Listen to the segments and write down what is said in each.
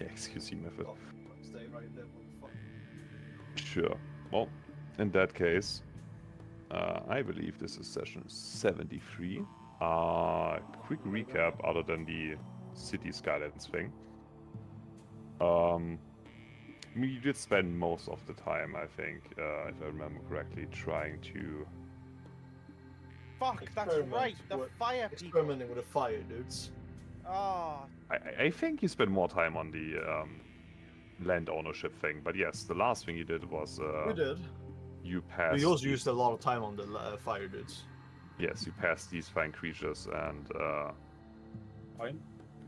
Excuse me, method. Oh, stay right there, motherfucker. Sure. Well, in that case, I believe this is session 73. Quick recap, other than the city skylines thing. You did spend most of the time, I think, if I remember correctly, trying to... Fuck, that's right, the fire people. Experimenting with the fire dudes. Oh, I think you spent more time on the land ownership thing, but yes, the last thing you did was... We did. You passed... We also used a lot of time on the fire dudes. Yes, you passed these fine creatures, and Fine.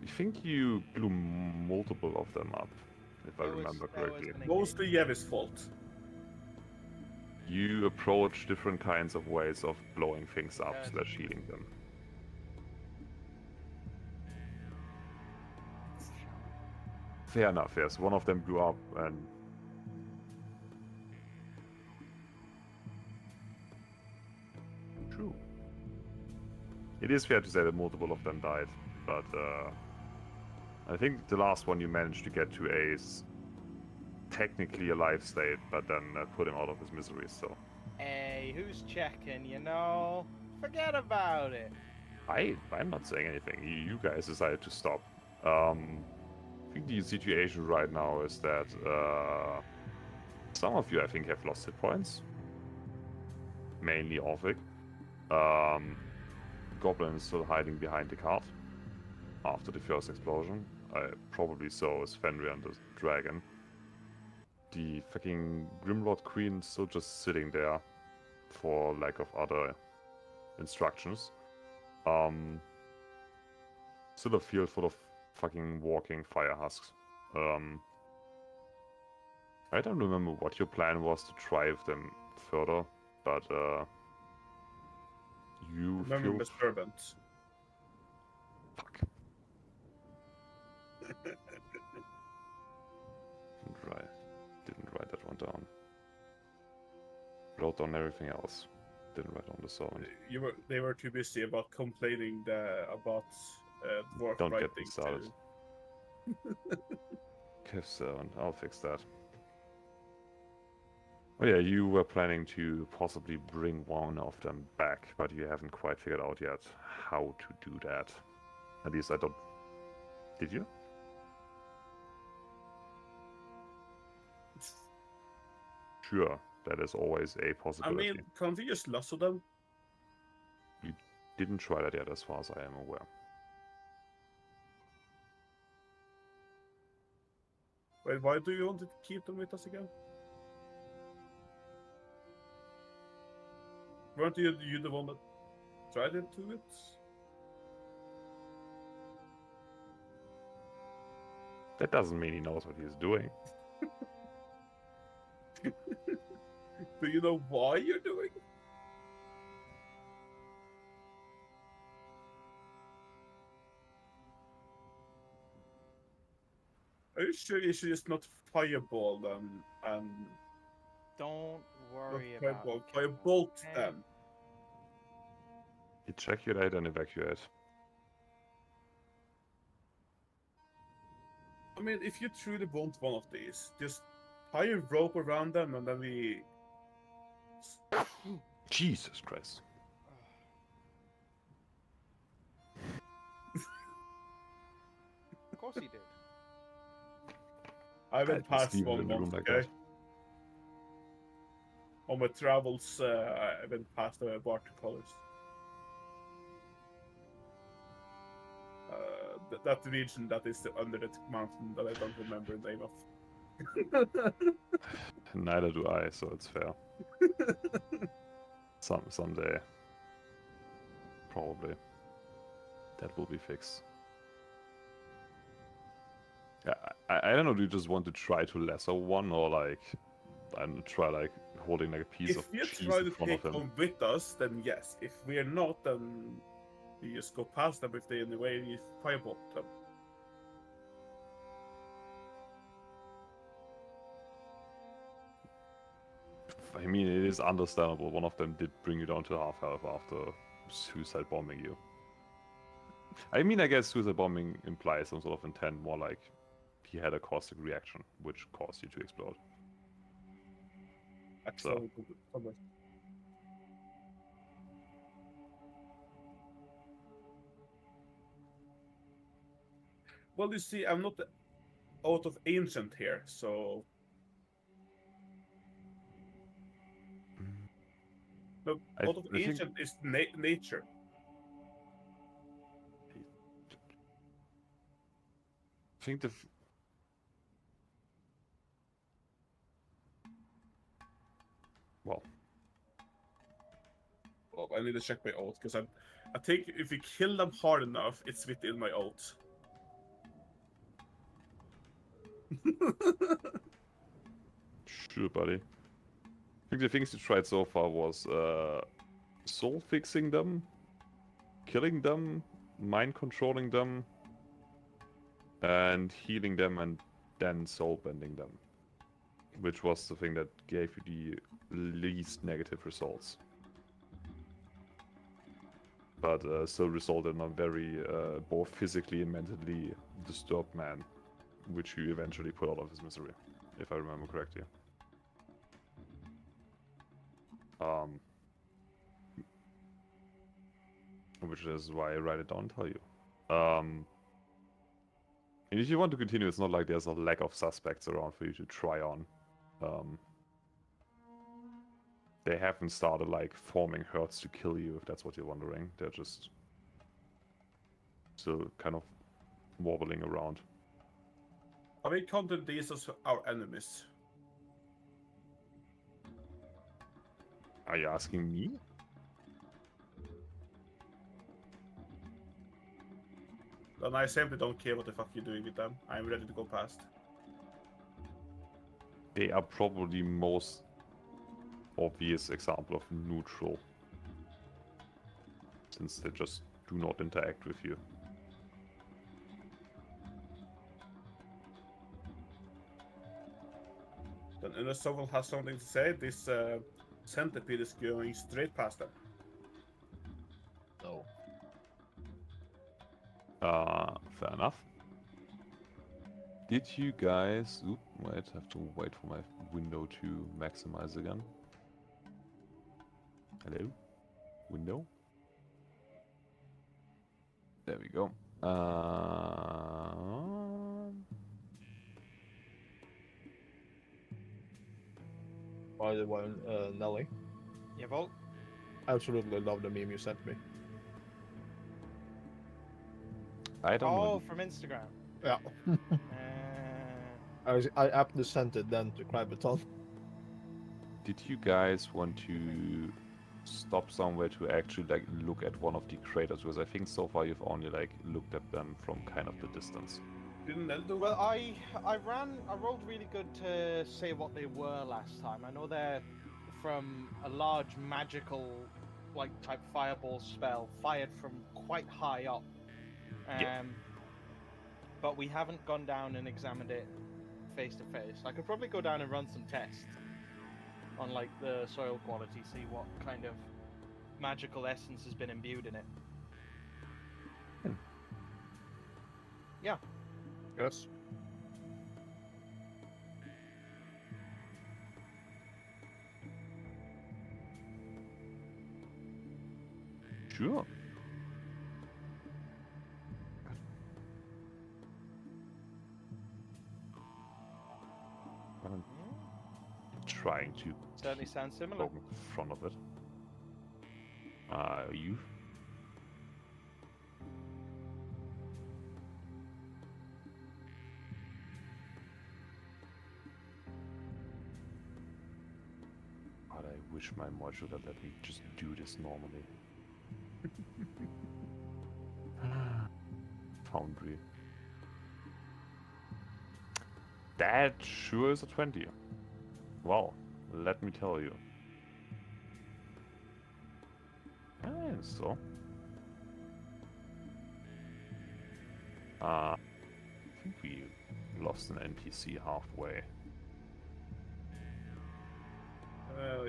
I think you blew multiple of them up, if I remember correctly. Mostly Yevi's fault. You approach different kinds of ways of blowing things up Yes. slash healing them. Fair enough, yes. One of them blew up and... True. It is fair to say that multiple of them died, but I think the last one you managed to get to a technically alive state, but then put him out of his misery, so... hey, who's checking, you know? Forget about it. I'm not saying anything. You guys decided to stop. I think the situation right now is that some of you, I think, have lost hit points. Mainly Orphic. Goblin is still hiding behind the cart after the first explosion. Probably so is Fenrir and the dragon. The fucking Grimlord Queen is still just sitting there for lack of other instructions. Still a field full of fucking walking fire husks. I don't remember what your plan was to drive them further, but you Remember feel... disturbance. Fuck. Didn't write that one down. Wrote down everything else. Didn't write down the servant. They were too busy about complaining about dwarf Don't writing. get me started. Kev servant, I'll fix that. Oh yeah, you were planning to possibly bring one of them back, but you haven't quite figured out yet how to do that. At least I don't... Did you? Sure, that is always a I possibility. mean, can't we just lasso them? You didn't try that yet, as far as I am aware. Wait, why do you want to keep them with us again? Weren't you the one that tried to do it? That doesn't mean he knows what he's doing. Do you know why you're doing it? Are you sure you should just not fireball them and Don't worry not about it. firebolt Okay? them? Ejaculate and evacuate. I mean, if you truly want one of these, just tie a rope around them and then we... Jesus Christ. Of course he did. I haven't I just passed leave it one in the room month, like okay? that. On my travels, I haven't passed the barter colors. That region that is under that mountain that I don't remember the name of. Neither do I, so it's fair. Someday. Probably. That will be fixed. Yeah, I don't know, do you just want to try to lasso one, or like, I don't know, try like holding like a piece If of you cheese try in to front take of him? them with us, then yes. If we are not, then we just go past them if they're in the way and you firebolt them. I mean, it is understandable. One of them did bring you down to half health after suicide bombing you. I mean, I guess suicide bombing implies some sort of intent, more like he had a caustic reaction, which caused you to explode. Excellent. Well, you see, I'm not out of ancient here, so no, out of ancient is nature. I think the well, I need to check my oath because I think if you kill them hard enough, it's within my oath. sure, buddy. I think the things you tried so far was soul fixing them, killing them, mind controlling them, and healing them, and then soul bending them, which was the thing that gave you the least negative results. But still resulted in a very both physically and mentally disturbed man, which you eventually put out of his misery, if I remember correctly. Which is why I write it down and tell you. And if you want to continue, it's not like there's a lack of suspects around for you to try on. They haven't started like forming herds to kill you, if that's what you're wondering. They're just still kind of wobbling around. Have we counted these as our enemies? Are you asking me? Then I simply don't care what the fuck you're doing with them. I'm ready to go past. They are probably most obvious example of neutral, since they just do not interact with you. Then unless someone has something to say, this centipede is going straight past them. No. Fair enough. Did you guys... Oop, wait, I have to wait for my window to maximize again. Hello? Window? There we go. By the way, Nelly, Yeah, Volt? I absolutely love the meme you sent me. I don't know. Oh, from Instagram. Yeah. I aptly sent it then to Crybaton. Did you guys want to stop somewhere to actually like look at one of the craters? Because I think so far you've only like looked at them from kind of the distance. Didn't Nell do Well, I rolled really good to say what they were last time. I know they're from a large magical, like, type fireball spell fired from quite high up. Yeah. But we haven't gone down and examined it face to face. I could probably go down and run some tests on like the soil quality, see what kind of magical essence has been imbued in it. Yeah. Yes. Sure. I'm trying to Certainly sounds similar. go in front of it. You? God, I wish my module had let me just do this normally. Foundry. That sure is a 20. Well, let me tell you. So. I think we lost an NPC halfway.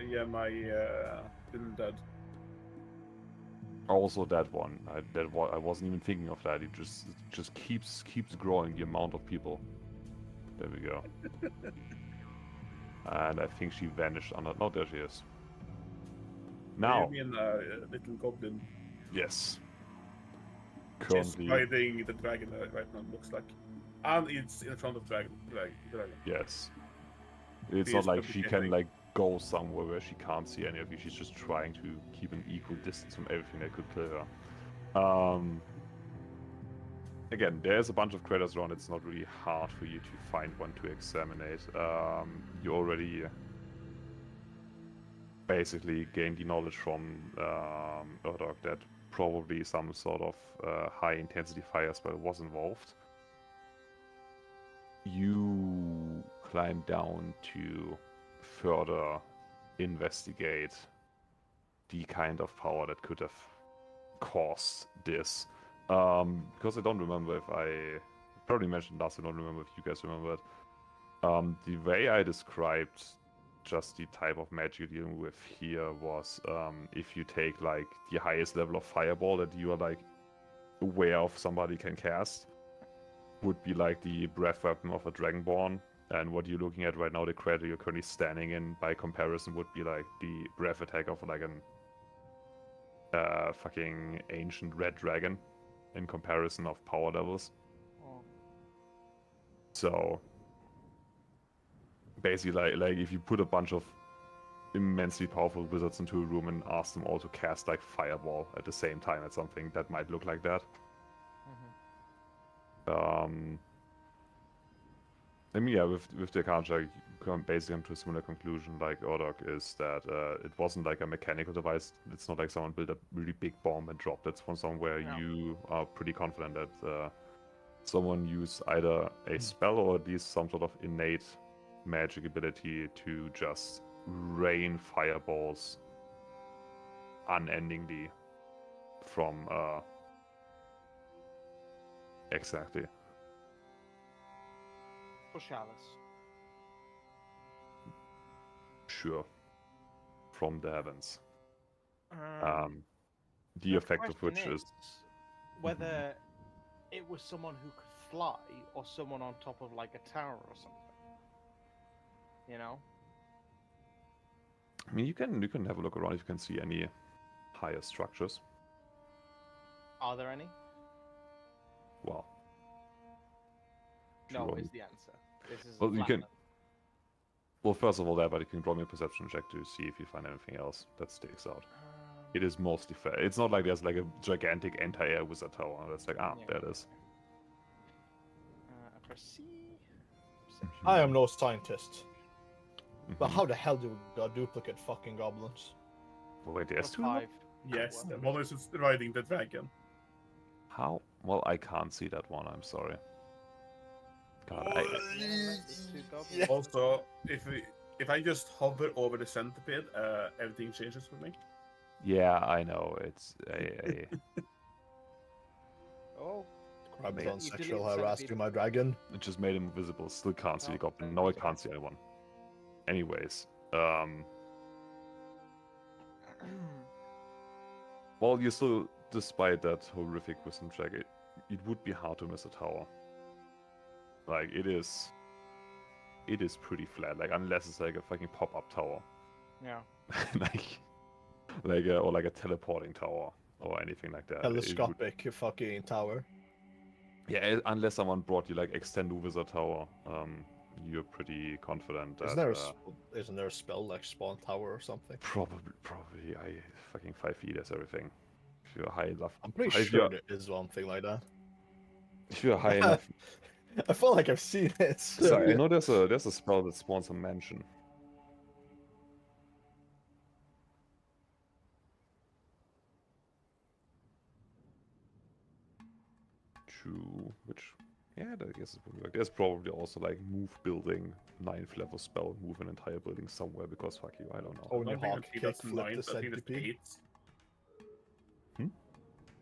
yeah, my didn't dead. Also that one. I wasn't even thinking of that. It just keeps growing the amount of people. There we go. And I think she vanished under. No, there she is. Now, You mean little goblin yes. just Currently, riding the dragon right now, looks like. And it's in front of dragon. yes. It's She not is like she can communicating. like go somewhere where she can't see any of you. She's just trying to keep an equal distance from everything that could kill her. Again, there's a bunch of craters around. It's not really hard for you to find one to examine. You already basically gained the knowledge from Erdog that probably some sort of high-intensity fire spell was involved. You climb down to further investigate the kind of power that could have caused this. Because I don't remember if I probably mentioned last, I don't remember if you guys remember it. The way I described just the type of magic you're dealing with here was if you take like the highest level of fireball that you are like aware of somebody can cast, would be like the breath weapon of a dragonborn, and what you're looking at right now, the crater you're currently standing in, by comparison, would be like the breath attack of like an fucking ancient red dragon in comparison of power levels. Oh. So basically, like if you put a bunch of immensely powerful wizards into a room and ask them all to cast like fireball at the same time at something that might look like that. I mean, yeah, with the Arcana, you come basically come to a similar conclusion like Erdog, is that it wasn't like a mechanical device. It's not like someone built a really big bomb and dropped it from somewhere. No. You are pretty confident that someone used either a spell or at least some sort of innate magic ability to just rain fireballs unendingly from exactly. For Chalice. Sure. From the heavens. The The effect of which question is whether it was someone who could fly or someone on top of like a tower or something. You know? I mean, you can have a look around if you can see any higher structures. Are there any? Well, No sure. is the answer. This is Well, you can. flatland. Well, first of all, that, but you can roll me a perception check to see if you find anything else that sticks out. It is mostly fair. It's not like there's like a gigantic anti-air wizard tower. That's like, Yeah. there it is. Perception. I am no scientist, but Mhm. how the hell do we got duplicate fucking goblins? Well, wait, there's Plus two. of them? 5. Yes, Well, the one is riding the dragon. How? Well, I can't see that one. I'm sorry. God, Yeah, that's two goblins. Yeah. Also, if I just hover over the centipede, everything changes for me. yeah, I know. It's a Oh, Graviton You sexual delete harassing centipede. my dragon. It just made him visible. Still can't see Oh, the goblin. thank No, I you. can't see anyone. Anyways, well, you still, despite that horrific wisdom check, it would be hard to miss a tower. Like, it is pretty flat. Like, unless it's like a fucking pop-up tower, yeah. or like a teleporting tower or anything like that. It would- Telescopic fucking tower. yeah, unless someone brought you like extendo wizard tower, you're pretty confident that Isn't there a spell like spawn tower or something? probably I fucking 5 feet is everything. If you're high enough, I'm pretty if sure you're, there is one thing like that. if you're high enough. I feel like I've seen it. Sorry, I know there's a spell that spawns a mansion. True, which, yeah, I guess it would work. There's probably also like move building 9th level spell, move an entire building somewhere because fuck you, I don't know. Oh, when I you don't think hawk that's kick flip ninth, the I think that's centipede. 8th.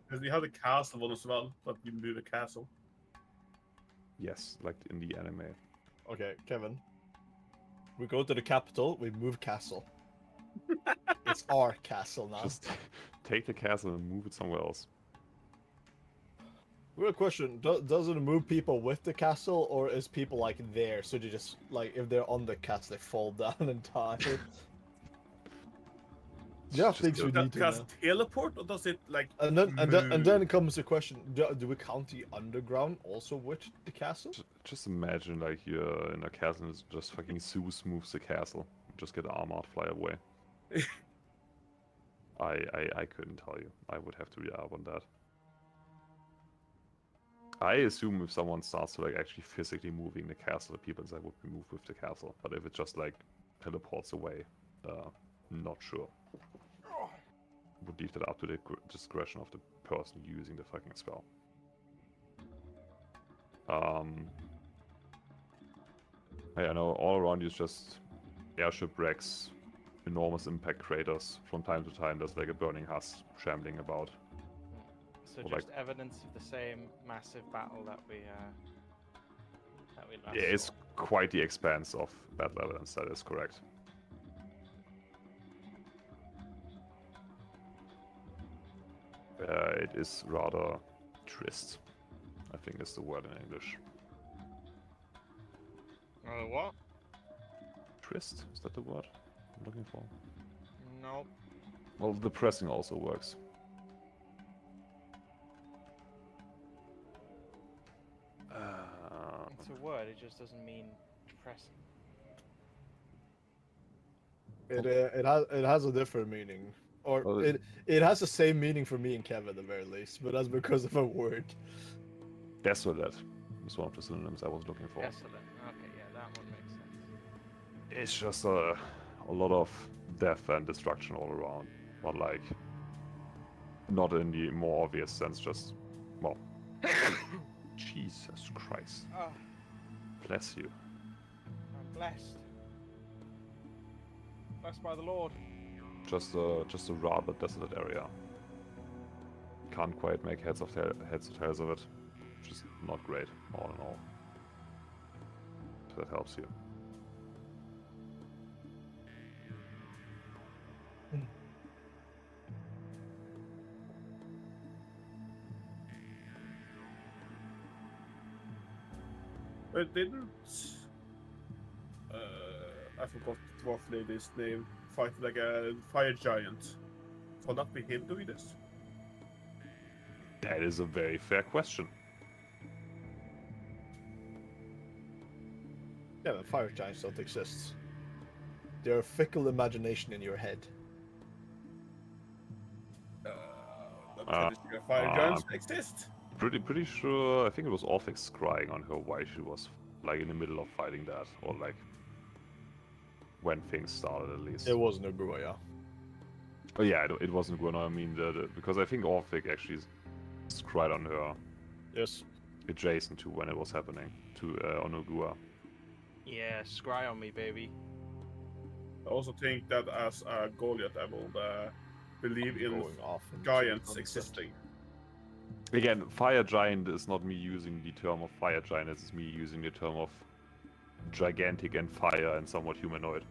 Because we have the castle one as well, but you move a castle. Yes, like in the anime. Okay, Kevin. We go to the capital, we move castle. It's our castle now. Just take the castle and move it somewhere else. Real question: does it move people with the castle, or is people like there, so they just like if they're on the castle, they fall down and die? Yeah, Just things we need to Does know. it teleport or does it like And then move? comes the question: do we count the underground also with the castle? just imagine like you're in a castle and it's just fucking Zeus moves the castle. You just get armored, fly away. I couldn't tell you. I would have to read up on that. I assume if someone starts to like actually physically moving the castle, the people inside would be moved with the castle. But if it just like teleports away, not sure. Would leave that up to the discretion of the person using the fucking spell. I know all around you is just airship wrecks, enormous impact craters. From time to time, there's like a burning husk shambling about. So Or just like- evidence of the same massive battle that we last Yeah, it's saw. quite the expanse of battle evidence. That is correct. It is rather trist, I think is the word in English. What? Trist? Is that the word I'm looking for? No. Well, depressing also works. It's a word. It just doesn't mean depressing. It has a different meaning, or Well, it has the same meaning for me and Kevin at the very least, but that's because of a word. desolate is one of the synonyms I was looking for. Desolate. Okay, yeah, that one makes sense. It's just a lot of death and destruction all around, but like not in the more obvious sense. Just well, Jesus Christ, Oh, bless you. I'm blessed. Blessed by the Lord. Just a rather desolate area. Can't quite make heads or tails of it. Just not great, all in all. If that helps you. But didn't I forgot the dwarf lady's name? Fight like a fire giant. Will that be him doing this? That is a very fair question. Yeah, but fire giants don't exist. They're a fickle imagination in your head. Fire giants exist. Pretty sure. I think it was Orphix crying on her why she was like in the middle of fighting that, or like when things started at least. It wasn't a Gua, yeah. Oh yeah, it wasn't Gurno. I mean, because I think Orphic actually cried on her Yes. adjacent to when it was happening to Onogua. Yeah, scry on me, baby. I also think that as a Goliath, I will believe in Going off into giants concept. existing. Again, fire giant is not me using the term of fire giant. It's me using the term of gigantic and fire and somewhat humanoid.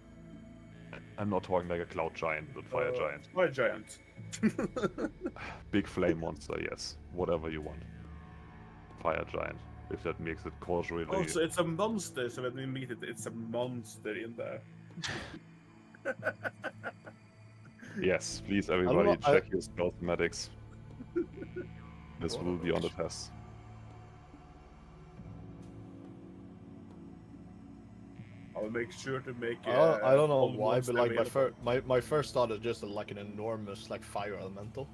I'm not talking like a cloud giant, but fire giant. Fire giant. Big flame monster, yes. Whatever you want. Fire giant. If that makes it culturally. Oh, so it's a monster. So when we meet it, it's a monster in there. Yes, please know, everybody check your spell thematics. This will be on the test. I'll make sure to make. I don't know all why, monster but like available. my first thought is just like an enormous like fire elemental.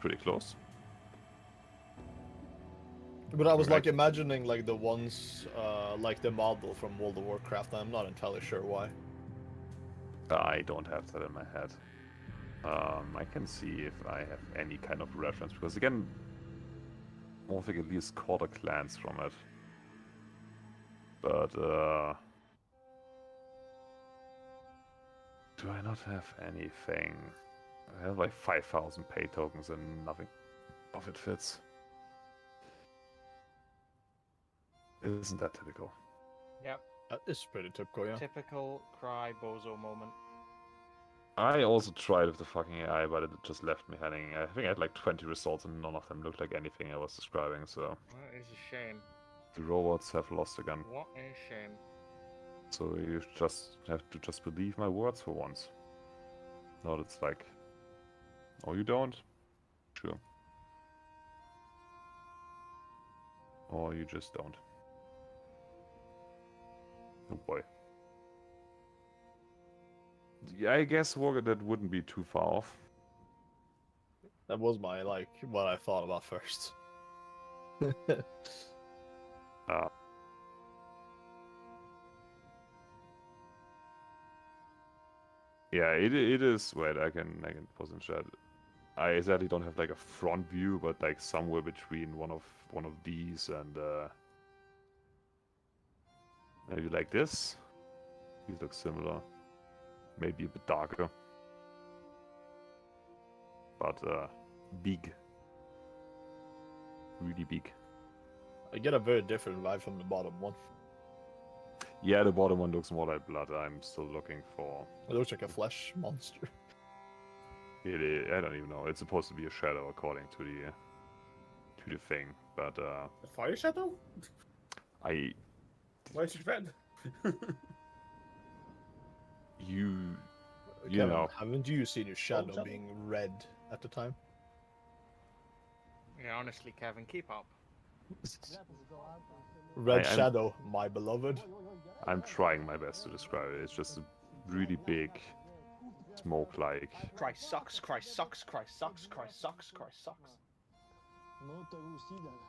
Pretty close. But I was Right. like imagining like the ones like the model from World of Warcraft. I'm not entirely sure why. I don't have that in my head. I can see if I have any kind of reference, because again, Orphic at least caught a glance from it. But, do I not have anything? I have like 5,000 pay tokens and nothing of it fits. Isn't that typical? Yep. That is pretty typical, yeah. Typical cry bozo moment. I also tried with the fucking AI, but it just left me hanging. I think I had like 20 results and none of them looked like anything I was describing, so... That is a shame. The robots have lost again. What a shame. So you just have to just believe my words for once. Not it's like... Oh, you don't? Sure. Or you just don't. Oh boy. Yeah, I guess that wouldn't be too far off. That was my like what I thought about first. Yeah, it is. Wait, I can pause in chat. I exactly don't have like a front view, but like somewhere between one of these and maybe like this. These look similar. Maybe a bit darker. But big. Really big. I get a very different vibe from the bottom one. Yeah, the bottom one looks more like blood. I'm still looking for... It looks like a flesh monster. It is, I don't even know. It's supposed to be a shadow according to the thing, but A fire shadow? I... Why is it red? You Kevin, know... haven't you seen your shadow shadow? being red at the time? Yeah, honestly, Kevin, keep up. Red I'm- shadow, my beloved. I'm trying my best to describe it. It's just a really big smoke-like... Christ sucks, Christ sucks, Christ sucks, Christ sucks, Christ sucks.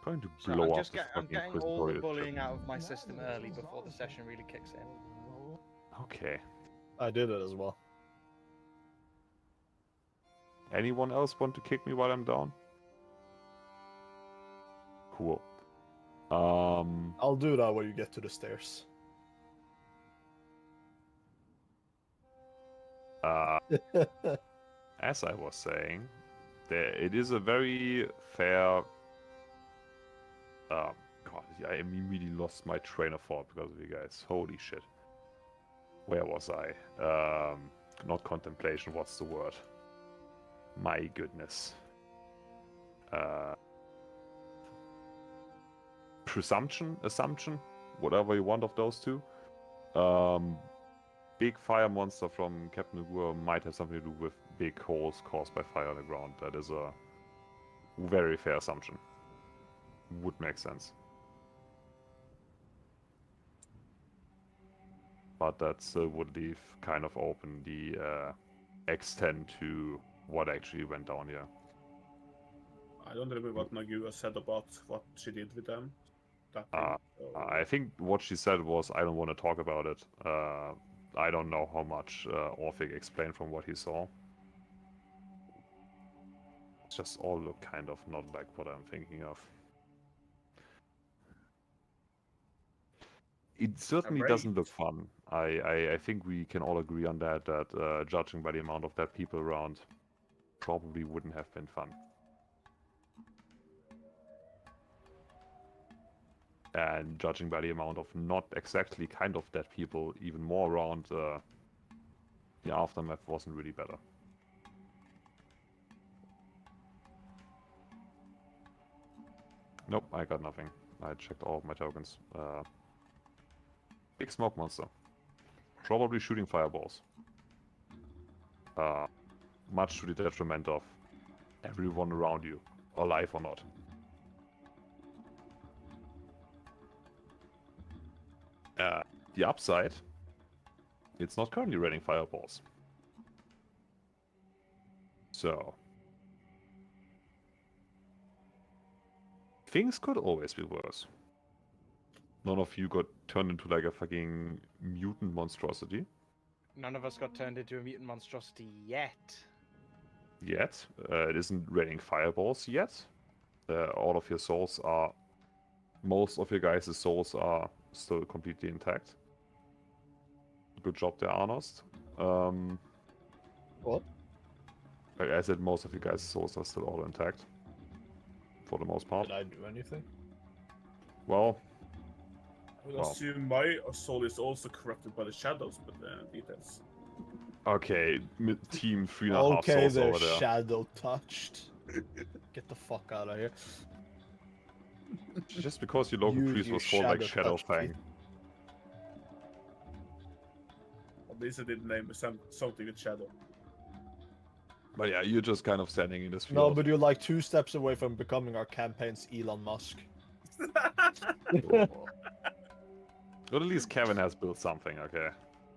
Going to So blow I'm up just the I'm fucking getting all the inquisitorial bullying ship. out of my system early before the session really kicks in. Okay. I did it as well. Anyone else want to kick me while I'm down? Cool. I'll do that when you get to the stairs. As I was saying, it is a very fair... God, I immediately lost my train of thought because of you guys. Holy shit. Where was I? Not contemplation, what's the word? My goodness. Presumption? Assumption? Whatever you want of those two. Big fire monster from Captain Agua might have something to do with big holes caused by fire on the ground. That is a very fair assumption. Would make sense. But that still would leave kind of open the extent to what actually went down here. I don't remember what Nagua said about what she did with them. That thing. So- I think what she said was, I don't want to talk about it. I don't know how much Orphic explained from what he saw. It's just all look kind of not like what I'm thinking of. It certainly doesn't look fun. I think we can all agree on that, judging by the amount of dead people around, probably wouldn't have been fun. And judging by the amount of not exactly kind of dead people, even more around, the aftermath wasn't really better. Nope, I got nothing. I checked all of my tokens. Big smoke monster. Probably shooting fireballs. Much to the detriment of everyone around you, alive or not. The upside, it's not currently raining fireballs. So, things could always be worse. None of you got turned into like a fucking mutant monstrosity None of us got turned into a mutant monstrosity yet. yet. It isn't raining fireballs yet. All of your souls are... Most of your guys' souls are still completely intact. Good job there, Arnost. What? Like I said, most of you guys' souls are still all intact. For the most part. Did I do anything? Well, I would Well. assume my soul is also corrupted by the shadows, but details. Okay, team 3.5 Okay, souls they're over there. shadow touched. Get the fuck out of here. Just because your local You- priest you was called like shadow touched Shadowfang. At least I didn't name something with shadow. But yeah, you're just kind of standing in this field. No, but you're like 2 steps away from becoming our campaign's Elon Musk. Or at least Kevin has built something, okay?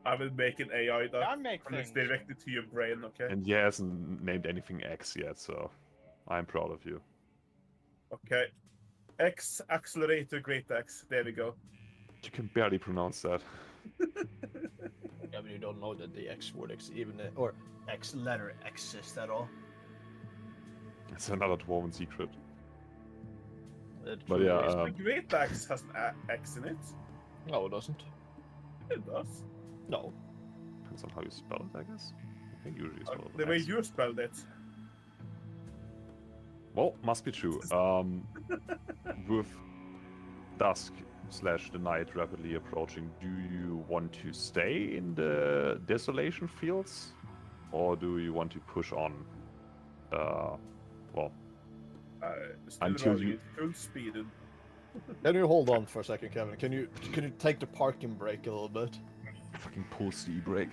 I will make an AI that I make connects things. directly to your brain, okay? And he hasn't named anything X yet, so I'm proud of you. Okay. X accelerator great X. There we go. You can barely pronounce that. Yeah, but you don't know that the X word even or X letter exists at all. It's another dwarven secret. It But truly yeah, is. The great X has an X in it. No, it doesn't. It does. No. Depends on how you spell it, I guess. I think usually you spell it The with way X. you spelled it. Well, must be true. With dusk / the night rapidly approaching, do you want to stay in the desolation fields, or do you want to push on? Well, Still Until running you- it full speed. And Can you hold on for a second, Kevin? Can you take the parking brake a little bit? fucking post the break.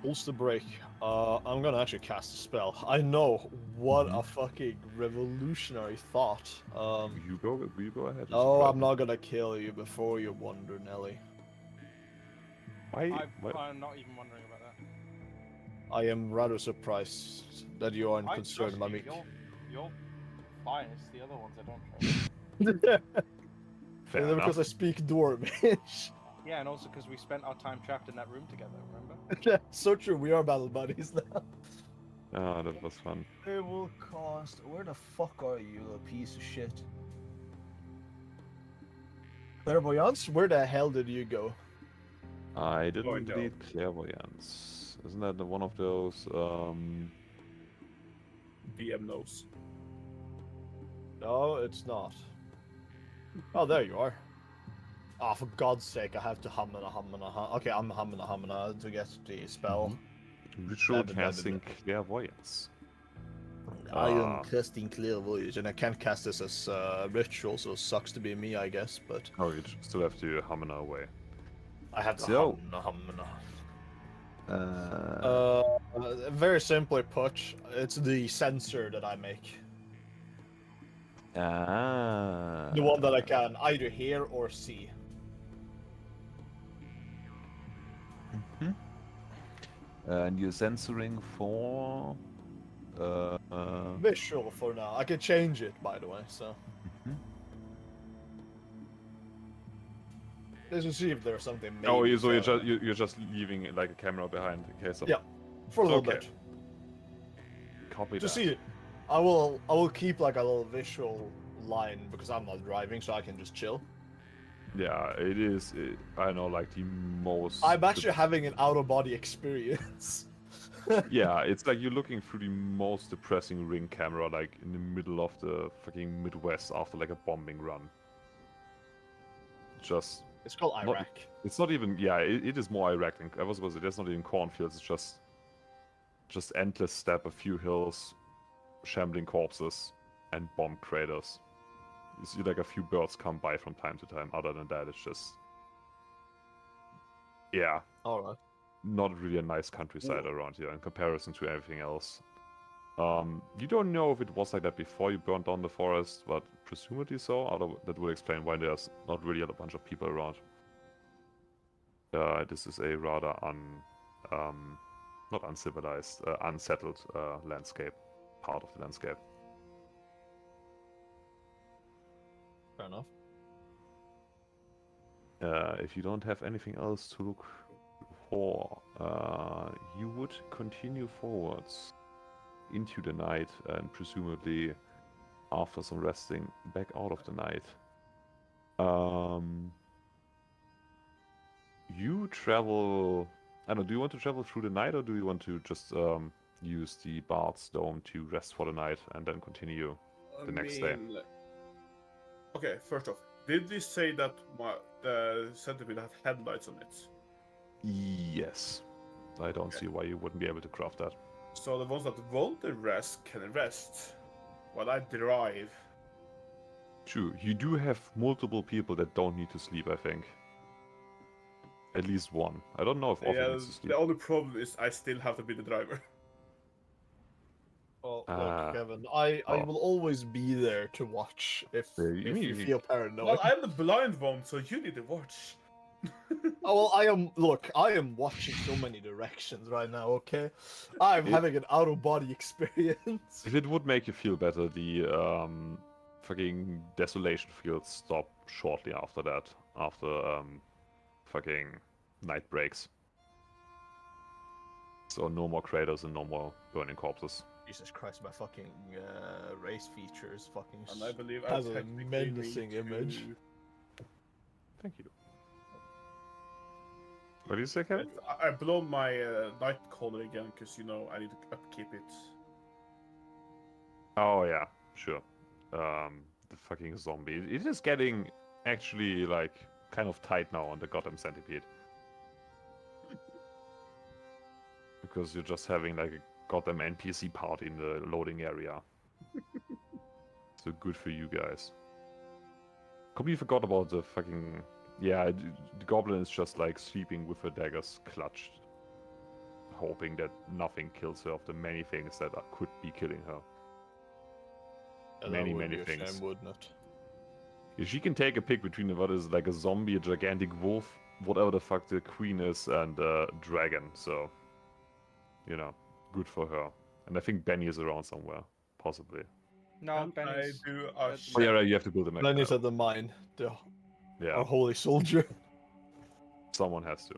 Pulse the brake. I'm gonna actually cast a spell. I know what Mhm. a fucking revolutionary thought. You go ahead. it's No, a I'm not gonna kill you before you wonder, Nelly. Why? I'm not even wondering about that. I am rather surprised that you aren't I concerned trust about you. me. You're biased. The other ones I don't trust. Fair Is it enough. because I speak Dwarvish? Yeah, and also because we spent our time trapped in that room together. Remember? So true, we are battle buddies now. Ah, that was fun. It will cost. Where the fuck are you, little piece of shit? Clairvoyance? Where the hell did you go? I didn't no. read clairvoyance. Isn't that one of those? DM knows. No, it's not. Oh, there you are. Oh, for God's sake, I have to hum. Okay, I'm humming to get the spell. Ritual Blah, blah, blah, casting clairvoyance. I am Ah. casting clairvoyance, and I can't cast this as ritual, so it sucks to be me, I guess. But Oh, you still have to hum away. I have to So- hum. Uh, Very simply put, it's the sensor that I make. The one that I can either hear or see. And you're censoring for. Visual for now. I can change it, by the way. So let's see if there's something. Oh, maybe so better. you're just leaving like a camera behind in case of. Yeah. For a little Okay. bit. Copy Just that. see, I will keep like a little visual line because I'm not driving, so I can just chill. Yeah, it is. I know, like the most. I'm actually having an out of body experience. Yeah, it's like you're looking through the most depressing ring camera, like in the middle of the fucking Midwest after like a bombing run. Just, It's called Not- Iraq. it's not even. Yeah, it is more Iraq than I was supposed to. There's not even cornfields. It's just endless steppe, a few hills, shambling corpses, and bomb craters. You see like a few birds come by from time to time. Other than that, it's just. Yeah, All right. not really a nice countryside around here in comparison to everything else. You don't know if it was like that before you burned down the forest, but presumably so. That would explain why there's not really a bunch of people around. This is a rather not uncivilized, unsettled landscape, part of the landscape. Fair enough. If you don't have anything else to look for, you would continue forwards into the night and presumably after some resting back out of the night. You travel. I don't know, do you want to travel through the night or do you want to just use the Bard's Dome to rest for the night and then continue the next day? Okay, first off, did we say that the centipede had headlights on it? Yes. I don't see why you wouldn't be able to craft that. So the ones that want to rest can rest, while I drive. True, you do have multiple people that don't need to sleep, I think. At least one. I don't know if Offer Yeah, needs to sleep. the only problem is I still have to be the driver. Well, Ah. look, Kevin, I Oh. will always be there to watch if Yeah, you if you mean- feel paranoid. Well, I'm the blind one, so you need to watch. Oh, well, I am watching so many directions right now, okay? I'm It- having an out-of-body experience. If it would make you feel better, the fucking desolation fields stop shortly after that. After fucking night breaks. So no more craters and no more burning corpses. Jesus Christ, my fucking race feature is fucking And I believe I has a technically menacing need image. to- Thank you. What do you say, Kevin? I blow my night collar again because I need to upkeep it. Oh yeah, sure. The fucking zombie. It is getting actually like kind of tight now on the goddamn centipede. Because you're just having like a goddamn NPC party in the loading area. So good for you guys. Completely forgot about the fucking... Yeah, the goblin is just like sleeping with her daggers clutched. Hoping that nothing kills her of the many things that could be killing her. Yeah, Many, that would many be a things. shame, wouldn't it? If she can take a pick between what is like a zombie, a gigantic wolf, whatever the fuck the queen is, and a dragon, so... You know, good for her. And I think Benny is around somewhere, possibly. No, And Benny's. I do at a the Oh yeah, map. right, you have to build a mech. Then he's at the mine, Yeah, our holy soldier. someone has to.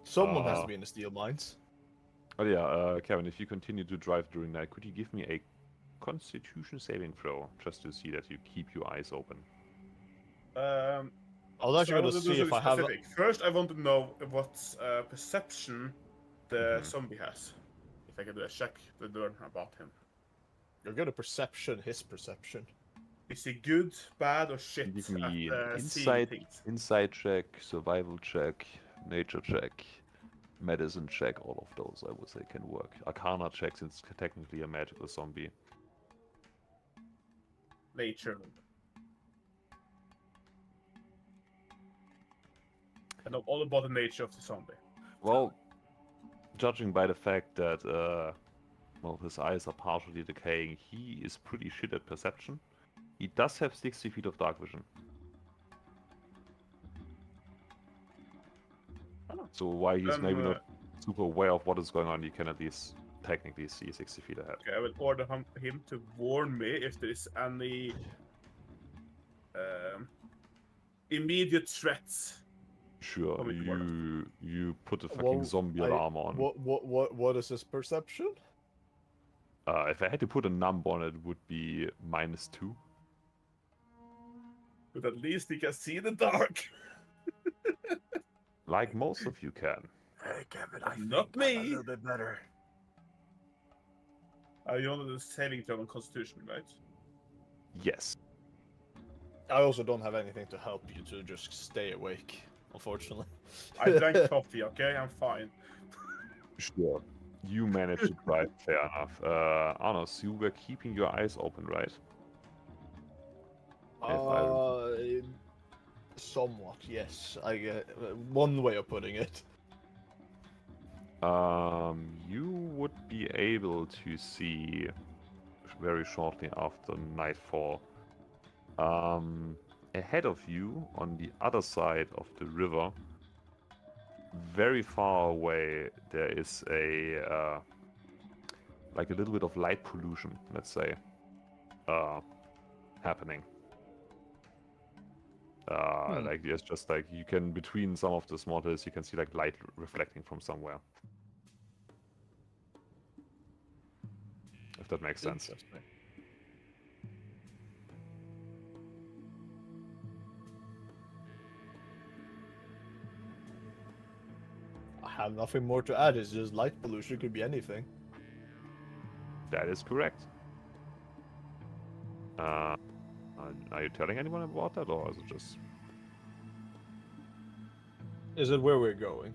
Someone has to be in the steel mines. Oh yeah, Kevin, if you continue to drive during night, could you give me a Constitution saving throw, just to see that you keep your eyes open? I was So actually I going want to to do see if I something have. specific. First, I want to know what perception the Mhm. zombie has. If I can do a check to learn about him. You're good at perception, his perception. Is he good, bad, or shit Give me at an seeing things? insight check, survival check, nature check, medicine check. All of those, I would say, can work. Arcana check, since it's technically a magical zombie. Nature. I know all about the nature of the zombie. Well, judging by the fact that, well, his eyes are partially decaying, he is pretty shit at perception. He does have 60 feet of dark vision. So while he's Then, maybe not super aware of what is going on, you can at least technically see 60 feet ahead. Okay, I will order him to warn me if there is any immediate threats. Sure, Probably tomorrow. you put the fucking zombie alarm on. What is his perception? If I had to put a number on it, it would be -2. But at least he can see in the dark. Like most of you can. Hey, Kevin, Not me. a little bit better. You know the saving throw on Constitution, right? Yes. I also don't have anything to help you to just stay awake, unfortunately. I drank coffee, okay? I'm fine. Sure. You managed to drive, fair enough. Arnos, you were keeping your eyes open, right? Somewhat, yes. I get one way of putting it. You would be able to see very shortly after nightfall. Ahead of you, on the other side of the river, very far away, there is a like a little bit of light pollution, let's say, happening. Like it's just like you can, between some of the small hills, you can see like light reflecting from somewhere. If that makes sense. Interesting. I have nothing more to add. It's just light pollution. Could be anything. That is correct. Are you telling anyone about that, or is it just... Is it where we're going?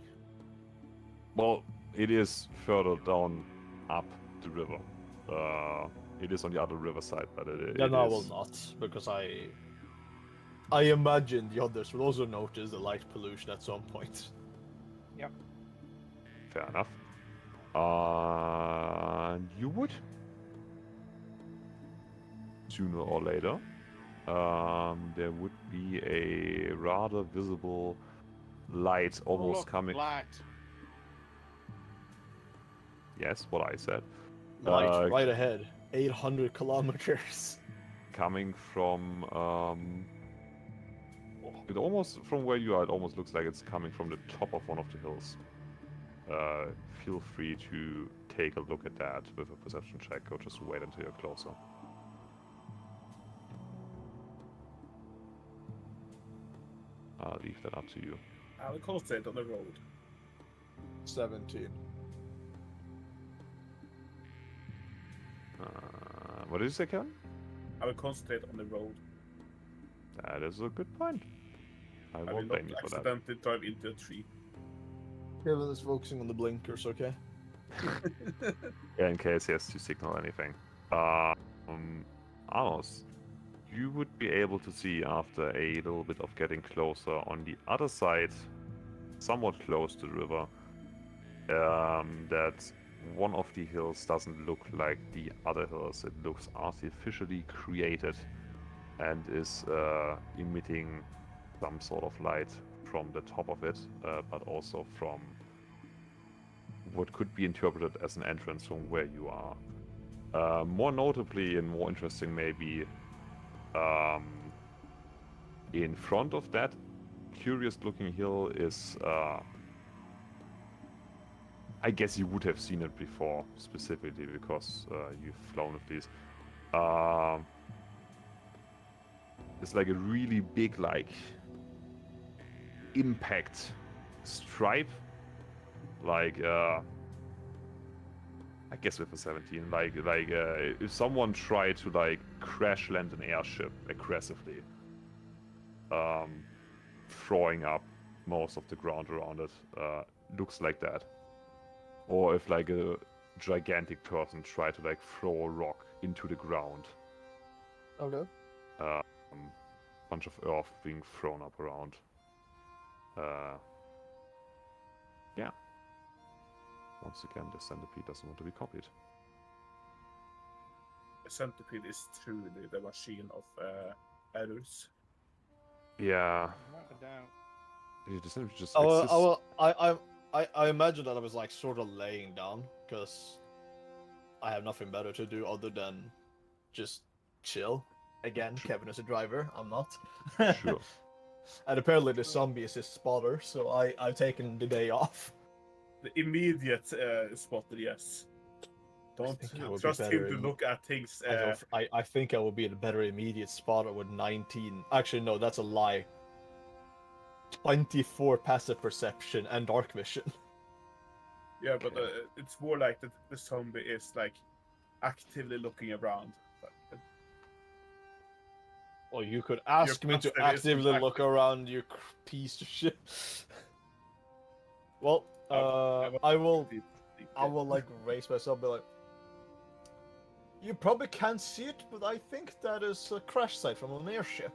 Well, It is further down up the river. It is on the other riverside, but it Then I is... will not, because I imagine the others will also notice the light pollution at some point. Fair enough. You would? Sooner or later. There would be a rather visible light almost Look, coming... light. Yes, what I said. Light right ahead, 800 kilometers. Coming from... it almost, from where you are, it almost looks like it's coming from the top of one of the hills. Feel free to take a look at that with a perception check, or just wait until you're closer. I'll leave that up to you. I will concentrate on the road. 17. What did you say, Kevin? I will concentrate on the road. That is a good point. I I will won't not blame you for that. accidentally drive into a tree. Kevin is focusing on the blinkers, okay? Yeah, in case he has to signal anything. Amos, you would be able to see after a little bit of getting closer on the other side, somewhat close to the river, that one of the hills doesn't look like the other hills. It looks artificially created and is emitting some sort of light from the top of it, but also from what could be interpreted as an entrance from where you are. More notably and more interesting maybe, in front of that curious looking hill is, I guess you would have seen it before, specifically because you've flown with these. It's like a really big, like, impact stripe, like I guess with a 17, like if someone tried to like crash land an airship aggressively, throwing up most of the ground around it, looks like that. Or if like a gigantic person tried to like throw a rock into the ground, Okay. bunch of earth being thrown up around. Yeah. Once again, the centipede doesn't want to be copied. A centipede is truly the machine of errors. Yeah. Without a doubt. The centipede just I exists. will, I imagine that I was like sort of laying down, because I have nothing better to do other than just chill. Again, Kevin is a driver, I'm not. Sure. And apparently the zombie is his spotter, so I've taken the day off. The immediate spotter, yes. Don't think I would be trust him better to in- look at things. I think I will be a better immediate spotter with 19. Actually, no, that's a lie. 24 passive perception and dark vision. Yeah, but it's more like that the zombie is like actively looking around. Well, you could ask me to cluster is actively active. look around, you piece of shit. Well, I will like raise myself, be like, you probably can't see it, but I think that is a crash site from an airship.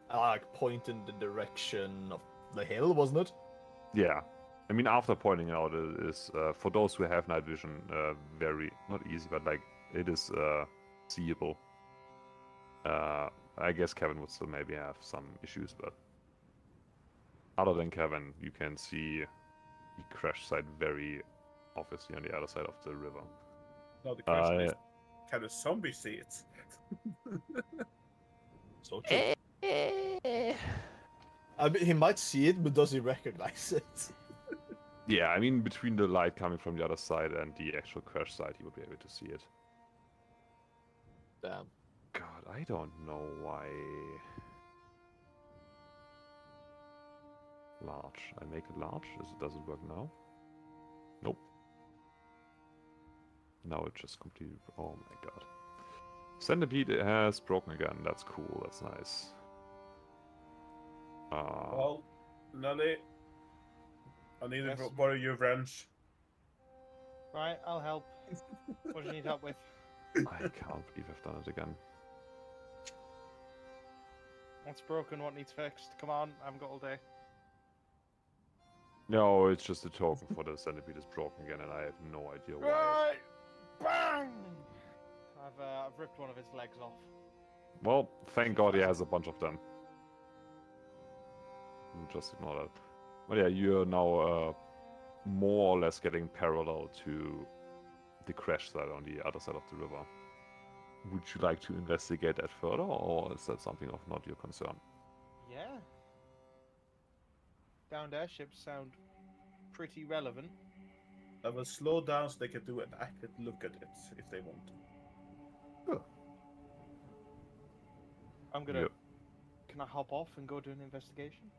I like point in the direction of the hill, wasn't it? Yeah. I mean, after pointing out, it is, for those who have night vision, very, not easy, but like, it is seeable. I guess Kevin would still maybe have some issues, but other than Kevin, you can see the crash site very obviously on the other side of the river. Now the question is, can a zombie see it? So true. I mean, he might see it, but does he recognize it? Yeah, I mean, between the light coming from the other side and the actual crash site, he would be able to see it. Damn. God, I don't know why. Large. I make it large. Does it work now? Nope. Now it just completely. Oh my god. Centipede has broken again. That's cool. That's nice. Well, Nelly, I need to Yes. borrow your wrench. Right, I'll help. What do you need help with? I can't believe I've done it again. What's broken? What needs fixed? Come on, I haven't got all day. No, it's just a token for the centipede is broken again, and I have no idea why. Right! Bang! I've ripped one of its legs off. Well, thank God he has a bunch of them. We'll just ignore that. But yeah, you're now more or less getting parallel to the crash site on the other side of the river. Would you like to investigate that further, or is that something of not your concern? Yeah. Downed airships sound pretty relevant. I will slow down so they can do an accurate look at it if they want. I'm gonna. Yep. Can I hop off and go do an investigation?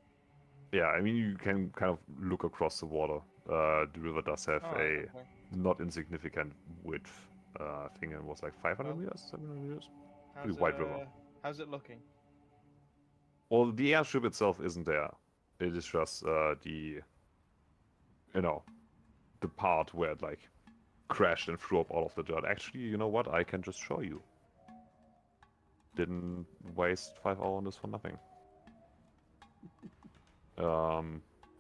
Yeah, I mean, you can kind of look across the water. The river does have Alright, a okay. not insignificant width. I think it was like 500 Well, meters, 700 meters. How's Pretty wide river. How's it looking? Well, the airship itself isn't there. It is just the part where it like crashed and threw up all of the dirt. Actually, you know what? I can just show you. Didn't waste 5 hours on this for nothing.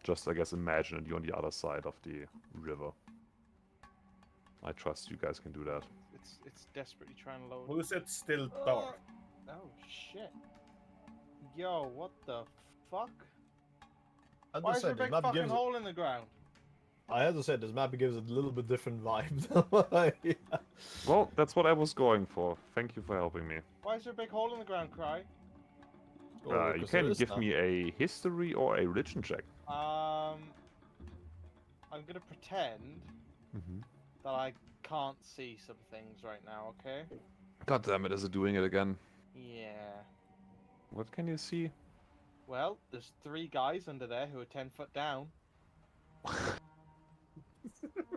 Just I guess imagine it, you're on the other side of the river. I trust you guys can do that. It's desperately trying to load. Who is it still dark? Oh shit! Yo, what the fuck? I Why had is to there say, a this big map fucking gives. hole in the ground? I had to say, this map gives it a little bit different vibe. Yeah. Well, that's what I was going for. Thank you for helping me. Why is there a big hole in the ground, Cry? Oh, You 'cause can there is give stuff. me a history or a religion check. I'm gonna pretend that I can't see some things right now, okay? God damn it, is it doing it again? Yeah. What can you see? Well, there's 3 guys under there who are 10 foot down.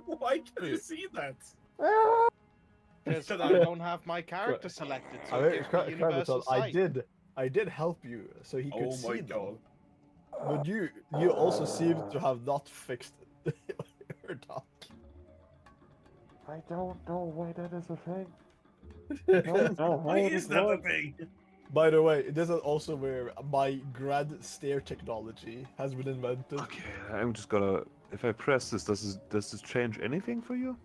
Why can you see that? Because I don't have my character selected, so it gives me universal sight. I did help you, so he could Oh see my them. god. But you also seem to have not fixed your dock. I don't know why that is a thing. Why is that a thing? By the way, this is also where my grad stair technology has been invented. Okay, I'm just gonna. If I press this, does this change anything for you?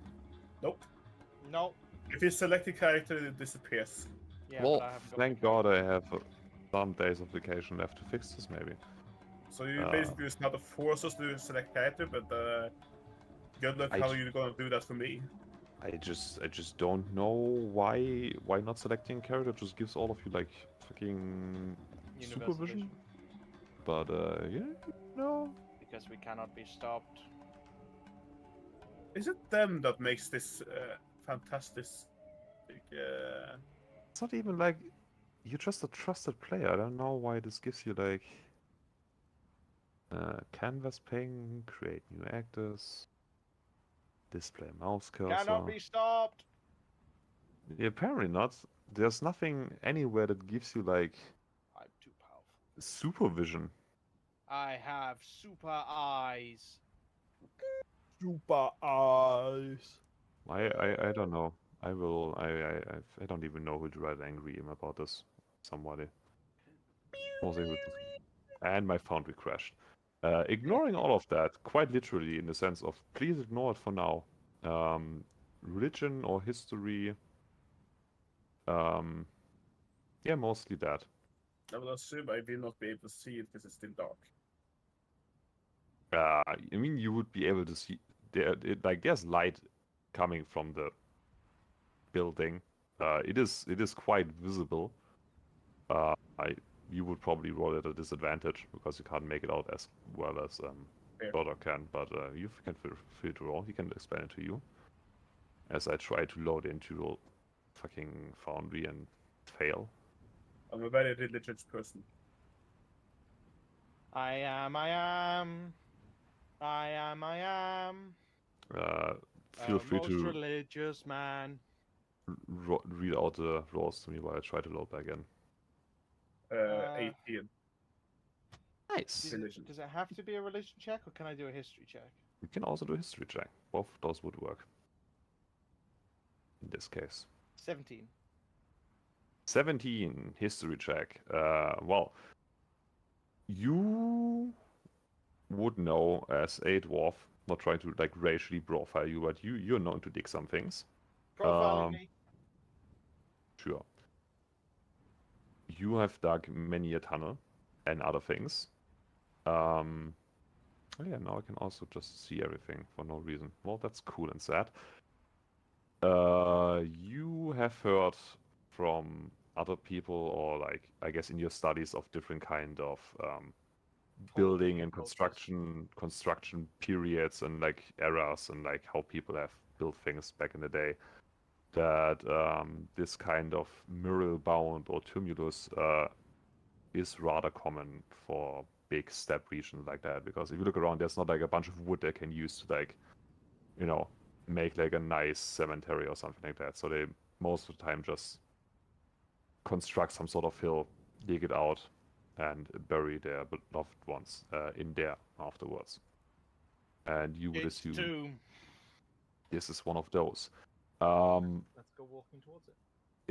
Nope. No. If you select a character, it disappears. Yeah, Well, but I haven't got thank my God I have some days of vacation left to fix this, maybe. So you basically just not force us to select character, but good luck I how j- you're gonna do that for me. I just don't know why not selecting character just gives all of you like fucking universal supervision. But yeah, no. Because we cannot be stopped. Is it them that makes this fantastic? It's not even like you're just a trusted player. I don't know why this gives you like canvas ping, create new actors, display mouse cursor. Cannot be stopped! Yeah, apparently not. There's nothing anywhere that gives you like I'm too powerful. supervision. I have super eyes. Super eyes. I don't know. I don't even know who to write angry email about this. Somebody. And my foundry crashed. Ignoring all of that, quite literally, in the sense of please ignore it for now. Religion or history. Yeah, mostly that. I will assume I will not be able to see it because it's still dark. I mean, you would be able to see there's light coming from the building. It is quite visible. You would probably roll at a disadvantage because you can't make it out as well as Dodo can. But you can feel free to roll. He can explain it to you. As I try to load into your fucking foundry and fail. I'm a very religious person. I am. Feel free most to religious man. read out the rolls to me while I try to load back in. 18. Nice. Does it have to be a religion check, or can I do a history check? You can also do a history check. Both of those would work. in this case. 17. 17 history check. Well, you would know as a dwarf, not trying to like racially profile you, but you're known to dig some things. Profiling Um, me. Sure. You have dug many a tunnel and other things. Oh yeah, now I can also just see everything for no reason. Well, that's cool and sad. You have heard from other people, or like I guess in your studies of different kind of building and construction periods and like eras and like how people have built things back in the day, that this kind of mural bound or tumulus is rather common for big steppe regions like that, because if you look around, there's not like a bunch of wood they can use to like, you know, make like a nice cemetery or something like that. So they most of the time just construct some sort of hill, dig it out, and bury their beloved ones in there afterwards. And you would It's assume tomb. this is one of those. Let's go walking towards it.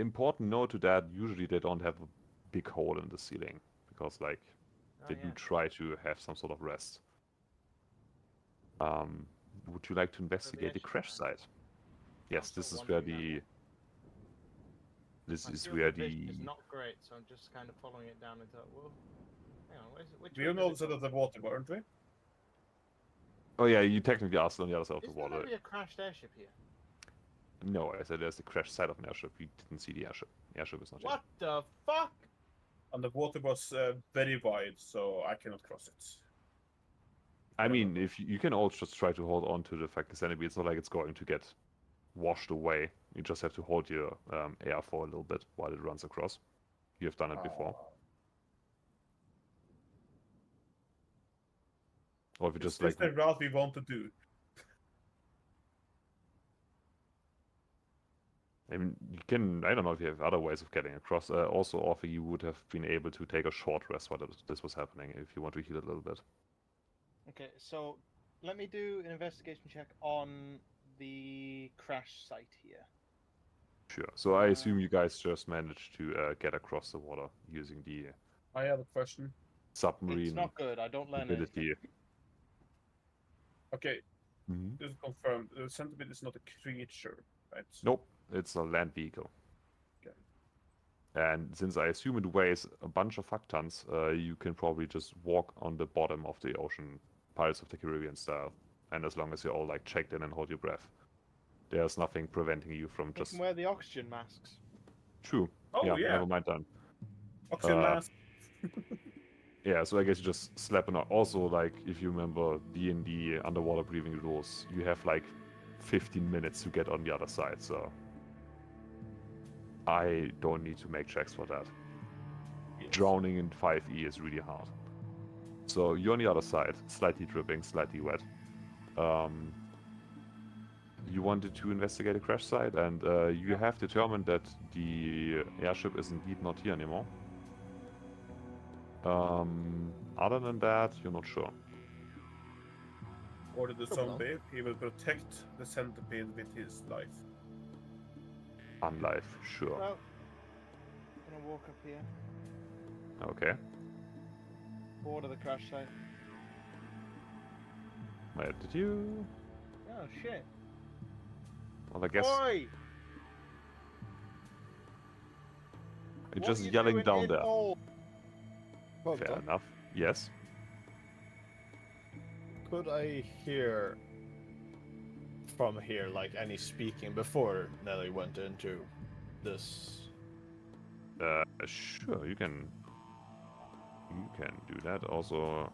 Important note to that, usually they don't have a big hole in the ceiling, because like they do yeah. try to have some sort of rest. Would you like to investigate the crash site? Yes, Also this is where wondering the this My is field where of vision the is not great, so I'm just kind of following it down and thought, well, hang on, which We way on the does other it side go? of the water, weren't we? Oh yeah, you technically are still on the other side of the Isn't there water. maybe a crashed airship here? No, I said there's the crash site of an airship. You didn't see the airship. The airship is not here. What the fuck? And the water was very wide, so I cannot cross it. I mean, if you can all just try to hold on to the fact that it's not like it's going to get washed away. You just have to hold your air for a little bit while it runs across. You have done it before. Or if you Is just this like, the route we want to do? I mean, you can, I don't know if you have other ways of getting across. Also, often you would have been able to take a short rest while this was happening if you want to heal a little bit. Okay, so let me do an investigation check on the crash site here. Sure. So I assume you guys just managed to get across the water using the I have a question. submarine It's not good. I don't learn ability. anything. Okay, Mhm. just confirm. The centipede is not a creature, right? Nope, it's a land vehicle. Okay. And since I assume it weighs a bunch of fuck tons, you can probably just walk on the bottom of the ocean, Pirates of the Caribbean style. And as long as you're all like checked in and hold your breath, there's nothing preventing you from You just. can wear the oxygen masks. True. Oh yeah. Never mind then. Oxygen mask. Yeah, so I guess you just slap it on. Also, like, if you remember D&D underwater breathing rules, you have like 15 minutes to get on the other side, so I don't need to make checks for that. Yes. Drowning in 5e is really hard. So you're on the other side, slightly dripping, slightly wet. You wanted to investigate a crash site, and you have determined that the airship is indeed not here anymore. Other than that, you're not sure. Order the Problem. zombie. He will protect the centipede with his life. Unlife, sure. Well, I'm gonna walk up here, Okay. border the crash site. Wait, did you? Oh shit! Well, I guess Oi! you're What just you yelling doing down in there. hole? Well Fair done. enough. Yes. Could I hear from here, like, any speaking before Nelly went into this? Sure, you can. You can do that. Also,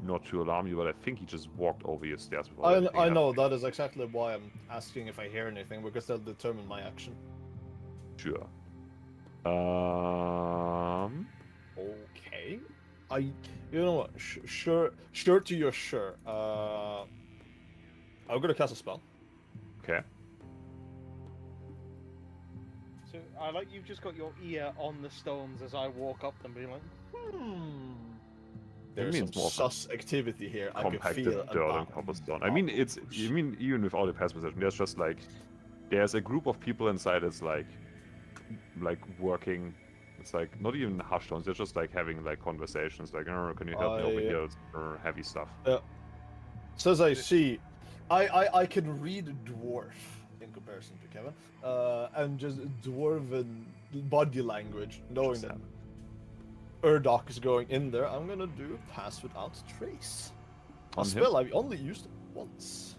not to alarm you, but I think he just walked over your stairs before. anything I know, happened. that is exactly why I'm asking if I hear anything, because that'll determine my action. Sure. Okay. You know what? Sure to your sure. I'm gonna cast a spell. Okay. So I like you've just got your ear on the stones as I walk up them, being like, There's means some more sus activity here. I can Compacted feel dirt a and cobblestone. I mean, it's. I mean, even without the passive perception, there's just like there's a group of people inside. It's like working. It's like not even hushed tones. They're just like having like conversations. Like, oh, can you help me over here? It's heavy stuff. So as I see, I can read dwarf in comparison to Kevin, and just dwarven body language, knowing that Urdok is going in there. I'm gonna do pass without trace. A On spell I've only used once.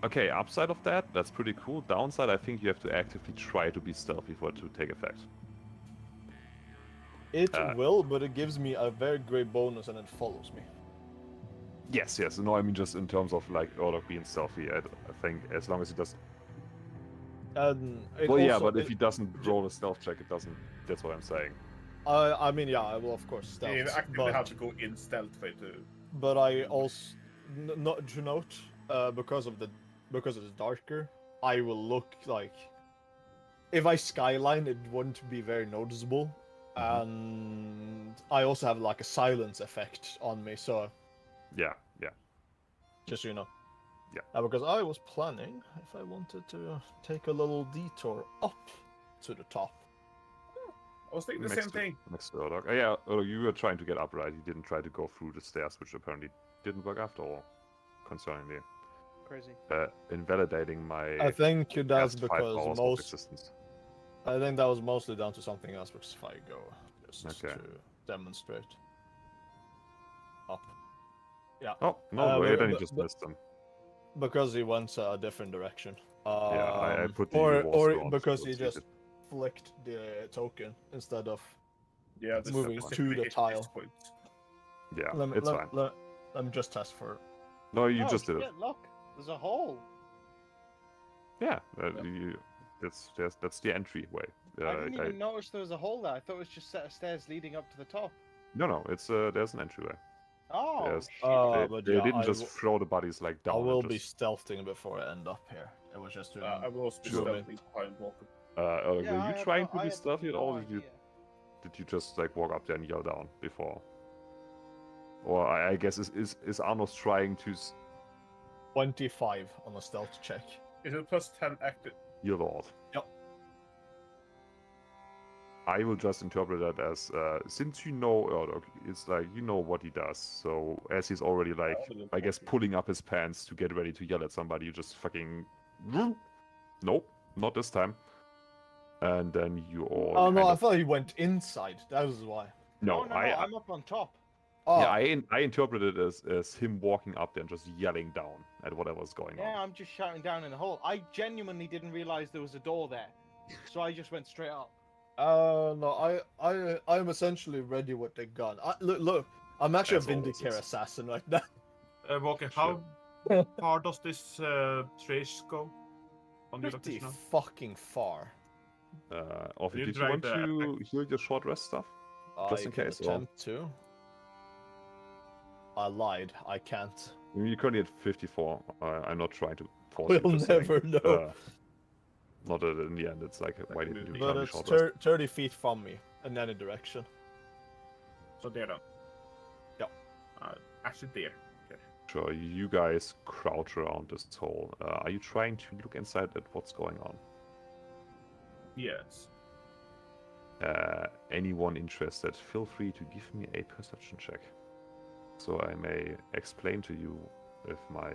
Okay, upside of that, that's pretty cool. Downside, I think you have to actively try to be stealthy for it to take effect. It will, but it gives me a very great bonus and it follows me. Yes. No, I mean just in terms of like Urdok being stealthy. I think as long as he does. And it Well, yeah, also- but if he doesn't roll a stealth check, it doesn't. That's what I'm saying. I mean, yeah, I will of course stealth. You actively have to go in stealth way to. But I also, not to note, because it's darker, I will look like. If I skyline, it wouldn't be very noticeable, and I also have like a silence effect on me, so Yeah. just so you know. Yeah. Because I was planning if I wanted to take a little detour up to the top. I was thinking the same thing. Next to Urdok. Yeah, you were trying to get up, right? You didn't try to go through the stairs, which apparently didn't work after all. Concerningly. Crazy. Invalidating my. I think that's past 5 because hours of most. existence. I think that was mostly down to something else. Because if I go just Okay. to demonstrate up. Yeah. Oh no, wait, then you but- just but- missed them. Because he went a different direction. Yeah, I put the or walls on, because so he it's just easy. flicked the token instead of. Yeah, this Moving is to the hit tile. this point. Yeah, Let me, it's fine. let me just test for. No, you Oh, just did it. shit, Look, there's a hole. Yeah, that's the entryway. I didn't even notice there was a hole there. I thought it was just a set of stairs leading up to the top. No, it's there's an entryway. Oh, Yes. shit. But They yeah, didn't I just will- throw the bodies like down. I and will be just, stealthing before I end up here. It was just to. I will also be Sure. stealthy behind Walker. Yeah, were I you had trying no- to I be had stealthy at no all? idea. Did you just like walk up there and yell down before? Or I guess is Arnos trying to 25 on a stealth check. Is it plus 10 active? your lord? Yep. I will just interpret that as since you know Urdok, it's like you know what he does. So as he's already like I guess pulling up his pants to get ready to yell at somebody, you just fucking nope, not this time. And then you all. Oh no, kind I of- thought he went inside. That was why. no, No, I I'm up on top. Oh, yeah, I interpreted it as him walking up there and just yelling down at whatever's going Yeah, on. I'm just shouting down in the hole. I genuinely didn't realize there was a door there, so I just went straight up. no, I'm essentially ready with the gun. Look, I'm actually As a always Vindicare is. assassin right now. Walker, how far does this trace go on your Pretty location? fucking far. Orphan, You did you drag want the to heal your short rest stuff? Just I in can case, or- attempt to. I lied. I can't. I mean, you're currently at 54. I'm not trying to force you. We'll just saying, never know. Not in the end. It's like, why didn't you But tell me it's short rest? 30 feet from me in any direction. So there then. Yep. Actually there. Okay. Sure, you guys crouch around this hole. Are you trying to look inside at what's going on? Yes. Anyone interested, feel free to give me a perception check. So I may explain to you if my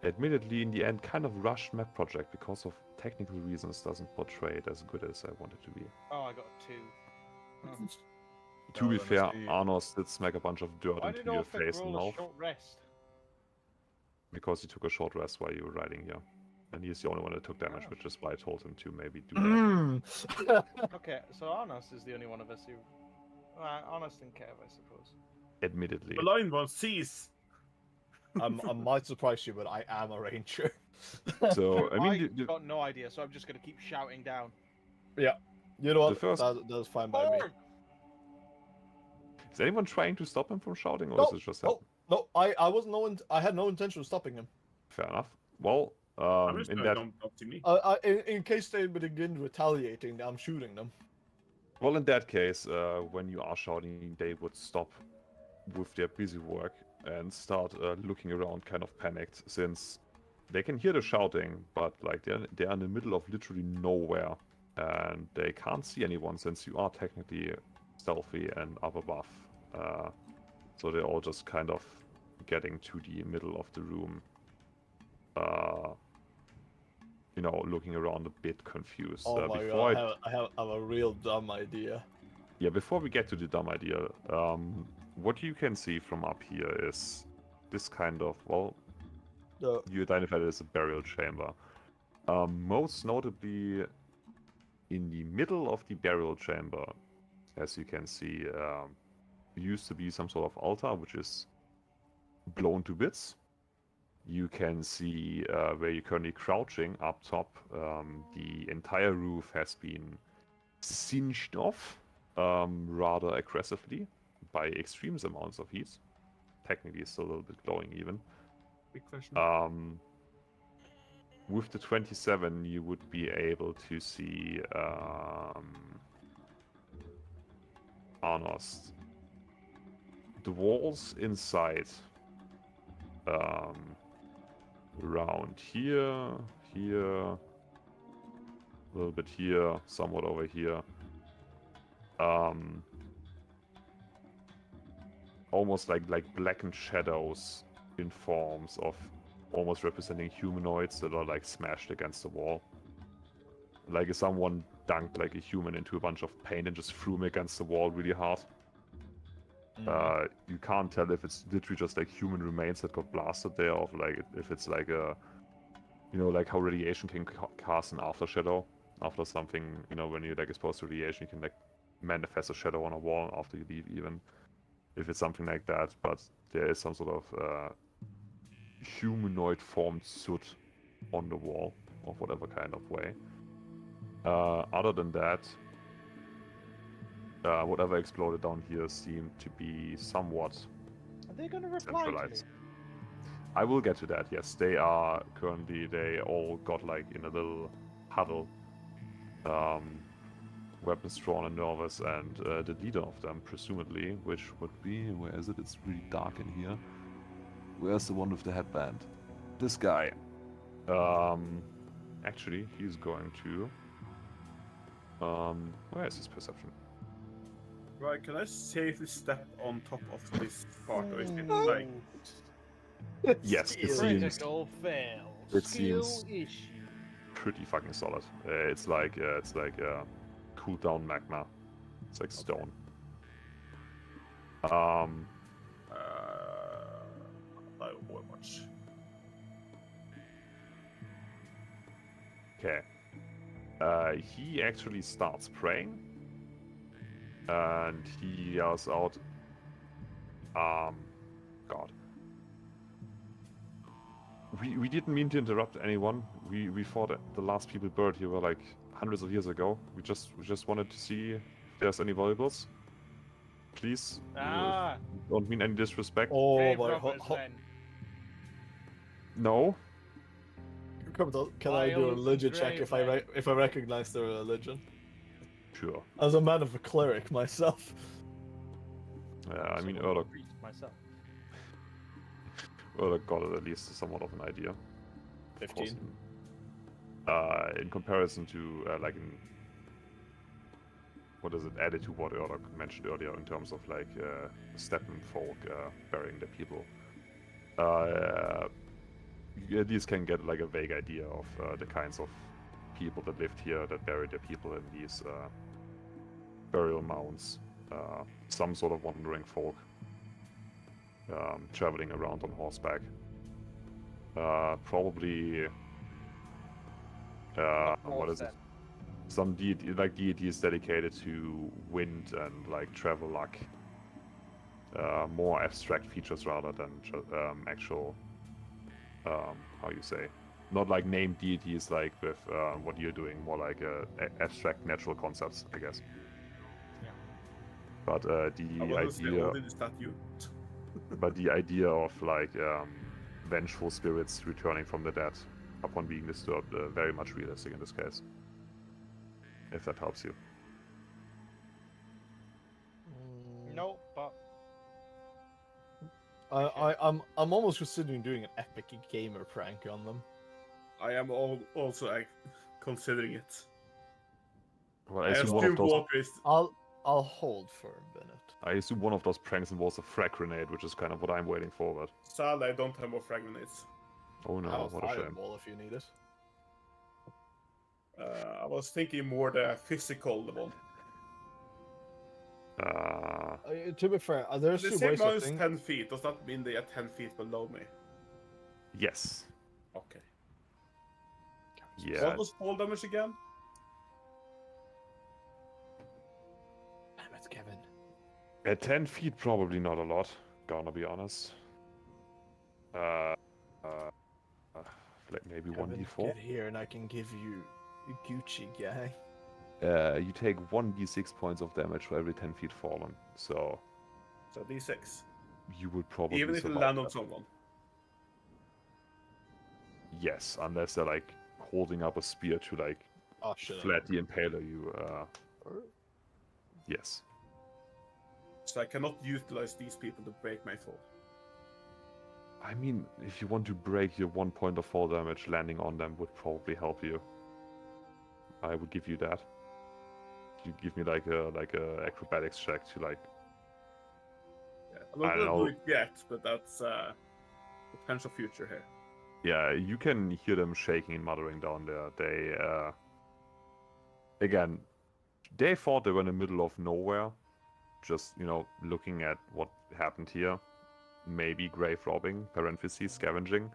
admittedly in the end kind of rushed map project because of technical reasons doesn't portray it as good as I want it to be. Oh, I got a 2. Oh. To be let me fair, see. Arnos did smack a bunch of dirt Why into did your Orphic face and roll a mouth short rest? because he took a short rest while you were riding here. And he's the only one that took damage, Oh. which is why I told him to maybe do that. Mm. Okay, so Arnos is the only one of us who. Arnos and Kev, I suppose. Admittedly. The line one sees. I might surprise you, but I am a ranger. So, I mean, got no idea, so I'm just gonna keep shouting down. You know what? The first- That's fine by me. is anyone trying to stop him from shouting, or No, is it just him? no, I was I had no intention of stopping him. Fair enough. Well, I'm just in gonna that don't see me. In case they begin retaliating, I'm shooting them. well, in that case, when you are shouting, they would stop with their busy work and start looking around, kind of panicked, since they can hear the shouting, but like they're in the middle of literally nowhere, and they can't see anyone since you are technically stealthy and up above. So they're all just kind of getting to the middle of the room. You know, looking around a bit confused. Oh my Before god, I have a real dumb idea. Yeah, before we get to the dumb idea, what you can see from up here is this kind of, well, The you identified it as a burial chamber. Most notably, in the middle of the burial chamber, as you can see, used to be some sort of altar, which is blown to bits. You can see where you're currently crouching up top. The entire roof has been singed off rather aggressively by extreme amounts of heat. Technically, it's still a little bit glowing even. Big question. With the 27, you would be able to see Arnost. The walls inside, around here, a little bit here, somewhat over here. Almost like blackened shadows in forms of almost representing humanoids that are like smashed against the wall. Like if someone dunked like a human into a bunch of paint and just threw him against the wall really hard. You can't tell if it's literally just like human remains that got blasted there, or like if it's like a, you know, like how radiation can cast an after shadow after something. You know, when you're like exposed to radiation, you can like manifest a shadow on a wall after you leave, even if it's something like that. But there is some sort of humanoid formed soot on the wall of whatever kind of way. Other than that, whatever exploded down here seemed to be somewhat Are they going to reply to me? centralized. I will get to that, yes. They are currently, they all got like in a little huddle. Weapons drawn and nervous, and the leader of them, presumably, which would be, where is it? It's really dark in here. Where's the one with the headband? This guy. Actually, he's going to... where is his perception? Right, can I safely step on top of this part, or is it like... Yes, it seems Critical fail. it Skill seems- issue. pretty fucking solid. It's like cooled down magma. It's like stone. Like Overwatch. Okay. He actually starts praying, and he yells out, God. We didn't mean to interrupt anyone. We thought that the last people buried here were like hundreds of years ago. We just wanted to see if there's any valuables. Please, don't mean any disrespect. Oh Grave my robbers, then. No. Can I do a Wild religion check grave if I recognize their religion? Sure. As a man of a cleric myself. I mean, Someone Urlok priest myself. got at least somewhat of an idea. Of course, 15. in comparison to like in what is it added to what Urlok mentioned earlier in terms of like steppen folk burying their people. You at least can get like a vague idea of the kinds of people that lived here that buried their people in these burial mounds. Some sort of wandering folk traveling around on horseback. Probably what is it? Some deity, like deities dedicated to wind and like travel luck. More abstract features rather than actual, how you say, not like named deities like with what you're doing, more like abstract natural concepts, I guess. Yeah. But the idea, Odin statue. but the idea of like vengeful spirits returning from the dead upon being disturbed, very much realistic in this case. If that helps you. No, but I'm almost considering doing an epic gamer prank on them. I am also considering it. Well, I I assume one assume of those. water is. I'll hold for a minute. I assume one of those pranks involves a frag grenade, which is kind of what I'm waiting for. But Sadly, I don't have more frag grenades. oh no, I have a what a shame. fireball if you need it. I was thinking more the physical one. To be fair, there's They two say ways I minus think. 10 feet. Does that mean they are 10 feet below me? Yes. Okay. Yeah. What was fall damage again? Damn it, Kevin. At 10 feet, probably not a lot. Gonna be honest. Like maybe Kevin, 1d4. get here and I can give you Gucci, guy. You take 1d6 points of damage for every 10 feet fallen. So So D6. you would probably Even if you survive land on that. someone. Yes, unless they're like holding up a spear to like Oh shit. flat the impaler you. Yes. So I cannot utilize these people to break my fall. I mean, if you want to break your 1 point of fall damage, landing on them would probably help you. I would give you that. You give me like a acrobatics check to like. Yeah, I'm not I don't gonna do know. it yet, but that's potential future here. Yeah, you can hear them shaking and muttering down there. They again, they thought they were in the middle of nowhere, just looking at what happened here. Maybe grave robbing, parentheses, scavenging,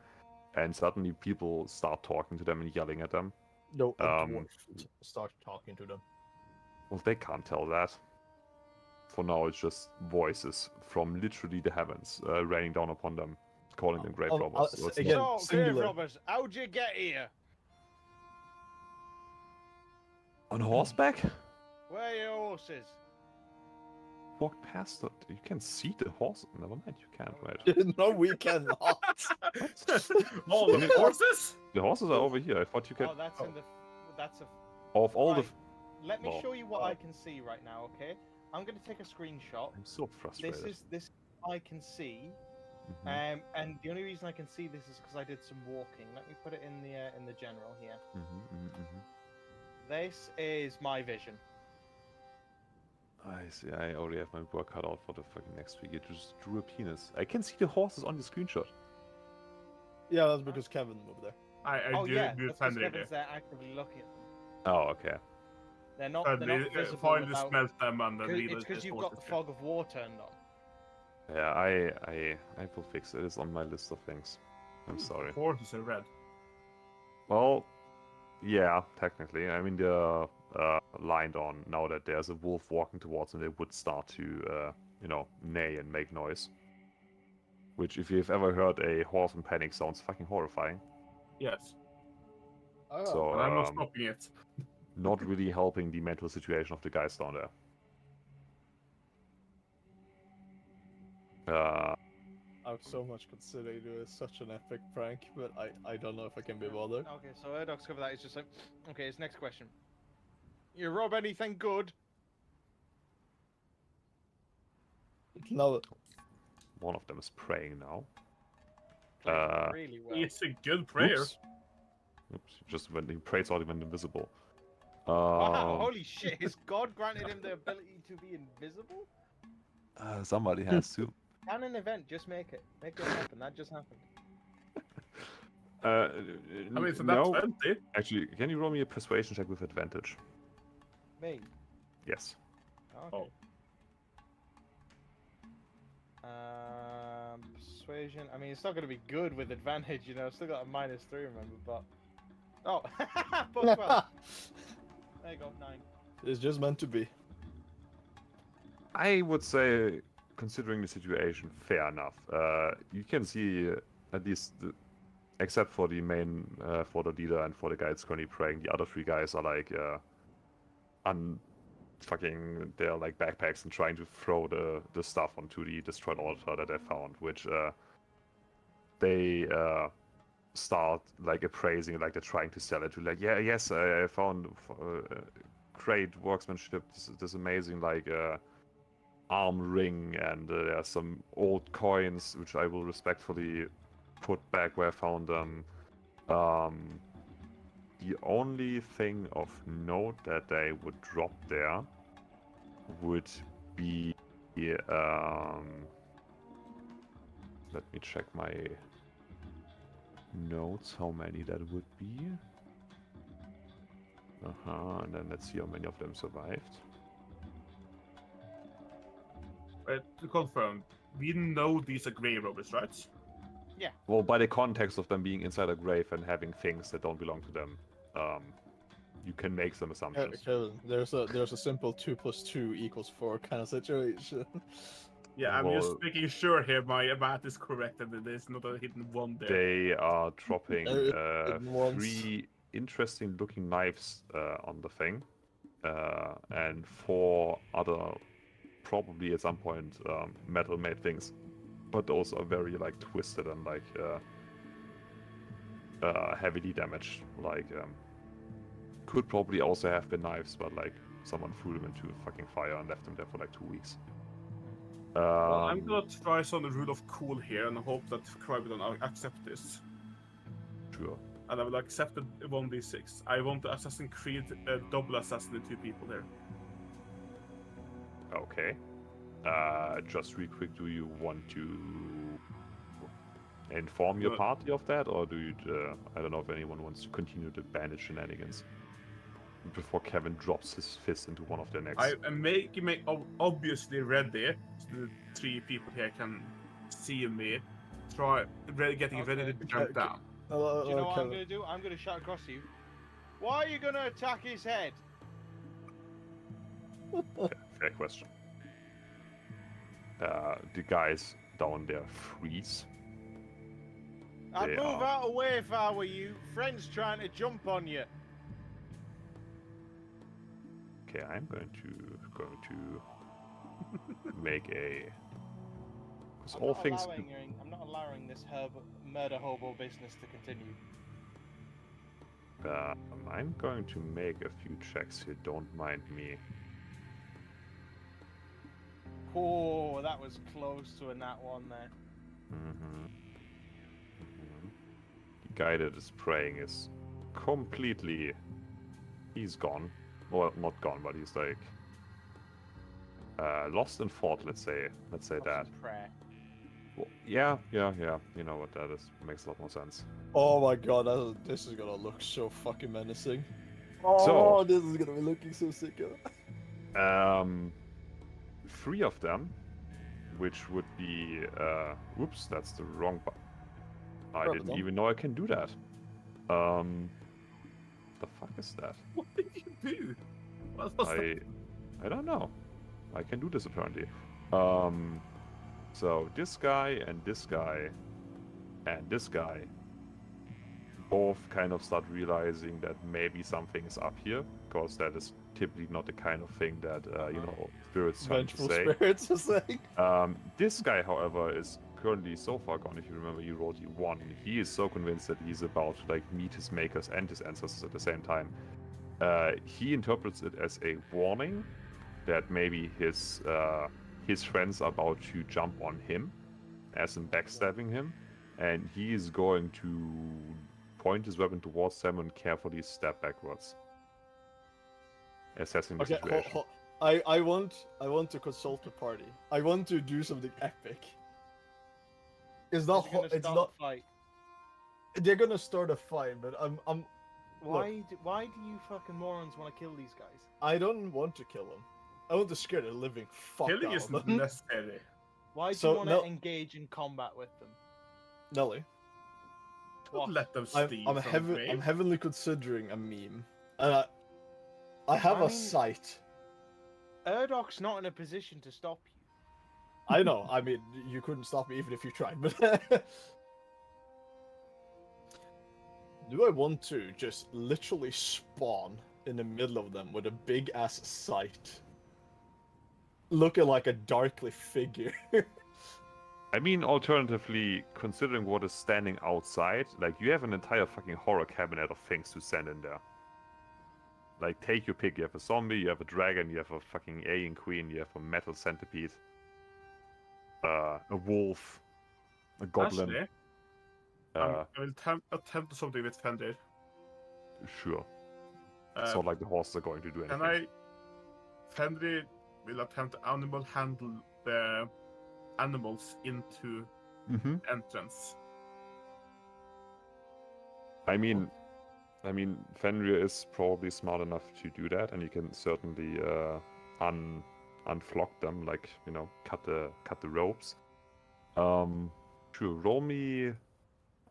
and suddenly people start talking to them and yelling at them. No, a dwarf start talking to them. Well, they can't tell that. For now, it's just voices from literally the heavens raining down upon them, calling them grave robbers. So it's again, not- So, grave singular. robbers, how'd you get here? on horseback? Where are your horses? Walk past it. You can see the horse. Never mind, you can't. Right? No, we cannot. All the horses? The horses are over here. I thought you could. Oh, that's in the. That's a. Of all Right. the. Let me Well, show you what I can see right now, okay? I'm gonna take a screenshot. I'm so frustrated. This I can see, Mhm, and the only reason I can see this is because I did some walking. Let me put it in the general here. mhm, mhm, mhm. This is my vision. I see. I already have my work cut out for the fucking next week. You just drew a penis. I can see the horses on the screenshot. Yeah, that's because Kevin moved there. I Oh do yeah, do that's because Fenrir Kevin's there. there actively looking at them. Oh, okay. They're not visible Finally without. smelt them and then It's because you've got the fog of war turned on. Yeah, I will fix it. It's on my list of things. I'm sorry. Horses are red. Well, yeah, technically. I mean, they're lined on now that there's a wolf walking towards them. They would start to, neigh and make noise. Which, if you've ever heard a horse in panic, sounds fucking horrifying. Yes. Oh, So, And I'm not stopping it. not really helping the mental situation of the guys down there. I've so much considered it as such an epic prank, but I don't know if I can be bothered. Okay, so Erdog's cover that. It's just like, okay, his next question. You rob anything good? No, One of them is praying now. Playing really well. It's a good prayer. Oops. Just when he prays out, he went invisible. Wow, holy shit! Has God granted him the ability to be invisible? Somebody has to. Plan an event, just make it. Make it happen. That just happened. I mean, so that's no. 20. Actually, can you roll me a persuasion check with advantage? Me. Yes. Okay. Persuasion. I mean, it's not going to be good with advantage, you know. I've still got a -3, remember, but. Oh, both 12. There you go, 9. it's just meant to be. I would say, considering the situation, fair enough. You can see, at least, except for the main, for the leader and for the guy that's currently praying, the other 3 guys are like, fucking their like backpacks and trying to throw the stuff onto the destroyed altar that they found, which they start like appraising, like they're trying to sell it to, like, yeah, yes, I found great workmanship, this amazing like arm ring, and there are some old coins which I will respectfully put back where I found them. The only thing of note that they would drop there would be let me check my notes how many that would be. And then let's see how many of them survived. To confirm, we know these are grave robbers, right? Well, by the context of them being inside a grave and having things that don't belong to them, you can make some assumptions. Kevin, there's a simple 2 + 2 = 4 kind of situation. Yeah, I'm Well, just making sure here my math is correct and that there's not a hidden one there. they are dropping Once. 3 interesting looking knives on the thing, and 4 other, probably at some point, metal made things, but those are very like twisted and like heavily damaged. Like could probably also have been knives, but like someone threw them into fucking fire and left them there for like 2 weeks. Well, I'm gonna try some rule of cool here and hope that Crybidon will accept this. Sure. And I will accept the 1d6. I want the Assassin's Creed double assassinate 2 people here. Okay. Just real quick, do you want to inform your party of that, or do you? I don't know if anyone wants to continue the bandit shenanigans before Kevin drops his fist into one of their necks. I'm making me obviously ready, so the 3 people here can see me. Getting ready to jump down. Do you know what I'm gonna do? I'm gonna shout across to you. Why are you gonna attack his head? Fair question. The guys down there freeze. I'd They move are- out of the way if I were you. Friends trying to jump on you. Okay, I'm going to make a. Because all things. I'm not allowing this murder hobo business to continue. I'm going to make a few checks here. Don't mind me. Oh, that was close to a nat 1 there. The guy that is praying is completely. He's gone. Well, not gone, but he's like lost in thought. Let's say that. Prayer. Well, yeah. You know what that is. Makes a lot more sense. Oh my god, this is gonna look so fucking menacing. So- This is gonna be looking so sick. 3 of them, which would be whoops, that's the wrong button. I didn't even know I can do that. The fuck is that? What did you do? What was that? I don't know. I can do this apparently. So this guy and this guy and this guy both kind of start realizing that maybe something is up here, because that is typically not the kind of thing that spirits tend to Vengeful say. spirits are saying. This guy, however, is currently so far gone. If you remember, he rolled E1. He is so convinced that he's about to like meet his makers and his ancestors at the same time. He interprets it as a warning that maybe his friends are about to jump on him, as in backstabbing him, and he is going to point his weapon towards them and carefully step backwards, assessing the situation. I want to consult the party. I want to do something epic. It's not. It's not. Fight. They're gonna start a fight, but I'm. Why do you fucking morons want to kill these guys? I don't want to kill them. I want to scare the living fuck Killing out is of not them. necessary. Why do So, you want no- to engage in combat with them? Nelly, What? Let them I'm steal from I'm grave. heavily considering a meme, and I have I a mean- sight. Urdok's not in a position to stop you. I know. I mean, you couldn't stop me even if you tried. But do I want to just literally spawn in the middle of them with a big ass sight, looking like a darkly figure? I mean, alternatively, considering what is standing outside, like you have an entire fucking horror cabinet of things to send in there. Like, take your pick. You have a zombie, you have a dragon, you have a fucking alien queen, you have a metal centipede, a wolf, a goblin. Actually, I will attempt something with Fenrir. Sure. It's not like the horses are going to do anything. Fenrir will attempt to animal handle the animals into Mm-hmm. entrance. I mean, Fenrir is probably smart enough to do that, and he can certainly unflock them, like, you know, cut the ropes. Sure, roll me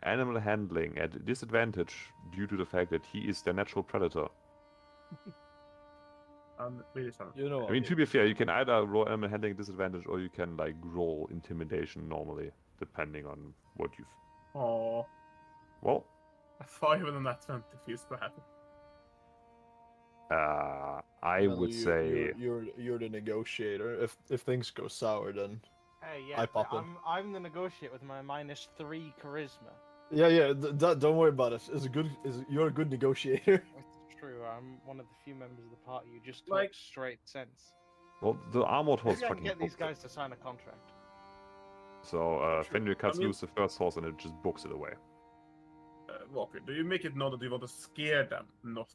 animal handling at disadvantage due to the fact that he is their natural predator. Really sorry. You know, I mean, to be fair, you can either roll animal handling at disadvantage, or you can like roll intimidation normally, depending on what you've. Oh, Well, a 5 and a nat 20 feels bad. I would say you're the negotiator. If things go sour, then Hey, I yeah, pop but in. I'm the negotiator with my -3 charisma. yeah. Don't worry about it. You're a good negotiator. It's true. I'm one of the few members of the party who just talks Like- straight sense. well, the armored horse Maybe I can fucking get these books it. guys to sign a contract. So True. Fenrir cuts I mean- loose the first horse and it just books it away. Walker, do you make it know that you want to scare them, not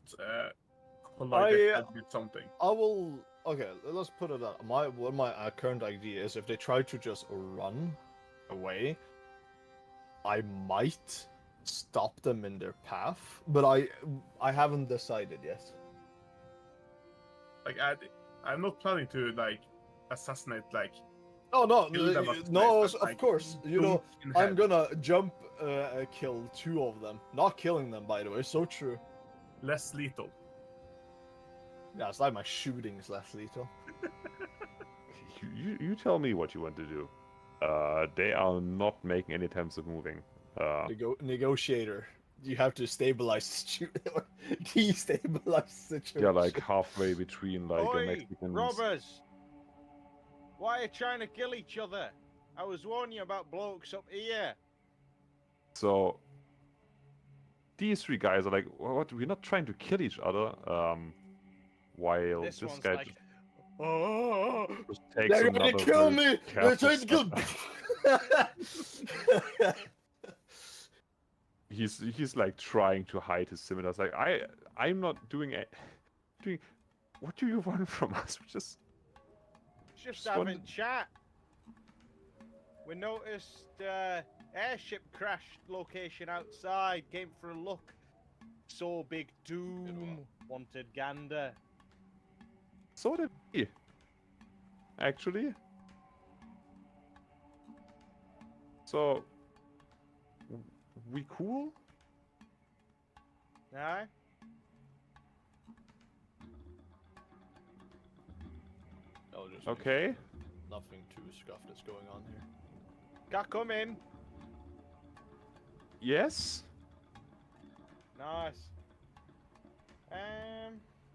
collide I, their head with something? I will. Okay, let's put it out. My current idea is if they try to just run away, I might stop them in their path, but I haven't decided yet. Like, I'm not planning to like assassinate like. Oh no, Kill them no, as of like, course. You know, dunk in I'm head. gonna jump, kill 2 of them. Not killing them, by the way. So true. Less lethal. Yeah, it's like my shooting is less lethal. You tell me what you want to do. They are not making any attempts of moving. Negotiator. You have to stabilize or destabilize the situation. Yeah, like halfway between like a Oi, Mexican. robbers! Why are you trying to kill each other? I was warning you about blokes up here. So these 3 guys are like, what? We're not trying to kill each other. While This this one's guy like, oh, just takes They're gonna another kill very me! They're careful trying to step kill back. He's like trying to hide his similar. Like I'm not doing doing. What do you want from us? We just just Just having wanted- chat. We noticed airship crashed location outside. Came for a look. Saw big doom. Wanted gander. so did we. Actually. So we cool? Aye. Oh, just Okay. nothing too scuffed is going on here. Got come in. Yes. Nice.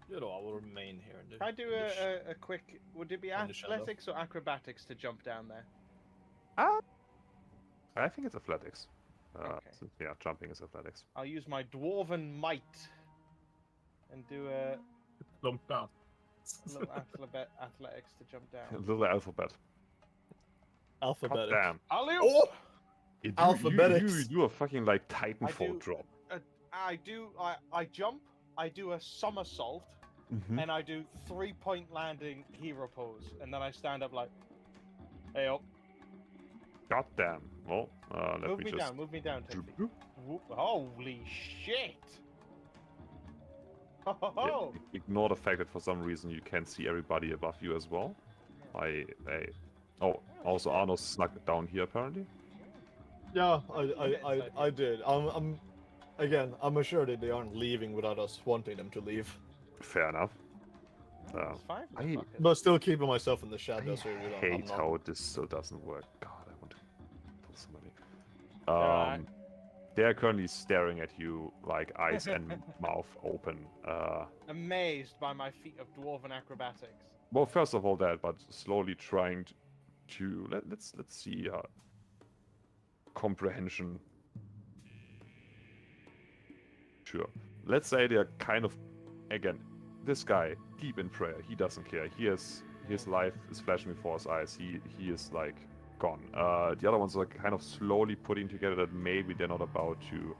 You know, I will remain here. In the, Can I do in the sh- a quick? Would it be in the shadow. athletics or acrobatics to jump down there? I think it's athletics. Okay. So, yeah, jumping is athletics. I'll use my dwarven might and do a Lump down. little athletics to jump down. Little alphabet. God alphabetic. damn. Alley-oop! Oh, You Alphabetics. do a fucking like Titanfall do- drop. I jump. I do a somersault, Mhm. and I do 3-point landing hero pose, and then I stand up like, hey up, God damn. Well, let move me me just. down, move me down, Timothy. Droop. Whoop. Holy shit! Yeah, Oh, ignore the fact that for some reason you can't see everybody above you as well. Oh, also Arno snuck down here apparently. yeah, I did. I'm assured that they aren't leaving without us wanting them to leave. Fair enough. it's fine. for the I- fuckers. But still keeping myself in the I shadows. So you know, I'm hate not. how this still doesn't work. God, I want to pull somebody. Alright. They're currently staring at you like eyes and mouth open. Amazed by my feat of dwarven acrobatics. Well, first of all that, but slowly trying to let's see comprehension. Sure. Let's say they're kind of again. This guy deep in prayer. He doesn't care. His life is flashing before his eyes. He is like gone. The other ones are kind of slowly putting together that maybe they're not about to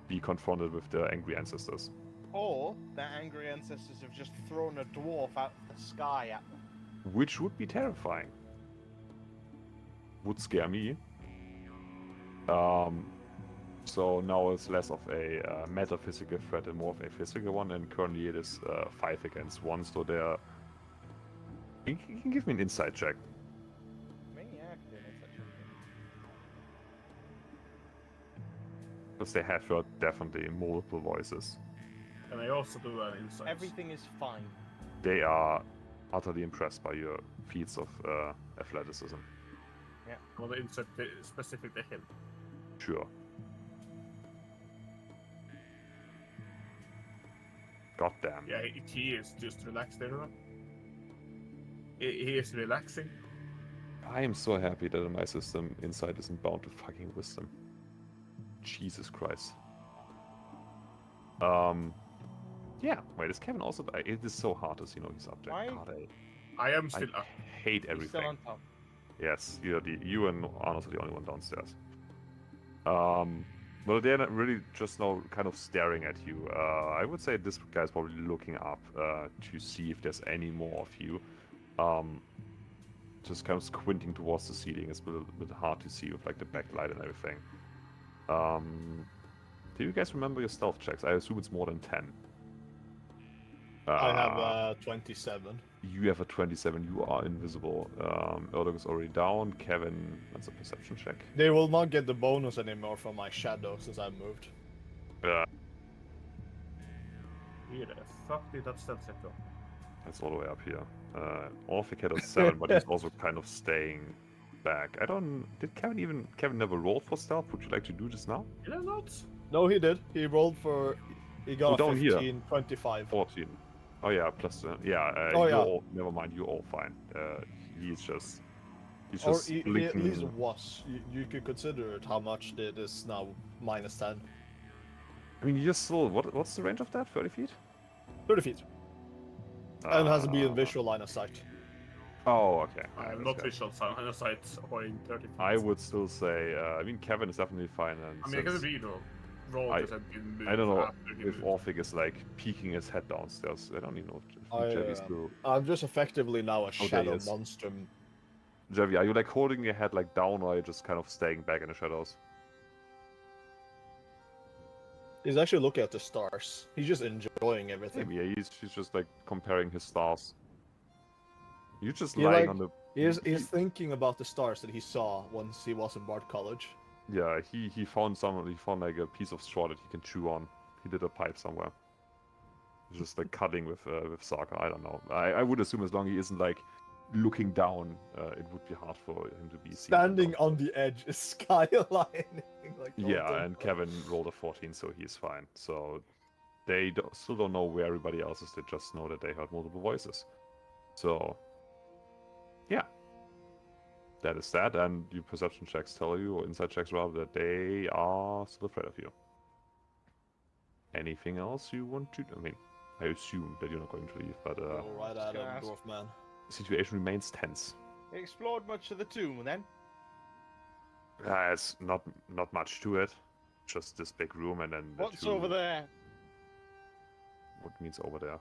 be confronted with their angry ancestors. Or their angry ancestors have just thrown a dwarf out of the sky at them. Which would be terrifying. Would scare me. So now it's less of a metaphysical threat and more of a physical one, and currently it is 5 against 1, so they're... You can give me an insight check. Me, yeah, I can do an insight check. Because they have heard definitely multiple voices. And I also do an insight. Everything is fine. They are utterly impressed by your feats of athleticism. I want to insight specific to him. Sure. God damn. Yeah, he is just relaxed there. He is relaxing. I am so happy that in my system, insight isn't bound to fucking wisdom. Jesus Christ. Yeah, wait, is Kevin also... It is so hard to see no, he's up there. Why? God, I am still I up. hate He's everything. still on top. Yes, you and Arnold are the only one downstairs. Well, they're not really just now kind of staring at you. I would say this guy's probably looking up to see if there's any more of you. Just kind of squinting towards the ceiling. It's a little bit hard to see with like the backlight and everything. Do you guys remember your stealth checks? I assume it's more than 10. I have 27. You have a 27. You are invisible. Orden is already down. Kevin, that's a perception check. They will not get the bonus anymore from my shadow since I moved. Where the fuck did that stealth check go? That's all the way up here. Orphic had a 7, but he's also kind of staying back. I don't... Did Kevin never roll for stealth? Would you like to do this now? Did I not? No, he did. He rolled for... He got Oh, a down here. 15, 25. 14. Oh yeah, plus... yeah, Oh, you're yeah. all... Never mind, you're all fine. He's just... He's Or just he at blinking... least was. You could consider it how much it is now minus 10. I mean, you're still... What's the range of that? 30 feet? 30 feet. And has to be in Uh, visual line of sight. Oh, okay. I am Alright, not that's good. visual sight or in 30 feet. I would still say... I mean, Kevin is definitely fine. And I mean, I can since- read or roll I- because I've been moved I don't know after he if moved. Orphic is like peeking his head downstairs. I don't even know if I, Javi still... I'm just effectively now a there he shadow is. monster. Javi, are you like holding your head like down, or are you just kind of staying back in the shadows? He's actually looking at the stars. He's just enjoying everything. Maybe, yeah, he's just like comparing his stars. You're just He, lying like- on the... He's thinking about the stars that he saw once he was in Bard College. Yeah, he found like a piece of straw that he can chew on. He did a pipe somewhere. He's just like cutting with Saka. I don't know. I would assume as long as he isn't like looking down, it would be hard for him to be seen. Standing on the edge is skylining. Like, Yeah, Orden. and Kevin rolled a 14, so he's fine. So they still don't know where everybody else is. They just know that they heard multiple voices. So yeah, that is that. And your perception checks tell you, or insight checks rather, that they are still afraid of you. Anything else you want to? I mean, I assume that you're not going to leave, but Go right at him, gonna ask- dwarf man. the situation remains tense. Explored much of the tomb then? It's not much to it. Just this big room, and then the What's two... over there? What means over there?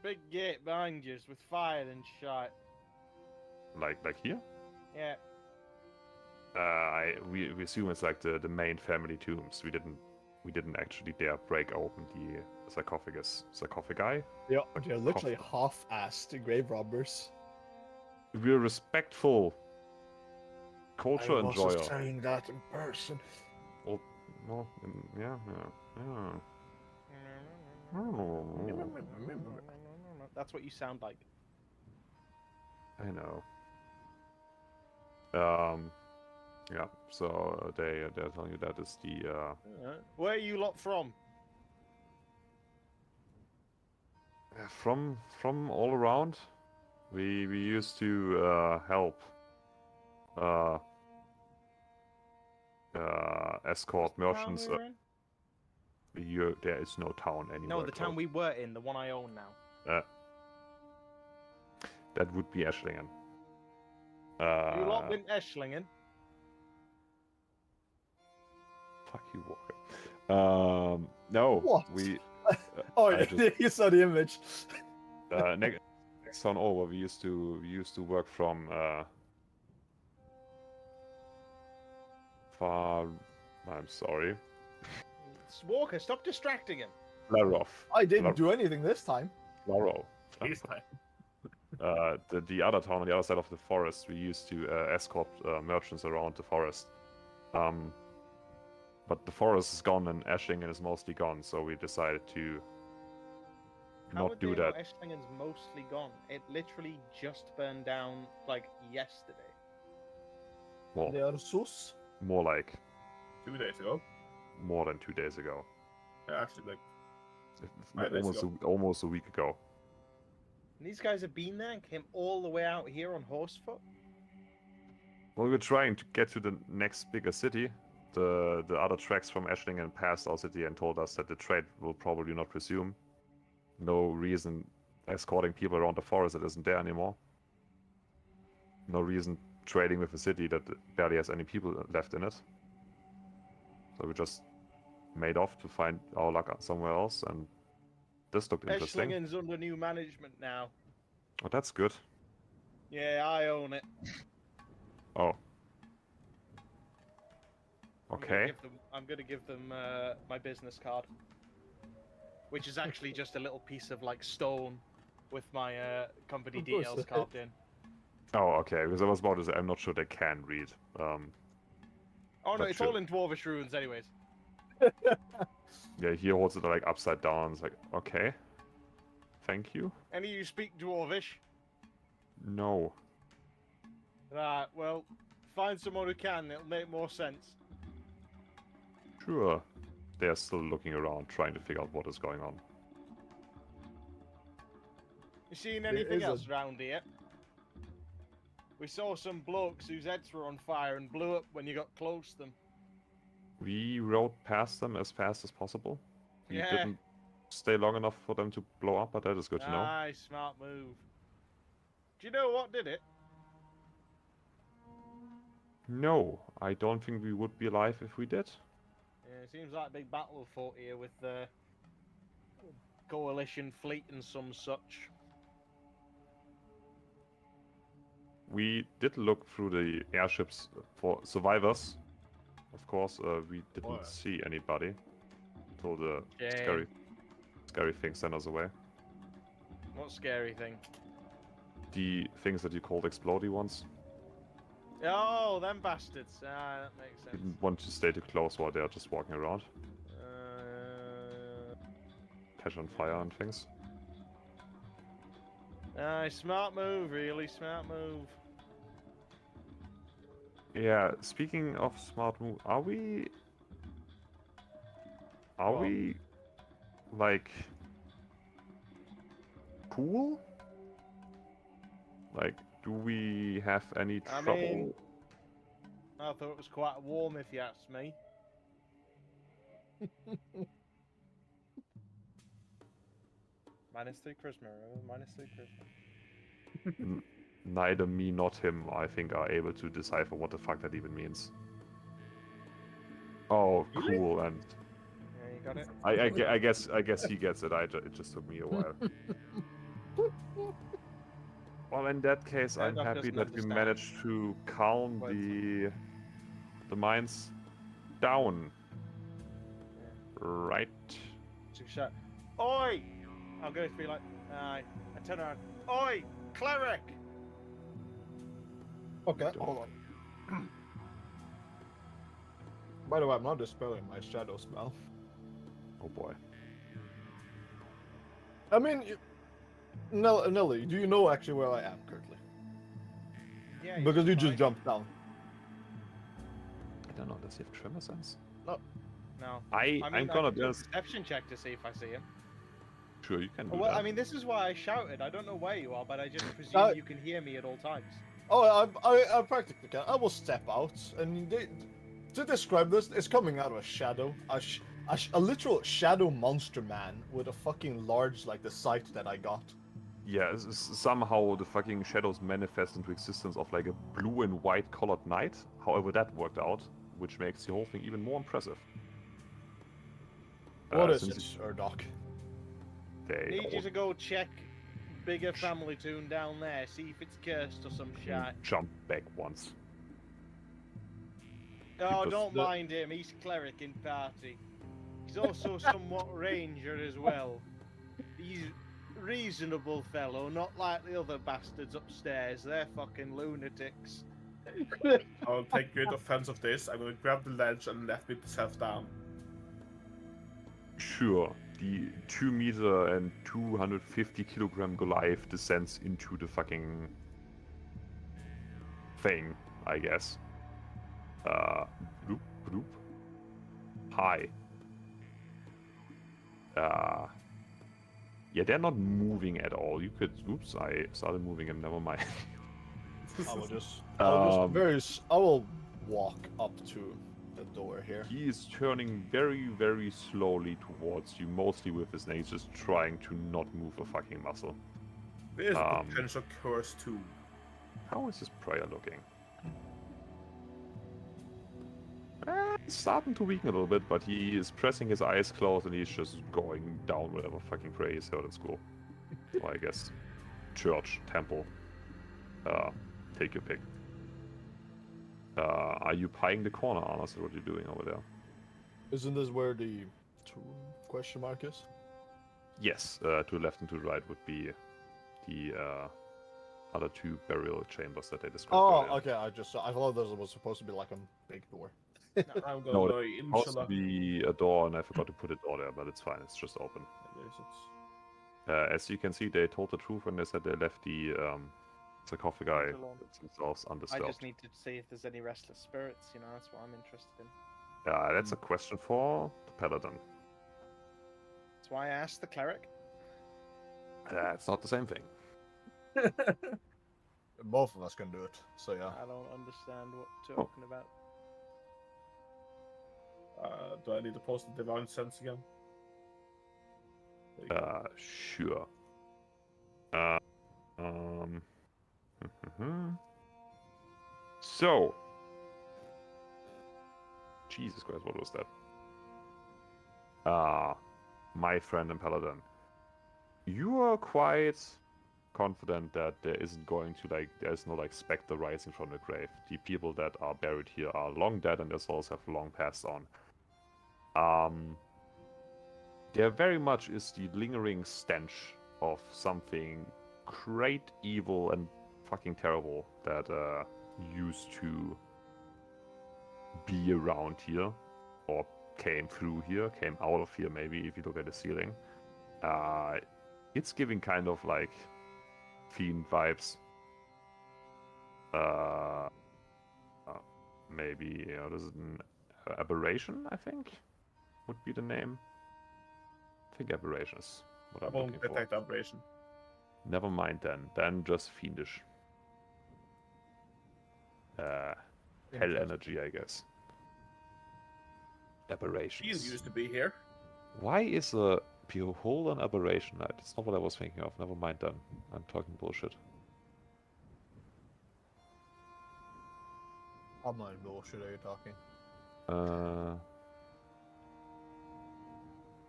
Big gate behind you with fire and shite. Like here? Yeah. We assume it's like the main family tombs. We didn't actually dare break open the sarcophagi. Yeah, they're literally half-assed grave robbers. We're respectful culture I was enjoyer. just saying that in person. Well, yeah. That's what you sound like. I know. Yeah. So they're telling you that is the Where are you lot from? from all around. We used to help escort merchants. Town we were in? There is no town anymore. No, the town we were in, the one I own now. That would be Eshlingen. You lot been Eshlingen? Fuck you, Walker. No, What? we Oh, I yeah, just- you saw the image. next town over. We used to work from far. I'm sorry, Walker, stop distracting him. Larov. I didn't do anything this time. Laro. This time. The other town on the other side of the forest. We used to escort merchants around the forest. But the forest is gone and Eshlingen is mostly gone, so we decided to How not would do they know that. Eschlingen's mostly gone? It literally just burned down like yesterday. Well, They are sus. more like 2 days ago. more than 2 days ago. Yeah, actually, like, It's 5 days almost a week ago. And these guys have been there and came all the way out here on horsefoot. Well, we're trying to get to the next bigger city. The other tracks from Eshlingen passed our city and told us that the trade will probably not resume. No reason escorting people around the forest that isn't there anymore. No reason trading with a city that barely has any people left in it. So we just made off to find our luck somewhere else, and this looked interesting. Eschlingen's under new management now. Oh, that's good. Yeah, I own it. Oh. I'm gonna Okay. give them my business card, which is actually just a little piece of like stone with my company Of course. details carved in. Oh, okay. Because I was about to say, I'm not sure they can read. Oh no, That it's should- all in Dwarvish runes, anyways. Yeah, he holds it like upside down. It's like, okay. Thank you. Any of you speak Dwarvish? No. Right, well, find someone who can. It'll make more sense. Sure. They're still looking around, trying to figure out what is going on. You seen anything is a- else round here? We saw some blokes whose heads were on fire and blew up when you got close to them. We rode past them as fast as possible. We Yeah. didn't stay long enough for them to blow up, but that is good to know. Nice, smart move. Do you know what did it? No, I don't think we would be alive if we did. Yeah, it seems like a big battle fought here with the coalition fleet and some such. We did look through the airships for survivors. Of course, we didn't What? see anybody until the Shame. scary thing sent us away. What scary thing? The things that you called explodey ones. Oh, them bastards. Ah, that makes sense. Didn't want to stay too close while they're just walking around, catch on fire and things. Nice, smart move, really smart move. Yeah, speaking of smart move, are we What? like cool? Like, do we have any I trouble? mean- I thought it was quite warm, if you ask me. -3 charisma, remember? -3 charisma. Neither me nor him, I think, are able to decipher what the fuck that even means. Oh, Really? cool, and Yeah, you got it. I guess he gets it. It just took me a while. Well, in that case, I'm Doc happy doesn't that we understand. managed to calm Quite the mines down. Right. So you shout, "Oi!" I'm going to be like, I turn around, "Oi, cleric!" Okay, hold on. By the way, I'm not dispelling my shadow spell. Oh boy. I mean, Nelly, do you know actually where I am currently? Yeah, Because you just fine. jumped down. I don't know. Does he have tremor sense? No. I'm I mean, gonna I can be do a honest. perception check to see if I see him. Sure, you can do Well, that. I mean, this is why I shouted. I don't know where you are, but I just presume you can hear me at all times. Oh, I practically can. I will step out, and to describe this, it's coming out of a shadow, a literal shadow monster man with a fucking large, like the sight that I got. Yeah, somehow the fucking shadows manifest into existence of like a blue and white colored knight. However, that worked out, which makes the whole thing even more impressive. What is since it, Urdoc? They Need you all to go check bigger family tune down there, see if it's cursed or some shit. jump back once. Oh, Because don't the- mind him, he's cleric in party. He's also somewhat ranger as well. He's reasonable fellow, not like the other bastards upstairs. They're fucking lunatics. I'll take great offense of this. I'm gonna grab the ledge and let myself down. Sure, the 2 meter and 250 kilogram Goliath descends into the fucking thing, I guess. Bloop, bloop. Hi. Yeah, they're not moving at all. You could, oops, I started moving him, never mind. I will just, Um, I will walk up to the door here. He is turning very, very slowly towards you, mostly with his nose, just trying to not move a fucking muscle. There's a potential curse too. How is his prayer looking? It's starting to weaken a little bit, but he is pressing his eyes closed and he's just going down whatever fucking prayer he's heard at school. So I guess church, temple, take your pick. Are you pieing the corner, Arnas, or what are you doing over there? Isn't this where the question mark is? Yes, to the left and to the right would be the other 2 burial chambers that they described earlier. Oh, okay. I thought this was supposed to be like a big door. I'm gonna No, go it's supposed to inshallah. be a door, and I forgot to put a door there, but it's fine. It's just open. As you can see, they told the truth when they said they left the sarcophagi Alone. themselves I undisturbed. just need to see if there's any restless spirits, you know, that's what I'm interested in. That's a question for the paladin. That's why I asked the cleric. It's not the same thing. Both of us can do it. So yeah. I don't understand what you're talking about. Do I need to post the divine sense again? Sure. So, Jesus Christ, what was that? My friend and paladin, you are quite confident that there isn't going to there's no specter rising from the grave. The people that are buried here are long dead and their souls have long passed on. There very much is the lingering stench of something great, evil, and fucking terrible that used to be around here, or came through here, came out of here maybe, if you look at the ceiling. It's giving kind of like fiend vibes. Maybe, this is an aberration, I think, would be the name. I think aberration is what I I'm won't looking for. detect aberration. Never mind then. Then just fiendish. Hell energy, I guess. Fiend Aberrations. used to be here. Why is a behold an aberration? That's not what I was thinking of. Never mind then. I'm talking bullshit. How much bullshit are you talking?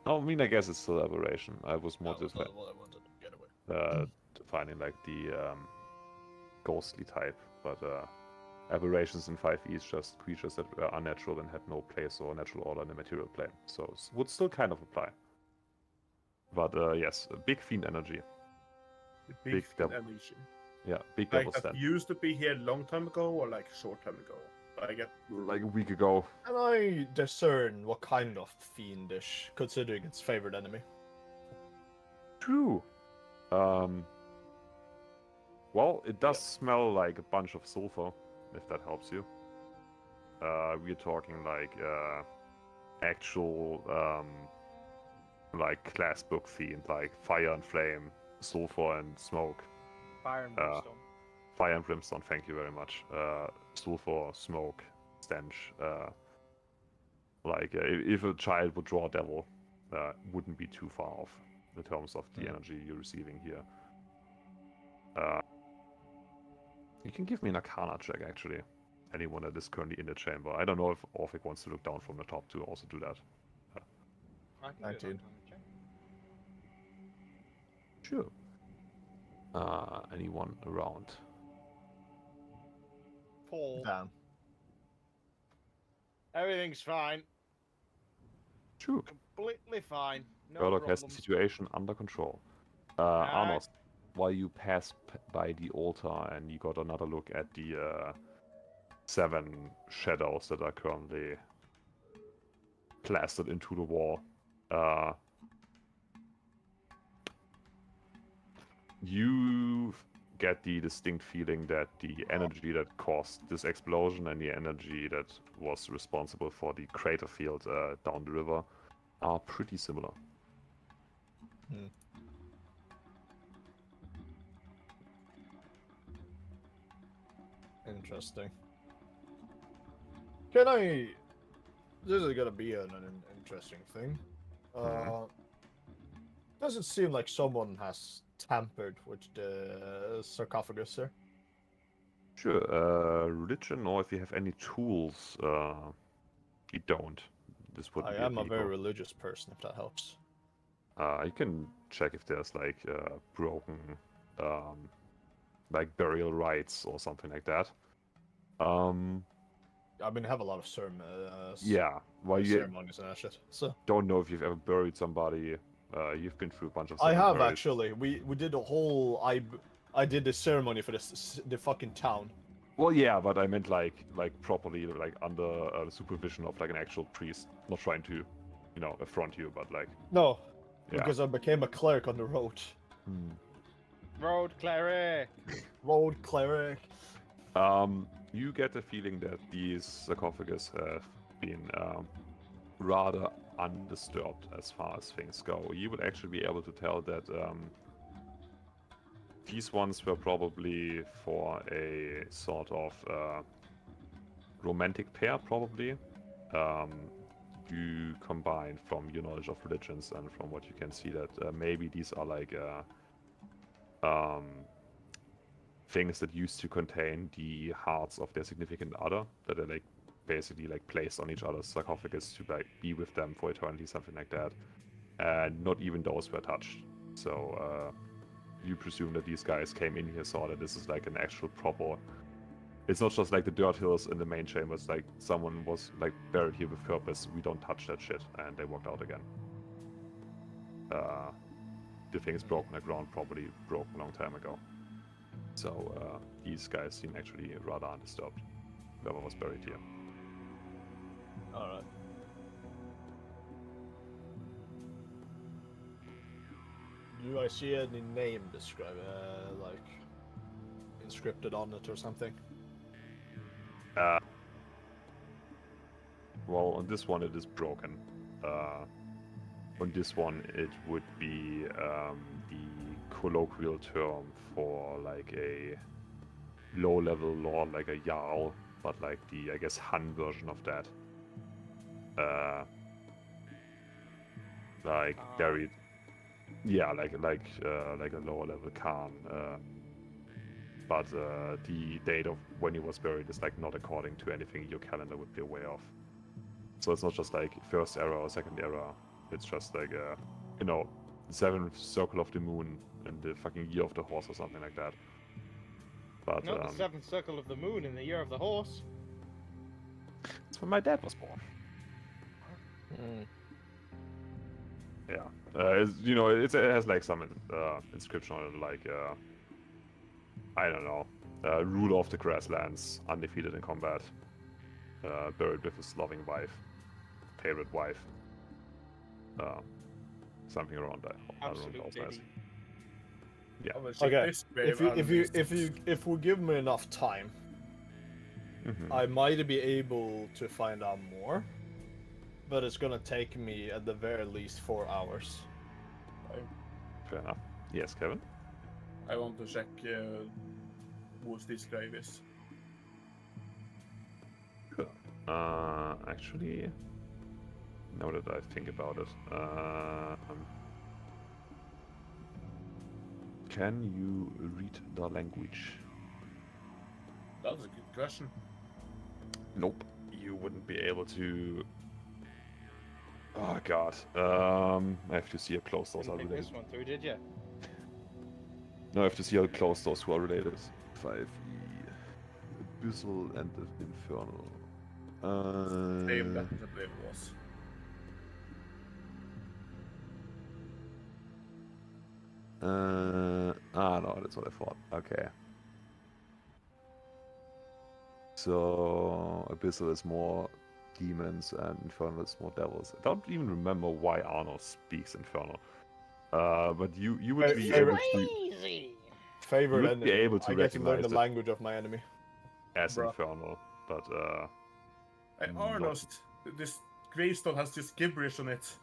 I mean, I guess it's still aberration. I was more That was not what I wanted to get away. defining like the ghostly type, but aberrations in 5e is just creatures that were unnatural and had no place or natural order in the material plane. So it would still kind of apply. But yes, a big fiend energy. The Big big devil. energy. Yeah, big Like devil that stand. used to be here a long time ago, or like short time ago. I get Like a week ago. Can I discern what kind of fiendish, considering its favorite enemy? True. Well, it does smell like a bunch of sulfur, if that helps you. We're talking like actual like class book themed, like fire and flame, sulfur and smoke. Fire and brimstone. Fire and brimstone, thank you very much. Sulfur, smoke, stench. If a child would draw a devil, wouldn't be too far off in terms of the energy you're receiving here. You can give me an Arcana check, actually. Anyone that is currently in the chamber. I don't know if Orphic wants to look down from the top to also do that. I can do 19. an Arcana check. Sure. Anyone around? Paul. Damn. Everything's fine. Sure. Completely fine. No Sherlock has the problems. situation under control. Arnos, while you pass by the altar and you got another look at the 7 shadows that are currently plastered into the wall, you get the distinct feeling that the energy that caused this explosion and the energy that was responsible for the crater field down the river are pretty similar. Interesting. Can I? This is gonna be an interesting thing. Doesn't seem like someone has tampered with the sarcophagus here. Sure, religion, or if you have any tools, you don't. This wouldn't I be am a illegal. very religious person, if that helps. You can check if there's like broken, like burial rites or something like that. I mean, I have a lot of Yeah. Well, you ceremonies and that shit. So don't know if you've ever buried somebody. You've been through a bunch of. I have cemeteries. actually. We did a whole. I did the ceremony for the fucking town. Well, yeah, but I meant like properly, like under the supervision of like an actual priest, not trying to, affront you, but like. No, Yeah. because I became a cleric on the road. Road cleric. Road cleric. You get the feeling that these sarcophagus have been rather undisturbed as far as things go. You would actually be able to tell that these ones were probably for a sort of romantic pair, probably. You combine from your knowledge of religions and from what you can see that maybe these are like things that used to contain the hearts of their significant other that are like basically like placed on each other's sarcophagus to like be with them for eternity, something like that. And not even those were touched. So you presume that these guys came in here, saw that this is like an actual proper. It's not just like the dirt hills in the main chambers, like someone was like buried here with purpose, we don't touch that shit, and they walked out again. The thing is broken, the ground probably broke a long time ago. So these guys seem actually rather undisturbed. Whoever was buried here. Alright. Do I see any name described, like inscripted on it or something? Well, on this one it is broken. On this one it would be the colloquial term for like a low-level lord, like a Jarl, but like the, I guess, Han version of that. Like buried. Yeah, like a lower-level Khan. But the date of when he was buried is like not according to anything your calendar would be aware of. So it's not just like first era or second era. It's just like seventh circle of the moon in the fucking year of the horse or something like that. But Not the seventh circle of the moon in the year of the horse. it's when my dad was born. Yeah, it has like some inscription on it, like I don't know, ruler of the grasslands, undefeated in combat, buried with his loving wife, favorite wife, something around that. Absolute around those lines. ditty. Yeah. I will check Okay. this grave and If we give me enough time, Mhm. I might be able to find out more. But it's gonna take me at the very least 4 hours. Fair enough. Yes, Kevin. I want to check who this grave is. Sure. Actually, now that I think about it, can you read the language? That's a good question. Nope. You wouldn't be able to Oh god. I have to see how close those are Didn't pick related. this one through, did you? No, I have to see how close those two are related. 5e. Abyssal and the Infernal. Same, that I believe it was. No, that's what I thought. Okay. So Abyssal is more demons and Infernal is more devils. I don't even remember why Arno speaks Infernal. But you would be able to Crazy. Favorite would be enemy. able to I get to learn recognize the it. language of my enemy. as Bruh. Infernal, but Hey, not- Arnost, this gravestone has just gibberish on it.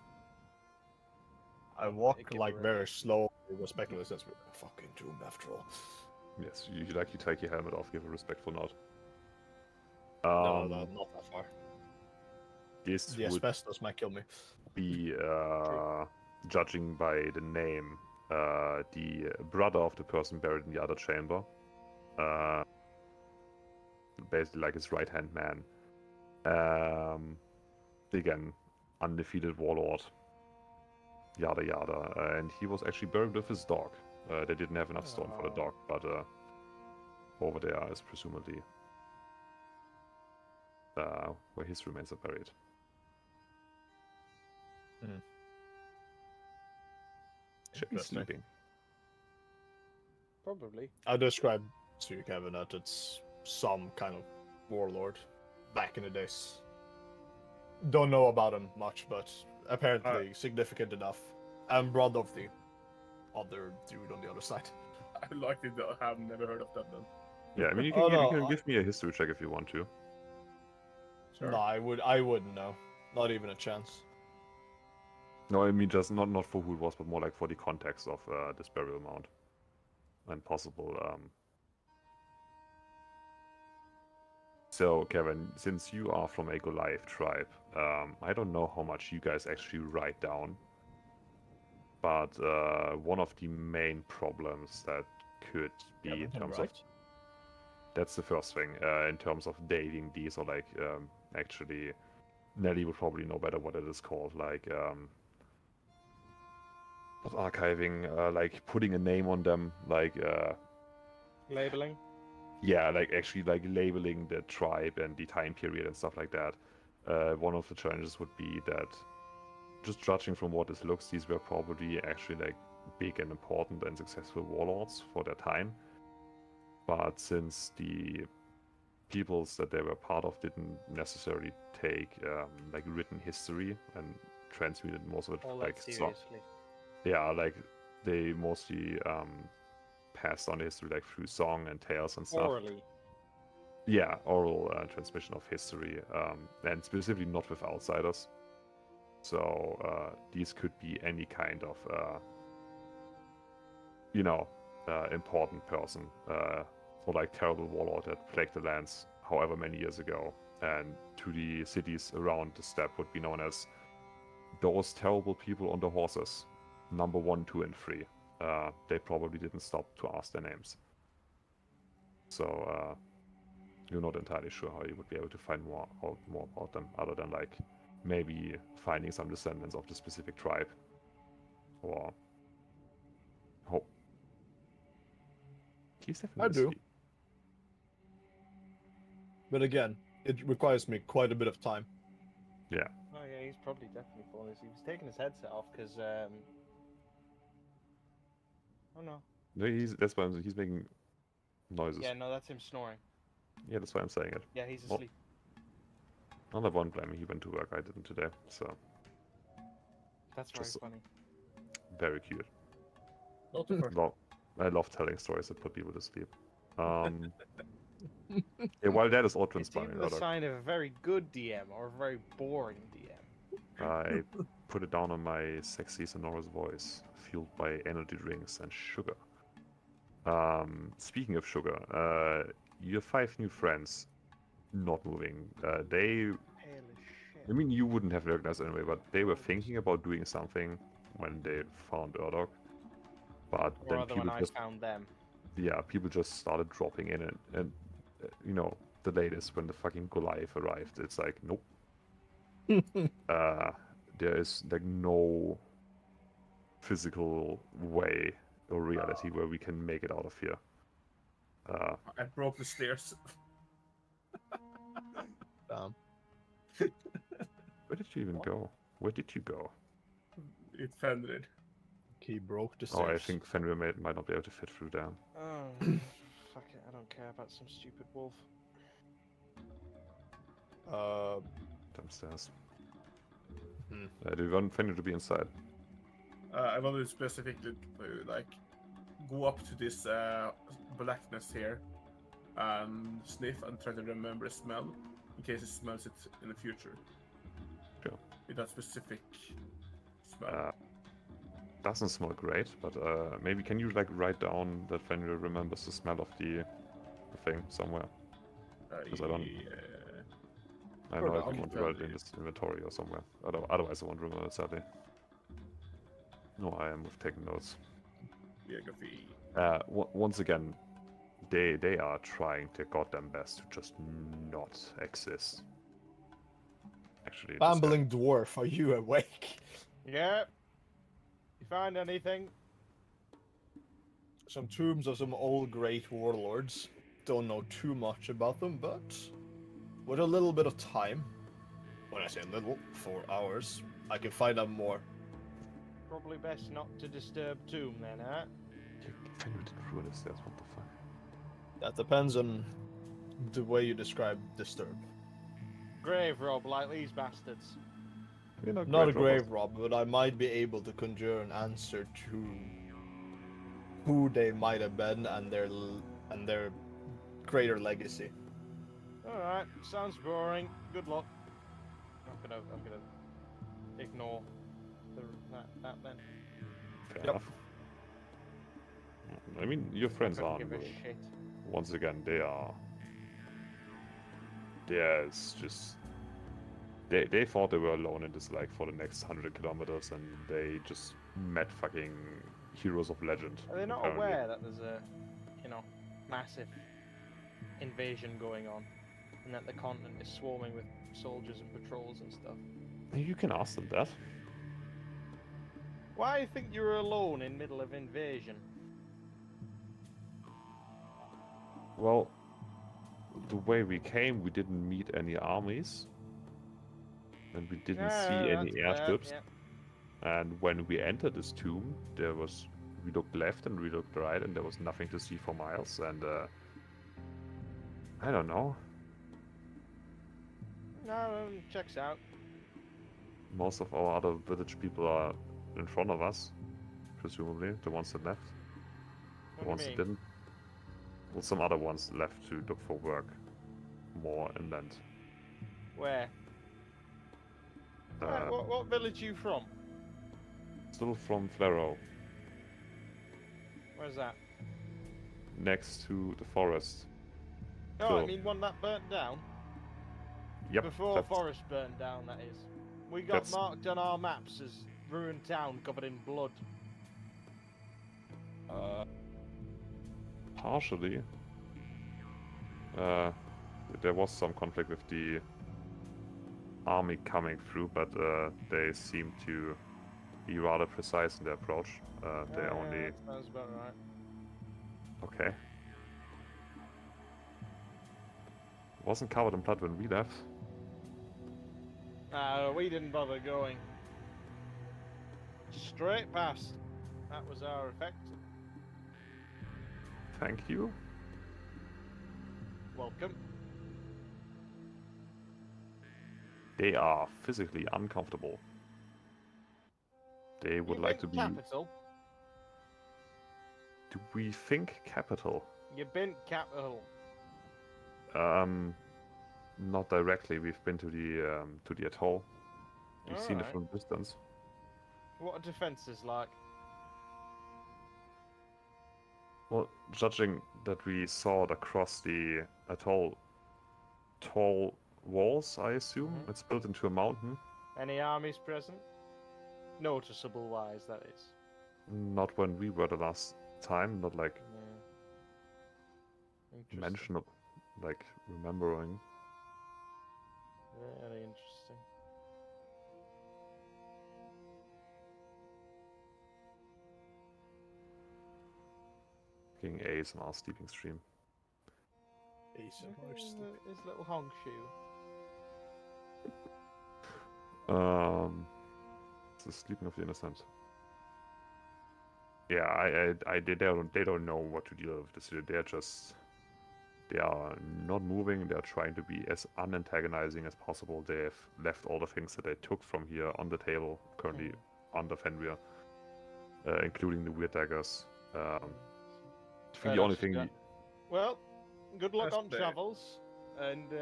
I walk Give like her a very hit. slow, respectfully since we're fucking doomed after all. yes, you take your helmet off, give a respectful nod. No, not that far. This The would asbestos might kill me. be, judging by the name, the brother of the person buried in the other chamber. Basically like his right-hand man. Again, undefeated warlord. Yada yada. And he was actually buried with his dog. They didn't have enough stone for the dog, but over there is presumably where his remains are buried. Should be Interesting. sleeping. Probably. I described to you, Kevin, that it's some kind of warlord back in the days. Don't know about him much, but apparently significant enough. And brother of the other dude on the other side. I likely have never heard of that then. Yeah, I mean you can, Oh, you no, can give me a history check if you want to. Sure. No, I wouldn't know. Not even a chance. No, I mean just not for who it was, but more like for the context of this burial mound and possible. So, Kevin, since you are from a Goliath tribe, I don't know how much you guys actually write down, but one of the main problems that could be in terms of that's the first thing in terms of dating these, or like actually, Nelly would probably know better what it is called, like. Not archiving, like putting a name on them, like Labeling. yeah, like actually like labeling the tribe and the time period and stuff like that. One of the challenges would be that, just judging from what this looks, these were probably actually like big and important and successful warlords for their time. But since the peoples that they were part of didn't necessarily take like written history and transmuted most of it All like that seriously. yeah, like they mostly passed on history like through song and tales and stuff. Orally. Yeah, oral transmission of history, and specifically not with outsiders. So these could be any kind of, important person, or like terrible warlord that plagued the lands however many years ago, and to the cities around the steppe would be known as those terrible people on the horses, number 1, 2, and 3. They probably didn't stop to ask their names. So you're not entirely sure how you would be able to find more about them, other than like maybe finding some descendants of the specific tribe, or hope. He's definitely I do. asleep. But again, it requires me quite a bit of time. Yeah. Oh yeah, he's probably definitely falling asleep. He's taking his headset off because oh no. No, that's why he's making noises. Yeah, no, that's him snoring. Yeah, that's why I'm saying it. Yeah, he's Well, asleep. Not one blaming. He went to work. I didn't today, so That's very just- funny. very cute. Not the first. I love telling stories that put people to sleep. Yeah, while that is all It's transpiring, either the Rodok, sign of a very good DM or a very boring DM. I put it down on my sexy sonorous voice, fueled by energy drinks and sugar. Speaking of sugar, you have 5 new friends not moving. They, Pale as shit. I mean, you wouldn't have recognized anyway, but they were thinking about doing something when they found Urdok. But Or then rather when people I just, found them. yeah, people just started dropping in, and the latest when the fucking Goliath arrived, it's like, nope. there is like no physical way or reality where we can make it out of here. I broke the stairs. Damn. Where did you even go? Where did you go? It fended. He broke the Oh, I stairs. think Fenrir might not be able to fit through there. Oh, fuck it, I don't care about some stupid wolf. Downstairs. Hmm. Do you want Fenrir to be inside? I wanted to specifically like go up to this blackness here and sniff and try to remember a smell in case it smells it in the future. Sure. With that specific smell. Doesn't smell great, but maybe can you like write down that Fenrir remembers the smell of the thing somewhere? Because I don't. I don't know if you want to write it in this inventory or somewhere. Otherwise, I won't remember it, sadly. No, I am with taking notes. Geography. Once again, they are trying their goddamn best to just not exist. Actually, Bambling dwarf, are you awake? Yep. You find anything? Some tombs of some old great warlords. Don't know too much about them, but with a little bit of time, when I say little, 4 hours, I can find out more. Probably best not to disturb tomb then, huh? Fenrir didn't ruin his stairs. What the fuck? That depends on the way you describe disturb. Grave rob like these bastards. You're Not a great robots. grave rob, but I might be able to conjure an answer to who they might have been and their greater legacy. Alright, sounds boring. Good luck. I'm gonna ignore that then. Fair Yep. enough. I mean, your friends Couldn't aren't. give a shit. Once again, they are. There's just. They thought they were alone in this, like, for the next 100 kilometers, and they just met fucking heroes of legend. Are they not apparently. aware that there's a, massive invasion going on, and that the continent is swarming with soldiers and patrols and stuff? You can ask them that. Why do you think you're alone in middle of invasion? Well, the way we came, we didn't meet any armies. And we didn't see any that's fair, airships. yeah. And when we entered this tomb, we looked left and we looked right, and there was nothing to see for miles. And I don't know. No, checks out. Most of our other village people are in front of us, presumably the ones that left. The What ones do you that mean? didn't. Well, some other ones left to look for work, more inland. Where? What village are you from? Still from Flero, Where's that? next to the forest. Oh, So- I mean one that burnt down? Yep. Before that's- forest burned down, that is. We got That's- marked on our maps as ruined town covered in blood. Partially. There was some conflict with the army coming through, but they seem to be rather precise in their approach. They only... That sounds about right. Okay. Wasn't covered in blood when we left. We didn't bother going. Straight past. That was our effect. Thank you. Welcome. They are physically uncomfortable. They would You like to been be... capital. Do we think capital? You been capital. Not directly. We've been to the atoll. We've seen it Alright. from a distance. What are defences like? Well, judging that we saw it across the atoll, tall walls, I assume Mhm. it's built into a mountain. Any armies present? Noticeable wise, that is. Not when we were the last time. Not like Yeah. Interesting. mention of, like remembering. Very interesting. fucking ASMR sleeping stream. ASMR His sleep. little honk shoe. It's the sleeping of the innocent. Yeah, they don't know what to deal with this. They are not moving. They are trying to be as unantagonizing as possible. They have left all the things that they took from here on the table, currently under Fenrir, including the weird daggers. I think the only thing. Yeah. Well, good luck That's on fair. travels, and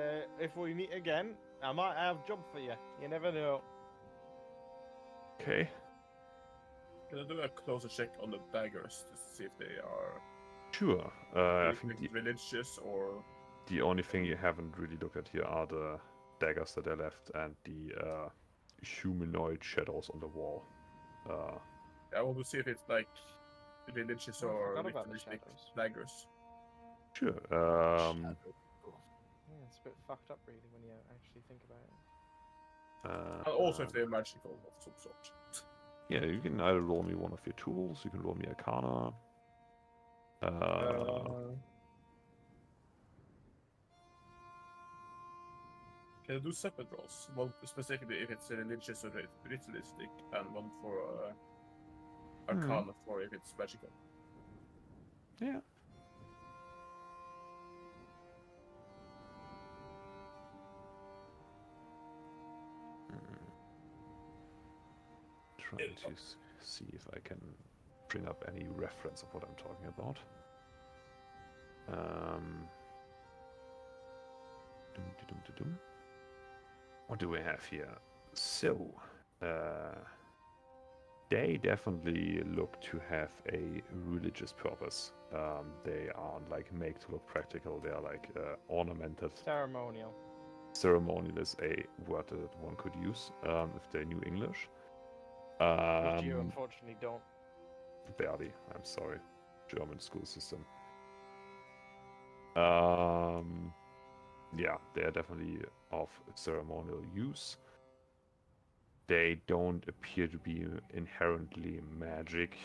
if we meet again, I might have a job for you. You never know. Okay. Can I do a closer check on the daggers to see if they are Sure. I think religious or the only thing you haven't really looked at here are the daggers that they left and the humanoid shadows on the wall. I want to see if it's like religious Oh, I or forgot about the ritualistic shadows. daggers. Sure. Yeah, it's a bit fucked up, really, when you actually think about it. And also if they're magical of some sort. Yeah, you can either roll me one of your tools, you can roll me Arcana. Can I do separate rolls? One specifically if it's religious or ritualistic, and one for Arcana for if it's magical. Yeah. Trying to see if I can bring up any reference of what I'm talking about. What do we have here? So, they definitely look to have a religious purpose. They aren't like made to look practical. They are like ornamented. Ceremonial. Ceremonial is a word that one could use if they knew English. Which you unfortunately don't. Barely, I'm sorry. German school system. Yeah, they are definitely of ceremonial use. They don't appear to be inherently magic.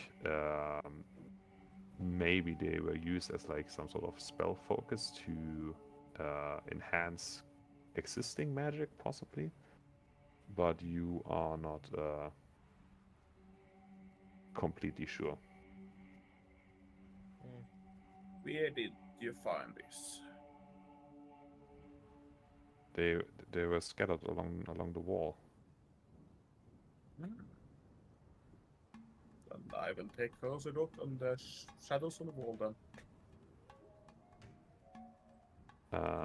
Maybe they were used as like some sort of spell focus to enhance existing magic, possibly. But you are not completely sure. Where did you find this? They were scattered along the wall. And I will take a closer look on the shadows on the wall then.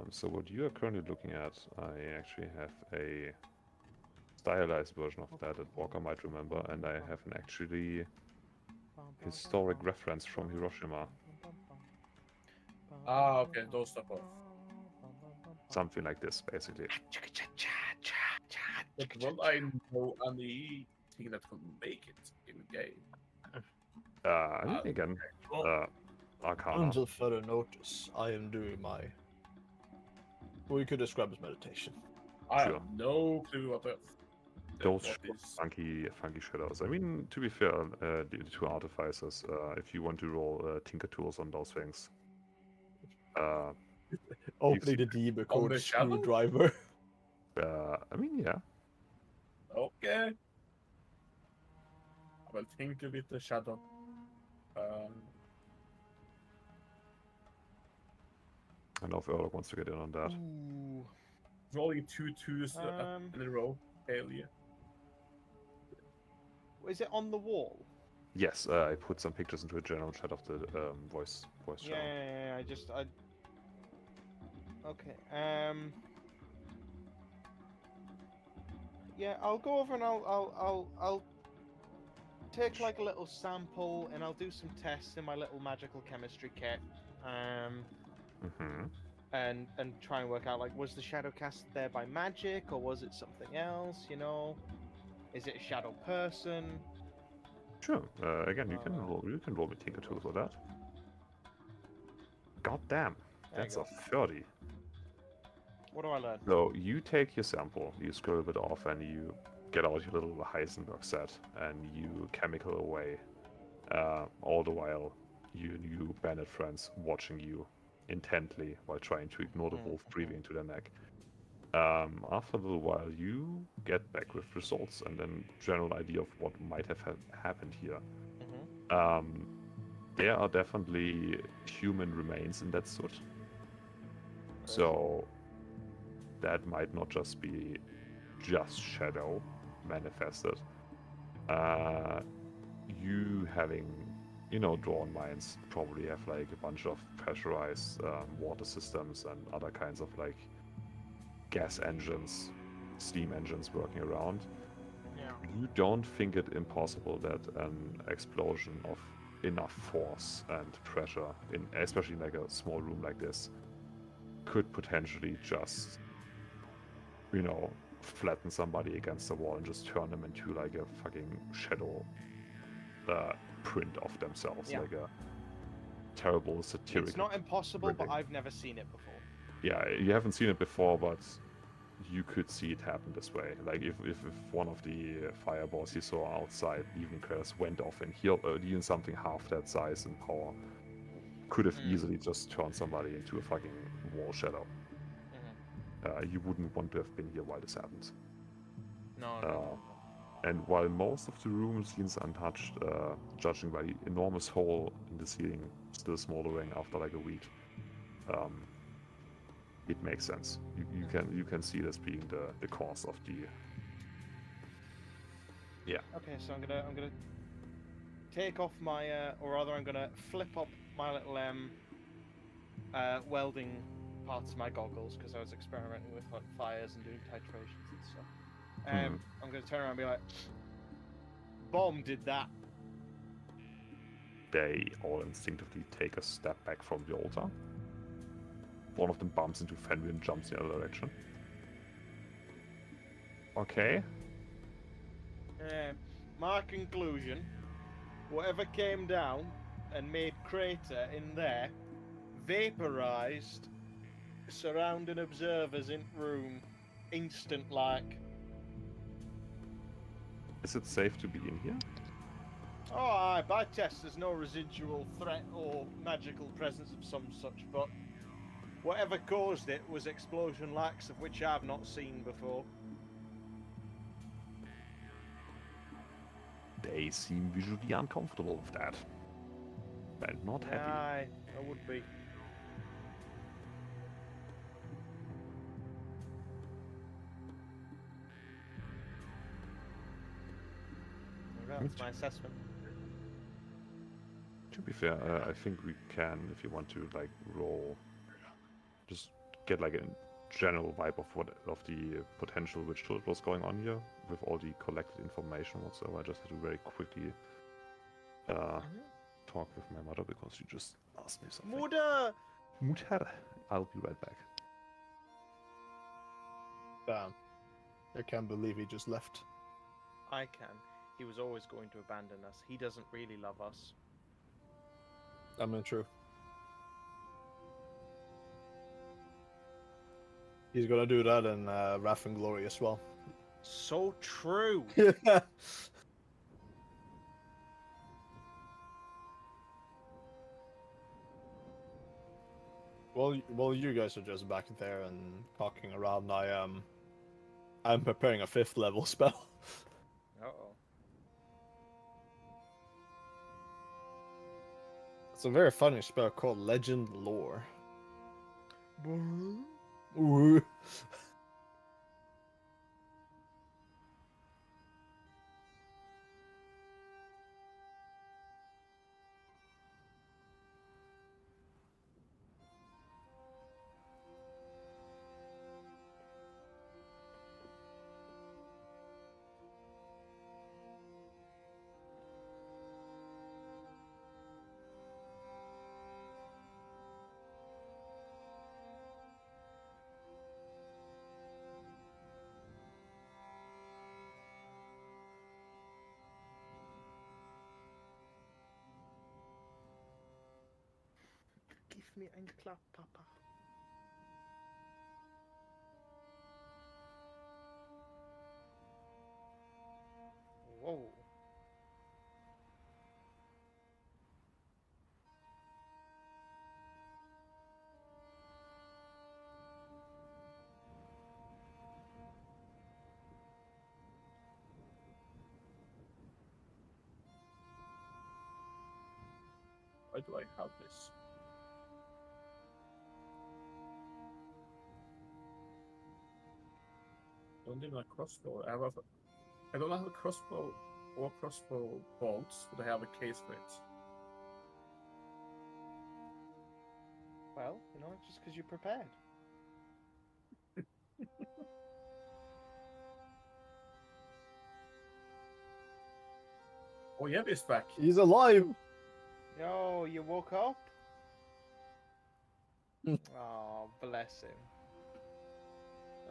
So what you are currently looking at, I actually have a stylized version of that Walker might remember, and I have an actually historic reference from Hiroshima. Ah, okay, those stuff off. Something like this, basically. But will I know anything that could make it in game? I mean, again, Arcana. Until further notice, I am doing my. Well, you could describe as meditation. I Sure. have no clue what that. Those what is. funky shadows. I mean, to be fair, the two artificers, if you want to roll Tinker Tools on those things. Opening the demon on code the shadow? screwdriver. I mean, yeah. Okay. I will think a bit the shadow. I know if Erlok wants to get in on that. Ooh. Rolling 2 2s in a row. Hell yeah. Is it on the wall? Yes, I put some pictures into a general chat of the voice channel. Yeah, Okay. Yeah, I'll go over and I'll take like a little sample and I'll do some tests in my little magical chemistry kit. And try and work out like, was the shadow cast there by magic or was it something else? You know, is it a shadow person? Sure. Again, you can roll me Tinker Tools with that. God damn, that's a 30. What do I learn? So you take your sample, you scroll a bit off, and you get out your little Heisenberg set, and you chemical away. All the while, your new bandit friends watching you intently while trying to ignore the wolf breathing into their neck. After a little while, you get back with results and then general idea of what might have happened here. There are definitely human remains in that soot. So that might not just be just shadow manifested. You having, drawn mines probably have like a bunch of pressurized water systems and other kinds of like gas engines, steam engines working around. Yeah. You don't think it impossible that an explosion of enough force and pressure, especially in like a small room like this, could potentially just, flatten somebody against the wall and just turn them into like a fucking shadow print of themselves, Yeah. like a terrible satirical. It's not impossible, but printing. I've never seen it before. Yeah, you haven't seen it before, but you could see it happen this way. Like if one of the fireballs you saw outside Evening Credits went off and healed even something half that size and power, could have easily just turned somebody into a fucking wall shadow. You wouldn't want to have been here while this happened. No. And while most of the room seems untouched, judging by the enormous hole in the ceiling still smoldering after like a week, it makes sense. You can see this being the cause of the. Yeah. Okay, so I'm gonna take off my, or rather, I'm gonna flip up my little welding parts of my goggles because I was experimenting with like fires and doing titrations and stuff. I'm gonna turn around and be like, "Bomb did that." They all instinctively take a step back from the altar. One of them bumps into Fenrir and jumps in the other direction. Okay. My conclusion: whatever came down and made crater in there, vaporized surrounding observers in room, instant like. Is it safe to be in here? Oh, aye, by test, there's no residual threat or magical presence of some such, but whatever caused it was explosion lacks of which I've not seen before. They seem visually uncomfortable with that. And not happy. Aye, I would be. That's my assessment. To be fair, I think we can, if you want to, like, roll, just get like a general vibe of the potential which was going on here with all the collected information whatsoever. I just had to very quickly talk with my mother because she just asked me something. Mutter! Mutter! I'll be right back. Damn. I can't believe he just left. I can. He was always going to abandon us. He doesn't really love us. I mean, true. He's gonna do that in Wrath and Glory as well. So true! Well, you guys are just back there and talking around. I'm preparing a 5th level spell. Uh-oh. It's a very funny spell called Legend Lore. Ooh. Give me ein clap, Papa. Whoa. Why do I have this? Don't need my crossbow. I don't have a crossbow or crossbow bolts, but I have a case for it. Well, you know, just because you're prepared. Oh, yeah, he's back. He's alive. Yo, you woke up? Oh, bless him.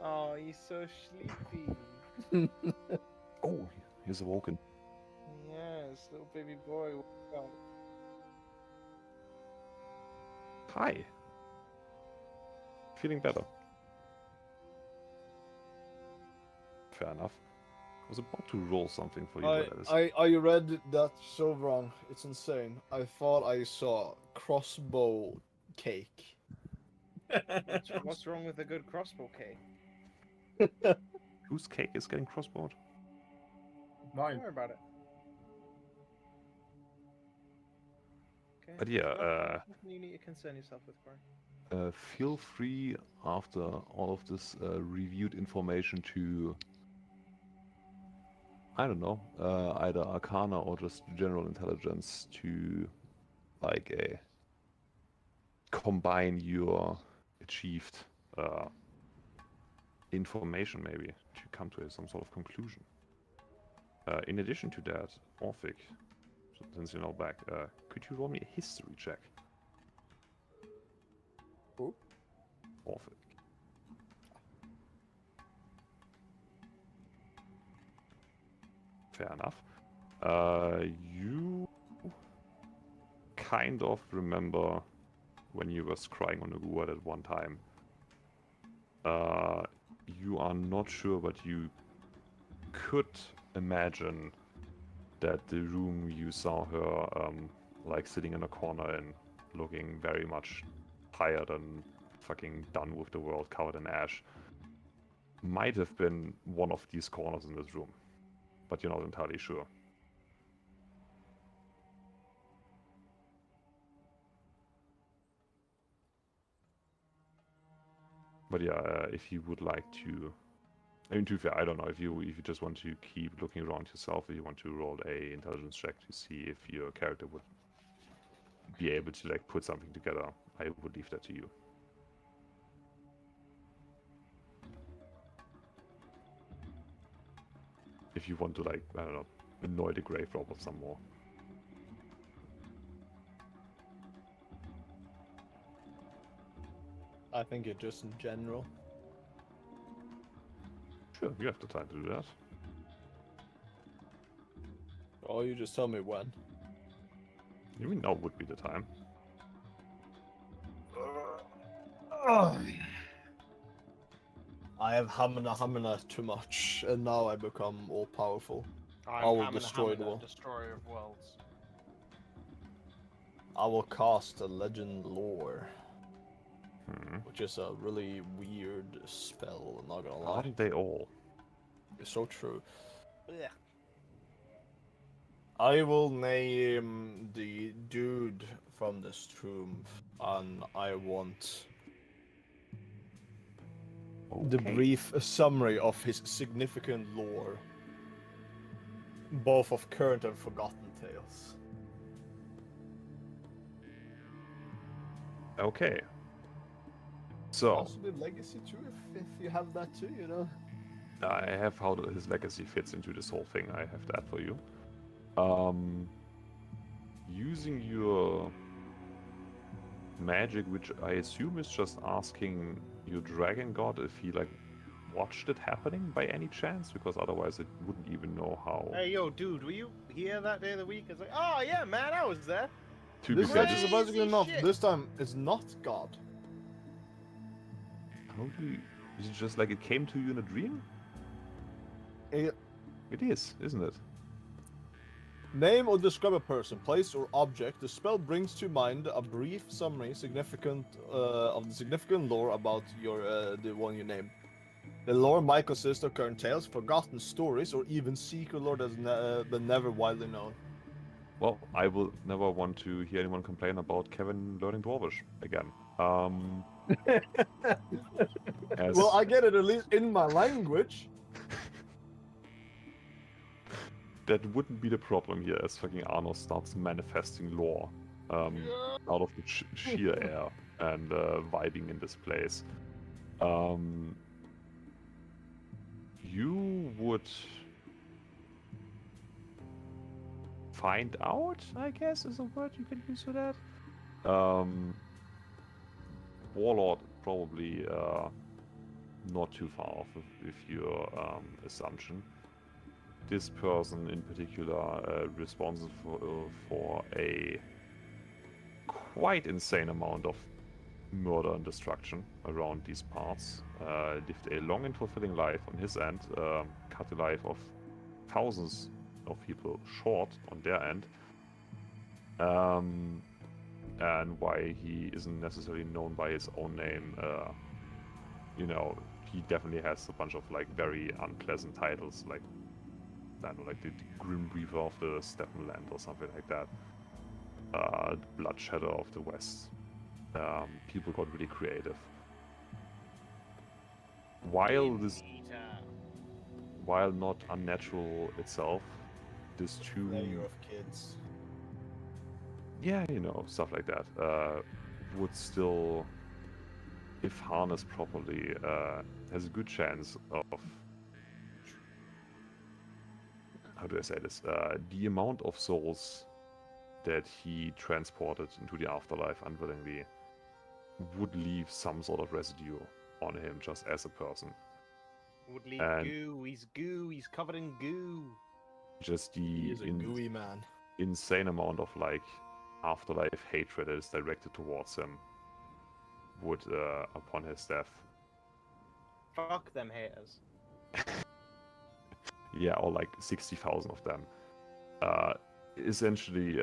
Oh, he's so sleepy. Oh, he's awoken. Yes, little baby boy woke up. Hi. Feeling better. Fair enough. I was about to roll something for you, but that is... I read that so wrong. It's insane. I thought I saw crossbow cake. What's wrong with a good crossbow cake? Whose cake is getting crossbowed? Don't Mine. worry about it. Okay. But yeah, Nothing you need to concern yourself with, Corey. feel free after all of this reviewed information to, I don't know, either Arcana or just general intelligence to, like, combine your achieved information maybe to come to some sort of conclusion. In addition to that, Orphic, since you're now back, could you roll me a history check? Who? Orphic. Fair enough. You kind of remember when you were scrying on a word at one time. You are not sure, but you could imagine that the room you saw her like sitting in a corner and looking very much tired and fucking done with the world, covered in ash, might have been one of these corners in this room, but you're not entirely sure. But yeah, if you would like to, I mean, to be fair, I don't know if you just want to keep looking around yourself, if you want to roll a intelligence check to see if your character would be able to like put something together, I would leave that to you. If you want to, like, I don't know, annoy the grave robber some more. I think it just in general. Sure, you have the time to do that. Oh, you just tell me when. You mean now would be the time. I have hamina too much, and now I become all powerful. I will destroy the world. Destroyer of worlds. I will cast a legend lore, Hmm. which is a really weird spell. I'm not gonna lie. Aren't they all? It's so true. Yeah. I will name the dude from this tomb, and I want the Okay. brief summary of his significant lore, both of current and forgotten tales. Okay. So, Possibly legacy too, if you have that too, you know. I have how his legacy fits into this whole thing. I have that for you. Using your magic, which I assume is just asking your dragon god if he like watched it happening by any chance, because otherwise it wouldn't even know how. Hey, yo, dude, were you here that day of the week? It's like, oh yeah, man, I was there. To be This fair, time is just surprisingly Crazy enough. shit. This time it's not God. how do you? Is it just like it came to you in a dream? It, It is, isn't it? Name or describe a person, place, or object. The spell brings to mind a brief summary significant of the significant lore about your the one you name. The lore might consist of current tales, forgotten stories, or even secret lore that's been never widely known. Well, I will never want to hear anyone complain about Kevin learning Dwarvish again. As Well, I get it at least in my language. that wouldn't be the problem here, as fucking Arno starts manifesting lore out of the sheer air and vibing in this place. You would find out, I guess, is a word you can use for that. Warlord probably not too far off with your assumption. This person in particular responsible for a quite insane amount of murder and destruction around these parts. Lived a long and fulfilling life on his end, cut the life of thousands of people short on their end. And why he isn't necessarily known by his own name, you know, he definitely has a bunch of like very unpleasant titles, like I don't know, like the Grim Reaver of the Steppenland or something like that. The Bloodshedder of the West. People got really creative. While not unnatural itself, this too, Layer of kids. yeah, you know, stuff like that, would still, if harnessed properly, has a good chance of, how do I say this, the amount of souls that he transported into the afterlife unwillingly would leave some sort of residue on him just as a person. Would leave And- goo. He's goo. He's covered in goo. Just He the is a gooey man. insane amount of like afterlife hatred that is directed towards him would, upon his death, Fuck them haters. yeah, or like 60,000 of them. Essentially,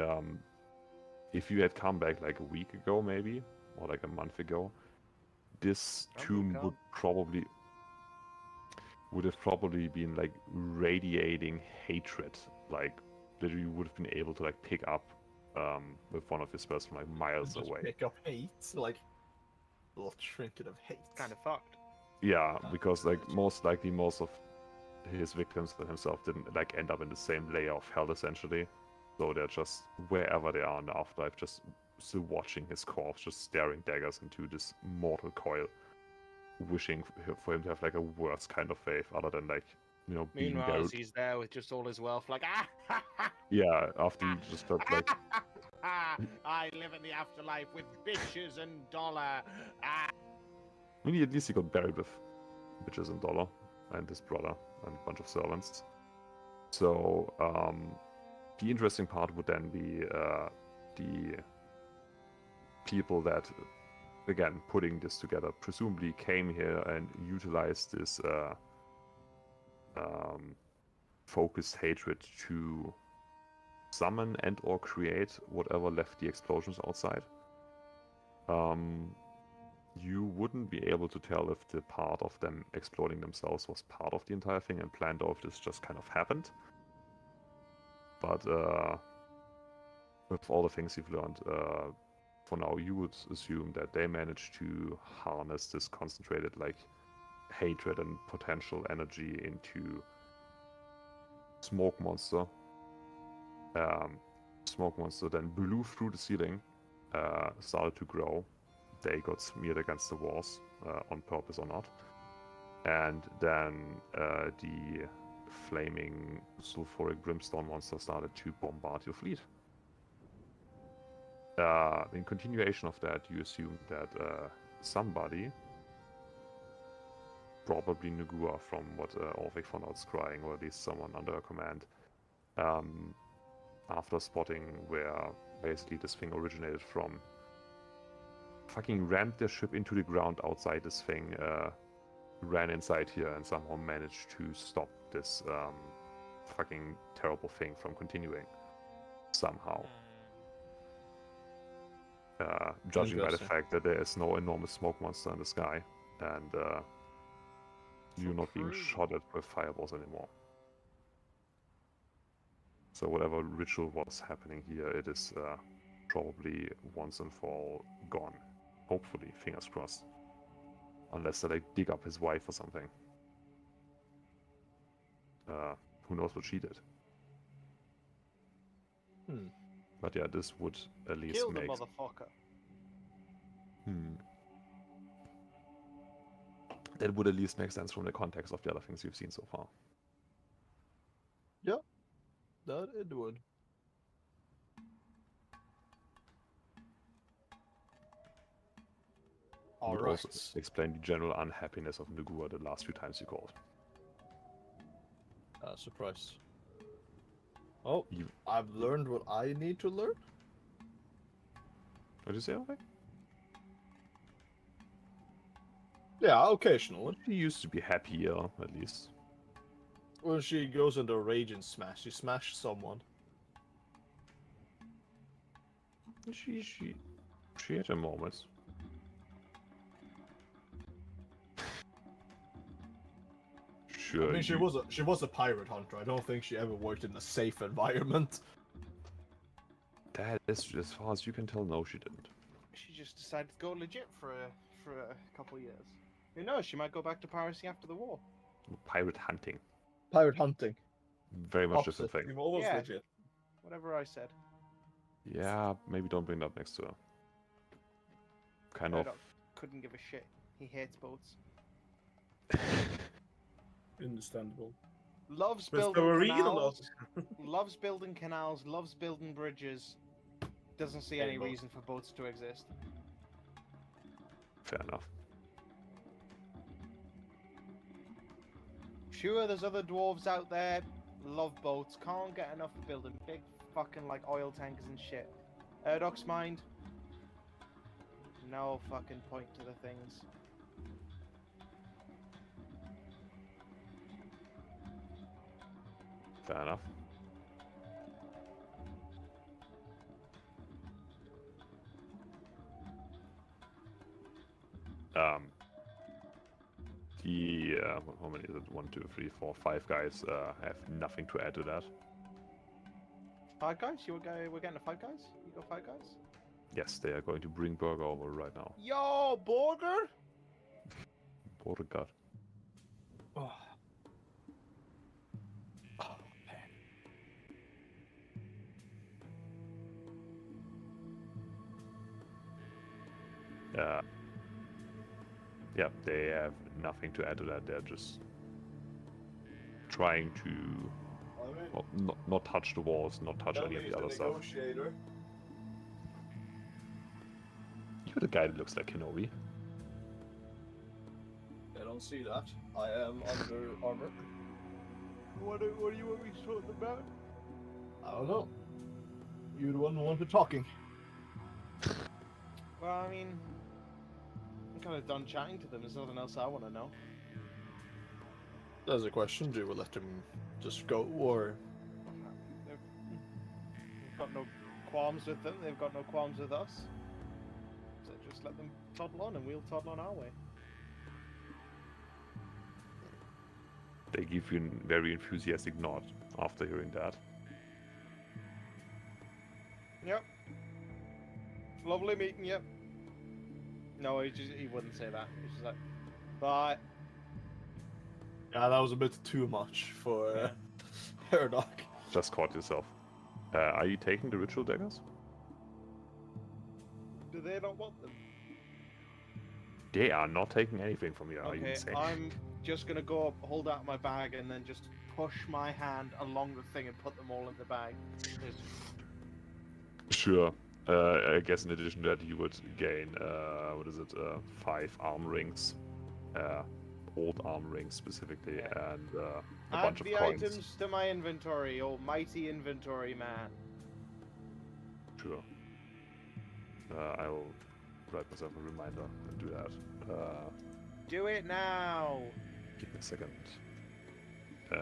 if you had come back like a week ago, maybe, or like a month ago, this I'll tomb come. would have probably been like radiating hatred, like that you would have been able to like pick up with one of your spells from like miles Just away. pick up hate, like a little trinket of hate. Kind of fucked. Yeah, because like most likely most of his victims than himself didn't like end up in the same layer of hell essentially. So they're just wherever they are in the afterlife, just still watching his corpse, just staring daggers into this mortal coil, wishing for him to have like a worse kind of faith other than like, you know, being Meanwhile, there. as he's there with just all his wealth, like Yeah, after he just felt like, I live in the afterlife with bitches and dollar. I mean, at least he got buried with bitches and dollar and his brother and a bunch of servants. So the interesting part would then be the people that, again, putting this together, presumably came here and utilized this focused hatred to summon and or create whatever left the explosions outside. You wouldn't be able to tell if the part of them exploding themselves was part of the entire thing and planned, or if this just kind of happened. But with all the things you've learned, for now you would assume that they managed to harness this concentrated like hatred and potential energy into Smoke Monster. Smoke Monster then blew through the ceiling, started to grow. They got smeared against the walls, on purpose or not. And then the flaming sulfuric brimstone monster started to bombard your fleet. In continuation of that, you assume that somebody, probably Nugua from what Orvik found out scrying, or at least someone under her command, after spotting where basically this thing originated from, fucking rammed their ship into the ground outside this thing, ran inside here and somehow managed to stop this fucking terrible thing from continuing somehow. Judging by the Interesting. fact that there is no enormous smoke monster in the sky, and you're not being true. shot at with fireballs anymore. So whatever ritual was happening here, it is probably once and for all gone. Hopefully, fingers crossed. Unless they like, dig up his wife or something. Who knows what she did? But yeah, this would at least Kill the make... motherfucker. That would at least make sense from the context of the other things you've seen so far. That it would. Would Alright. also explain the general unhappiness of Nagua the last few times you called. Surprise. Oh, You... I've learned what I need to learn? What did you say, okay? Yeah, occasionally. She used to be happier, at least. When she goes into a rage and smash, she smashed someone. She had her moments. Sure. I mean, she was a pirate hunter. I don't think she ever worked in a safe environment. That is, as far as you can tell, no, she didn't. She just decided to go legit for a couple of years. Who knows? She might go back to piracy after the war. Pirate hunting. Pirate hunting. Very much different Opposite. thing. You've almost Yeah. legit. Whatever I said. Yeah, maybe don't bring that up next to her. Kind of. Murdoch couldn't give a shit. He hates boats. Understandable. Loves But building submarine or canals. Loves building canals. Loves building bridges. Doesn't see any Rainbows. reason for boats to exist. Fair enough. Sure, there's other dwarves out there. Love boats. Can't get enough of building big fucking like oil tankers and shit. Erdoc's mind. No fucking point to the things. Fair enough. How many is it? 1, 2, 3, 4, 5 guys have nothing to add to that. Five Guys? We're getting to Five Guys? You got Five Guys? Yes, they are going to bring Burger over right now. Yo, Borger! What a god. Oh. Yeah, they have nothing to add to that. They're just trying to not touch the walls, not touch any of the other stuff. Negotiator. You're the guy that looks like Kenobi. I don't see that. I am under armor. What do you want me to talk about? I don't know. You're the one who wanted talking. Well, I mean, I'm kind of done chatting to them. There's nothing else I want to know. There's a question. Do we let them just go, or... We've got no qualms with them. They've got no qualms with us. So just let them toddle on and we'll toddle on our way. They give you a very enthusiastic nod after hearing that. Yep. Lovely meeting you. No, he wouldn't say that. He's just like, bye. Yeah, that was a bit too much for Murdoch. Just caught yourself. Are you taking the ritual daggers? Do they not want them? They are not taking anything from you. Are you Okay, insane? I'm just gonna go up, hold out my bag, and then just push my hand along the thing and put them all in the bag. Just... Sure. I guess in addition to that, you would gain, 5 arm rings. Old arm rings specifically, Yeah. and a Add bunch of the coins. items to my inventory, almighty inventory man. Sure. I will write myself a reminder and do that. Do it now! Give me a second. You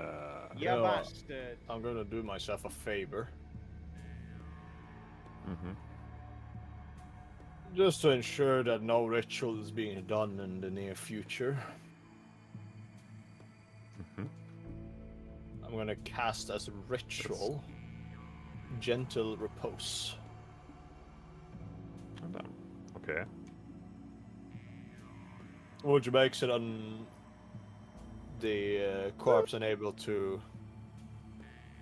Yeah. bastard! I'm gonna do myself a favor. Mm-hmm. Just to ensure that no ritual is being done in the near future. Mm-hmm. I'm gonna cast as a ritual gentle repose. Oh, damn. Okay. Which makes it the corpse unable to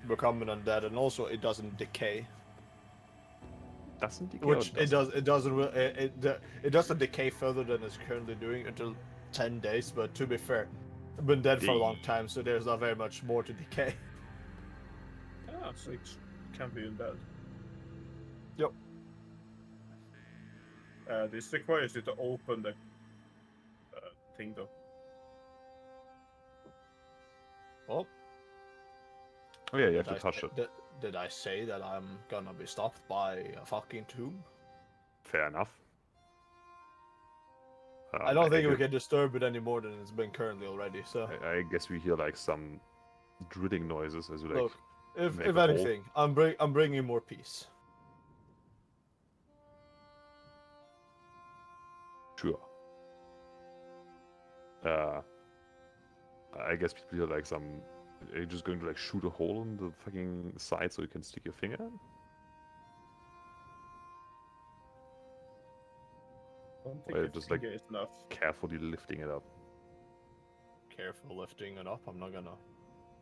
become an undead, and also it doesn't decay. Doesn't decay. Which it does. It doesn't. It doesn't decay further than it's currently doing until 10 days. But to be fair, I've been dead for a long time, so there's not very much more to decay. Ah, so it can be undead. Yep. This requires you to open the thing, though. Well, Oh yeah, you have to touch it. Did I say that I'm gonna be stopped by a fucking tomb? Fair enough. I don't think we guess, can disturb it any more than it's been currently already. So I guess we hear like some drilling noises as we like. look, if make if a hole. anything, I'm bringing more peace. Sure. I guess people hear like some. Are you just going to like shoot a hole in the fucking side so you can stick your finger in? I don't think Well, a just, like, finger is enough. Carefully lifting it up. Careful lifting it up. I'm not gonna.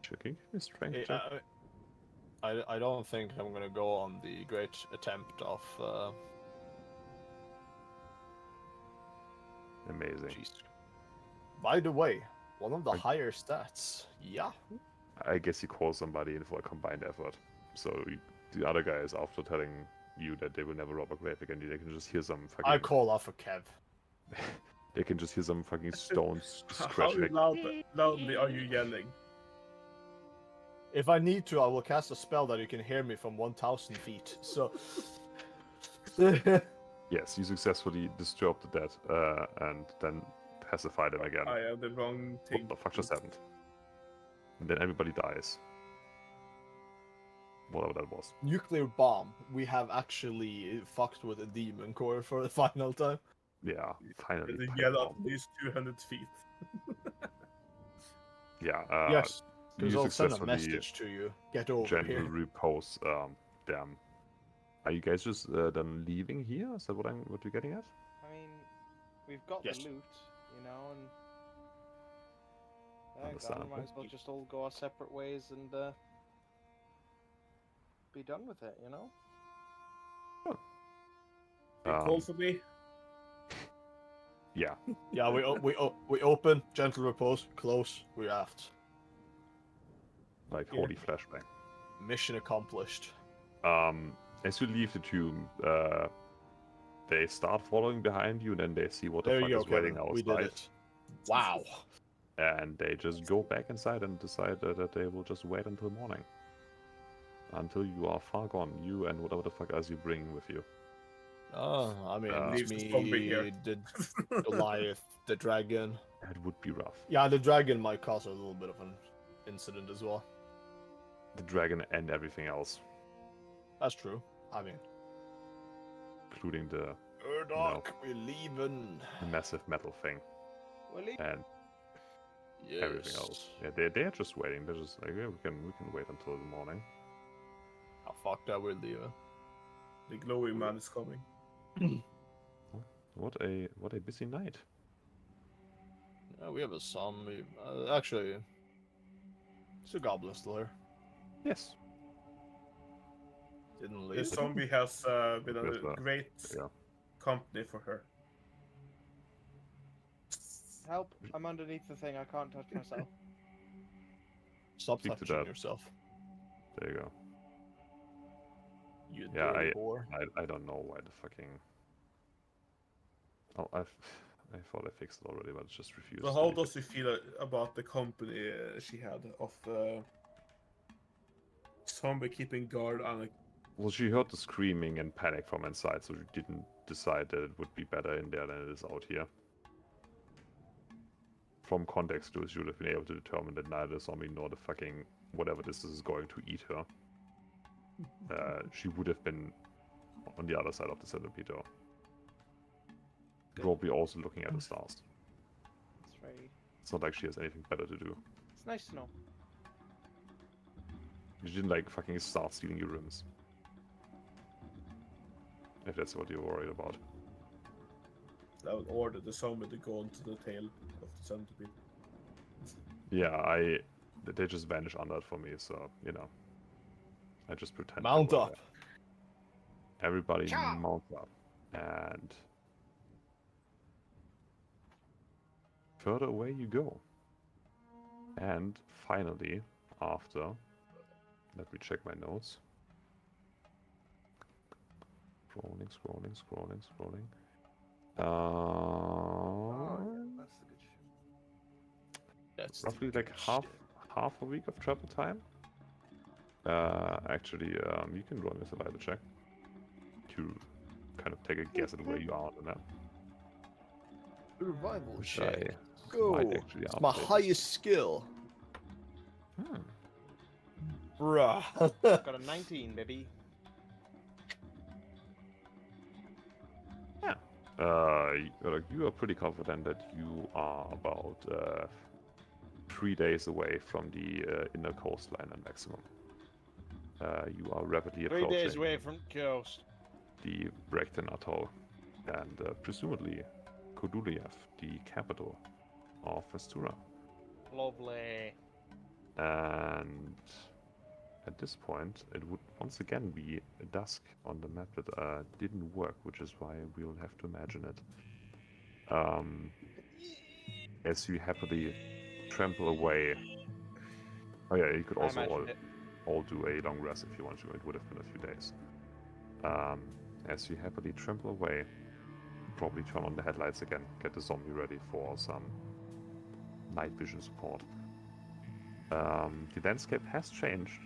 Checking your strength Eh, check. I don't think I'm gonna go on the great attempt of. Amazing. Jeez. By the way, one of the I- higher stats. Yeah. I guess you call somebody in for a combined effort. So the other guy is after telling you that they will never rob a grave again. They can just hear some fucking. I call off a Kev. They can just hear some fucking stones How scratching. loudly are you yelling? If I need to, I will cast a spell that you can hear me from 1,000 feet. So. Yes, you successfully disturb the dead and then pacify them again. I have the wrong thing. What the fuck just happened? And then everybody dies. Whatever that was. Nuclear bomb. We have actually fucked with a demon core for the final time. Yeah, finally. They pipe yell out bomb. these 200 feet. Yeah, Yes. Because you I'll send a successfully message to you. Get over gentle here. repose them. Are you guys just then leaving here? Is that what you're getting at? I mean, we've got Yes. the loot, you know, and yeah, God, we Understandable. might as well just all go our separate ways and be done with it, you know. You call for me? Yeah. Yeah, we open, gentle repose, close, we aft. Like Yeah. holy flashbang. Mission accomplished. As you leave the tomb, they start following behind you, and then they see what the There fuck you is go, waiting Kevin. outside. We did it. Wow. And they just go back inside and decide that they will just wait until morning. Until you are far gone, you and whatever the fuck else you bring with you. Oh, I mean, Leaves it's the zombie me, here. the Goliath, the dragon. It would be rough. Yeah, the dragon might cause a little bit of an incident as well. The dragon and everything else, That's true. I mean, including the Murdoch, we're leaving. massive metal thing Willie? and Yes. everything else. Yeah, they're just waiting. They're just like, yeah, we can wait until the morning. Oh, fuck that, we're leaving. The glowing man is coming. What a busy night. Yeah, we have a zombie. Actually, it's a goblin still here. Yes. Didn't The leave. zombie has been Yes, a great yeah. company for her. Help! I'm underneath the thing. I can't touch myself. Stop Speak to touching that. yourself. There you go. You Yeah, dirty whore. I don't know why the fucking. Oh, I thought I fixed it already, but it's just refused. So how does she feel about the company she had of zombie keeping guard on a... Well, she heard the screaming and panic from inside, so she didn't decide that it would be better in there than it is out here. From context clues, you would have been able to determine that neither the zombie nor the fucking whatever this is going to eat her. She would have been on the other side of the centipede, though. Probably also looking at the stars. It's very. It's not like she has anything better to do. It's nice to know. She didn't like fucking start stealing your rooms. if that's what you're worried about. I will order the zombie to go onto the tail of the centipede. Yeah, they just vanish under it for me, so you know, I just pretend. Mount they were up. there. Everybody Cha! mount up, and further away you go. And finally, after, let me check my notes. Scrolling. That's the good shit. That's Roughly the like good half a week of travel time. Actually, you can roll me a survival check to kind of take a guess at where you are on the map. Survival Which check. I Go. might actually It's my update. highest skill. Hmm. Bruh. Got a 19, baby. You are pretty confident that you are about 3 days away from the inner coastline and maximum. You are rapidly 3 approaching days away from the coast. the Brekton Atoll, and presumably Koduliev, the capital of Vestura. Lovely. And at this point, it would once again be dusk on the map that didn't work, which is why we will have to imagine it. As you happily trample away. Oh yeah, you could I also imagined it. all do a long rest if you want to. It would have been a few days. As you happily trample away, probably turn on the headlights again, get the zombie ready for some night vision support. The landscape has changed.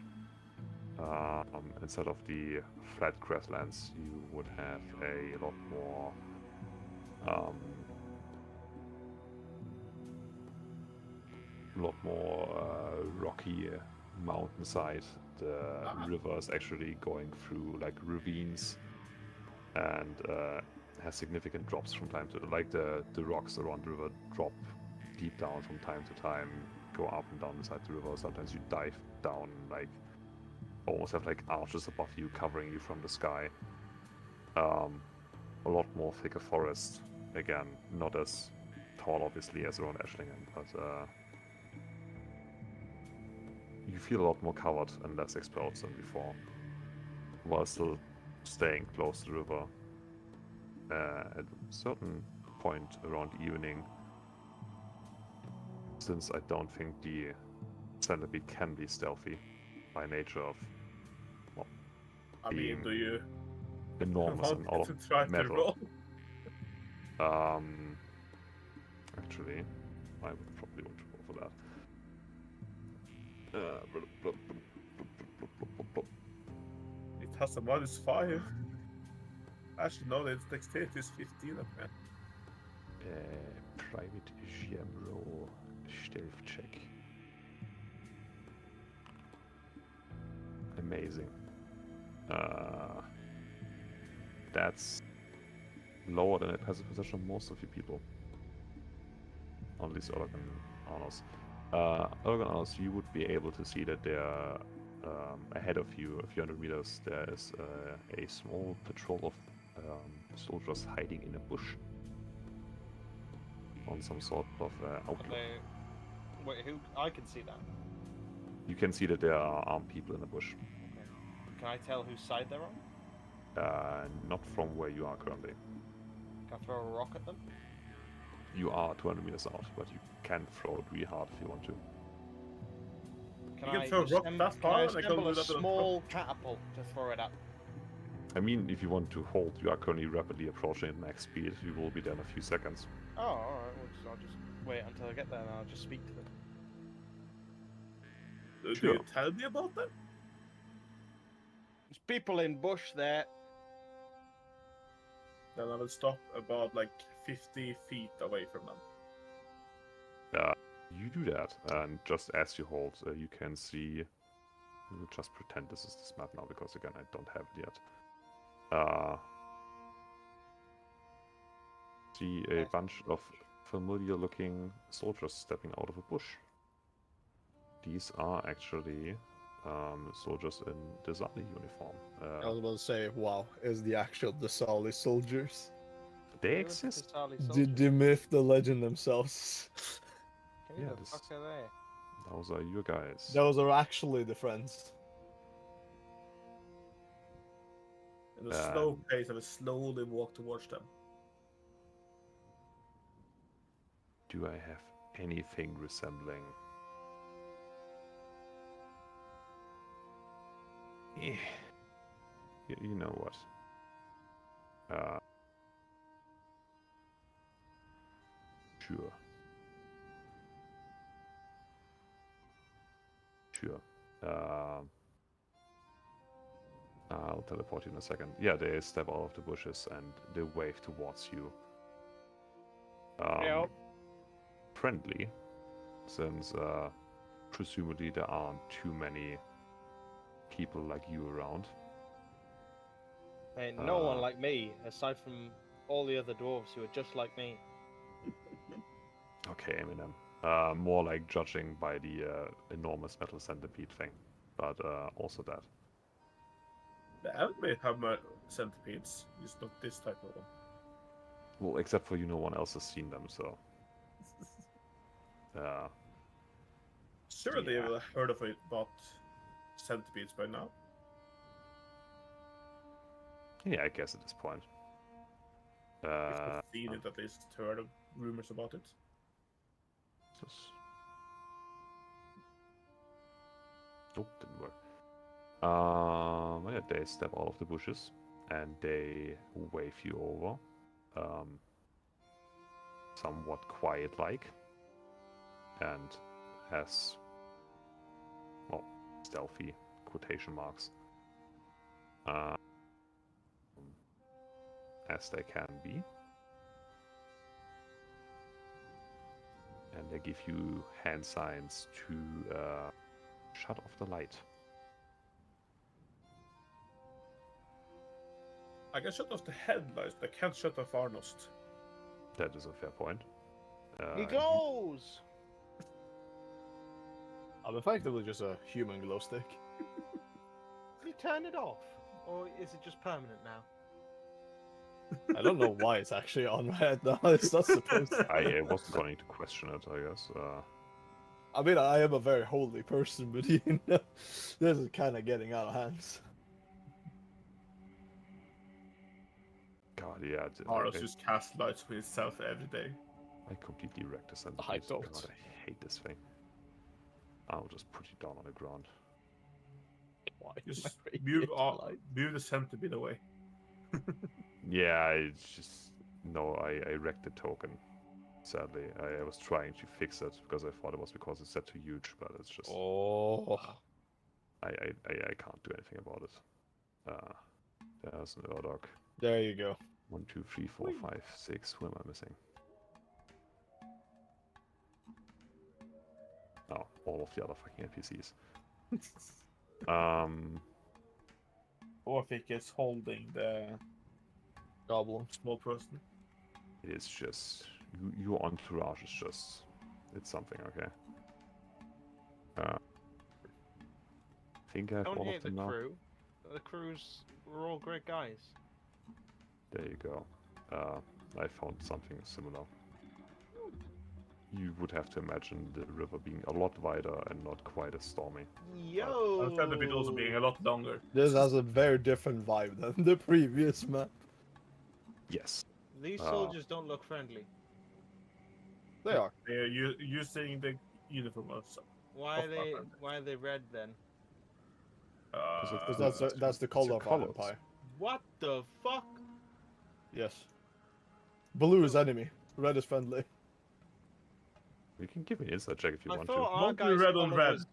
Instead of the flat grasslands, you would have a lot more rocky mountainside. The river is actually going through like ravines and has significant drops from time to like the rocks around the river drop deep down from time to time, go up and down beside the river. Sometimes you dive down, like almost have like arches above you covering you from the sky. A lot more thicker forest. Again, not as tall obviously as around Eshlingen, but you feel a lot more covered and less exposed than before, while still staying close to the river. At a certain point around evening, since I don't think the centipede can be stealthy by nature of, well, I mean, do you enormous and all want of to try to metal. roll? Actually, I would probably want to go for that. It has a -5. I should know that its dexterity is 15 up there. Private gem roll, stealth check. Amazing. That's lower than a passive possession of most of you people. On these Orden honors. Orden honors, you would be able to see that there, ahead of you, a few hundred meters, there is a small patrol of soldiers hiding in a bush on some sort of outlook. Wait, who? I can see that. You can see that there are armed people in the bush. Okay. Can I tell whose side they're on? Not from where you are currently. Can I throw a rock at them? You are 200 meters out, but you can throw it really hard if you want to. Can You I can throw a rock assemb- that can far, I and I can assemble do a that on small catapult to throw it at? I mean, if you want to hold, you are currently rapidly approaching at max speed. You will be there in a few seconds. Oh, alright. Well, I'll just wait until I get there and I'll just speak to them. Do Sure. you tell me about them? There's people in bush there. Then I will stop about like 50 feet away from them. You do that, and just as you hold, you can see. We'll just pretend this is this map now, because again, I don't have it yet. See a bunch of familiar-looking soldiers stepping out of a bush. These are actually soldiers in Desali uniform. I was about to say, wow, is the actual Desali soldiers. They Who are the exist. Tisali The soldiers? myth, the legend themselves. Who Yeah, the this- fuck are they? Those are your guys. Those are actually the friends. In a slow Um, pace, I will slowly walk towards them. Do I have anything resembling? Eh. You know what? Sure. Sure. I'll teleport you in a second. Yeah, they step out of the bushes and they wave towards you. Yep. Friendly, since presumably there aren't too many people like you around. Ain't no one Uh, like me, aside from all the other dwarves who are just like me. Okay, Eminem. More like judging by the enormous metal centipede thing, but also that. The anime have centipedes, just not this type of one. Well, except for no one else has seen them, so. Sure, they Yeah. have heard of it about centipedes by now. Yeah, I guess at this point. If not seen it, at least heard of rumors about it. Just... Nope, didn't work. Yeah, they step out of the bushes and they wave you over. Somewhat quiet-like. And as, well, stealthy, quotation marks. As they can be. And they give you hand signs to shut off the light. I can shut off the headlights, but I can't shut off Arnost. That is a fair point. He glows! I'm effectively just a human glow stick. Did you turn it off? Or is it just permanent now? I don't know why it's actually on my head now. It's not supposed to. I wasn't going to question it, I guess. I mean, I am a very holy person, but you know, this is kind of getting out of hands. God, yeah. Arnost just casts lights for himself every day. I completely wrecked the centipede. I don't. God, I hate this thing. I'll just put you down on the ground. Why? Just move the centipede away. Yeah, it's just... No, I wrecked the token. Sadly, I was trying to fix it because I thought it was because it's set too huge, but it's just... Oh. I can't do anything about it. There's an Urdog. There you go. 1, 2, 3, 4, 5, 6. Who am I missing? Oh, all of the other fucking NPCs. Orphic is holding the Goblin. small person. It is just... Your entourage is just... It's something, okay? I think I have Don't all hate of the them now. crew. The crews were all great guys. There you go. I found something similar. You would have to imagine the river being a lot wider and not quite as stormy. Yo! And centipede also being a lot longer. This has a very different vibe than the previous map. Yes. These soldiers don't look friendly. They are. They're using the uniform also. Why are Of they? our Why are they red then? Because that's the color your of our colours. empire. What the fuck? Yes. Blue is enemy. Red is friendly. You can give me an inside check if you I want thought to. our Don't do guys' red on colour red. was-